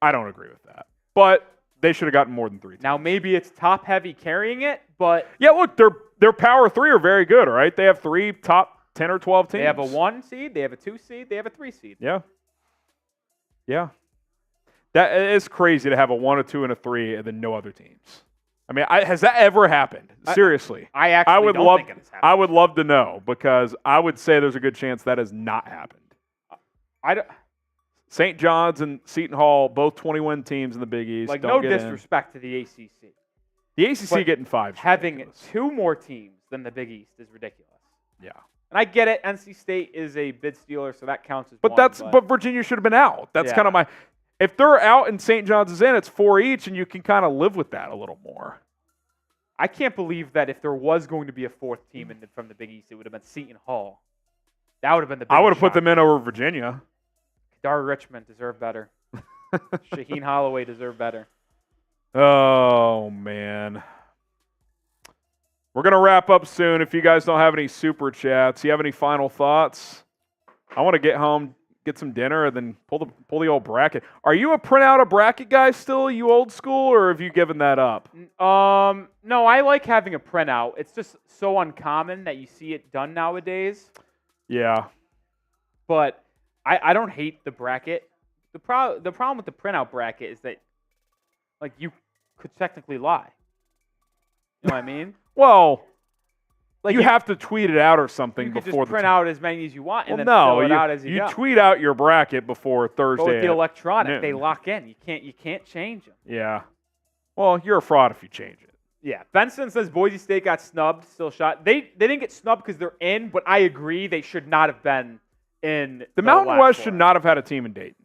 A: I don't agree with that. But they should have gotten more than 3 teams.
B: Now, maybe it's top heavy carrying it, but
A: yeah, look, their power 3 are very good, all right? They have 3 top 10 or 12 teams.
B: They have a 1 seed, they have a 2 seed, they have a 3 seed.
A: Yeah. Yeah. That is crazy to have a 1, a 2, and a 3 and then no other teams. I mean, has that ever happened? Seriously.
B: I would don't think it has happened.
A: I would love to know because I would say there's a good chance that has not happened. St. John's and Seton Hall, both 20-win teams in the Big East.
B: Like, no disrespect to the ACC.
A: The ACC
B: But
A: getting 5.
B: Having 2 more teams than the Big East is ridiculous.
A: Yeah.
B: And I get it. NC State is a bid stealer, so that counts as
A: But
B: one.
A: but Virginia should have been out. That's
B: Yeah.
A: kind of my. If they're out and St. John's is in, it's 4 each, and you can kind of live with that a little more.
B: I can't believe that if there was going to be a 4th team from the Big East, it would have been Seton Hall. That would have been the biggest
A: I would have put
B: shock.
A: them in over Virginia.
B: Kadar Richmond deserved better. Shaheen Holloway deserved better.
A: Oh, man. We're going to wrap up soon. If you guys don't have any super chats, you have any final thoughts? I want to get home, get some dinner, and then pull the old bracket. Are you a print out a bracket guy still, you old school, or have you given that up?
B: No, I like having a printout. It's just so uncommon that you see it done nowadays.
A: Yeah.
B: But I don't hate the bracket. The problem with the printout bracket is that, like, you could technically lie. You know what I mean?
A: Well,
B: Like
A: you have to tweet it out or something
B: you could
A: before
B: just print out as many as you want and then
A: no,
B: fill it out as you go.
A: tweet out your bracket before Thursday.
B: But with the
A: at
B: electronic,
A: noon.
B: they lock in. You can't change them.
A: Yeah. Well, you're a fraud if you change it.
B: Yeah. Benson says Boise State got snubbed, still shot. They didn't get snubbed because they're in, but I agree they should not have been in.
A: The Mountain
B: last
A: West
B: four.
A: should not have had a team in Dayton.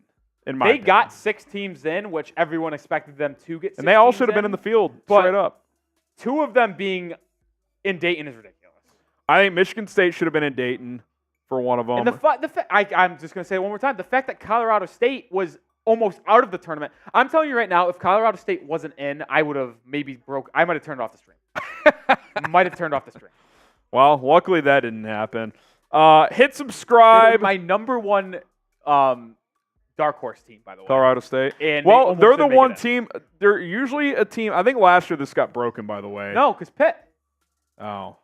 A: In my
B: They
A: opinion.
B: got 6 teams in, which everyone expected them to get. 6
A: and they all
B: teams
A: should have been in the field
B: but
A: straight up.
B: 2 of them being in Dayton is ridiculous.
A: I think Michigan State should have been in Dayton for one of them.
B: And I'm just going to say it one more time. The fact that Colorado State was almost out of the tournament. I'm telling you right now, if Colorado State wasn't in, I would have I might have turned off the stream. Might have turned off the stream.
A: Well, luckily that didn't happen. Hit subscribe.
B: My number 1 dark horse team, by the way.
A: Colorado State.
B: And
A: well,
B: they
A: they're
B: almost
A: the
B: didn't
A: one
B: make it
A: team. They're usually a team. I think last year this got broken, by the way.
B: No, because Pitt.
A: Oh.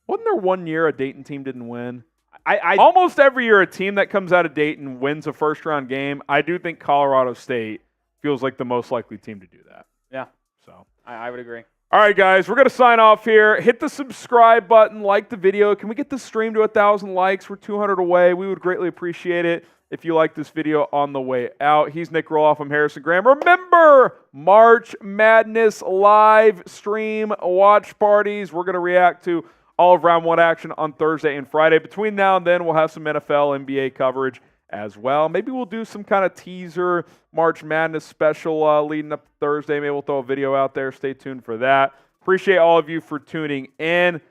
A: Wasn't there one year a Dayton team didn't win?
B: I
A: Almost every year a team that comes out of Dayton wins a first-round game. I do think Colorado State feels like the most likely team to do that.
B: Yeah.
A: So
B: I would agree.
A: All right, guys, we're going to sign off here. Hit the subscribe button, like the video. Can we get this stream to 1,000 likes? We're 200 away. We would greatly appreciate it if you like this video on the way out. He's Nick Rohloff. I'm Harrison Graham. Remember, March Madness live stream watch parties. We're going to react to all of round 1 action on Thursday and Friday. Between now and then, we'll have some NFL, NBA coverage as well. Maybe we'll do some kind of teaser March Madness special leading up to Thursday. Maybe we'll throw a video out there. Stay tuned for that. Appreciate all of you for tuning in.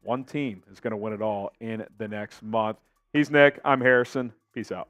A: One team is going to win it all in the next month. He's Nick. I'm Harrison. Peace out.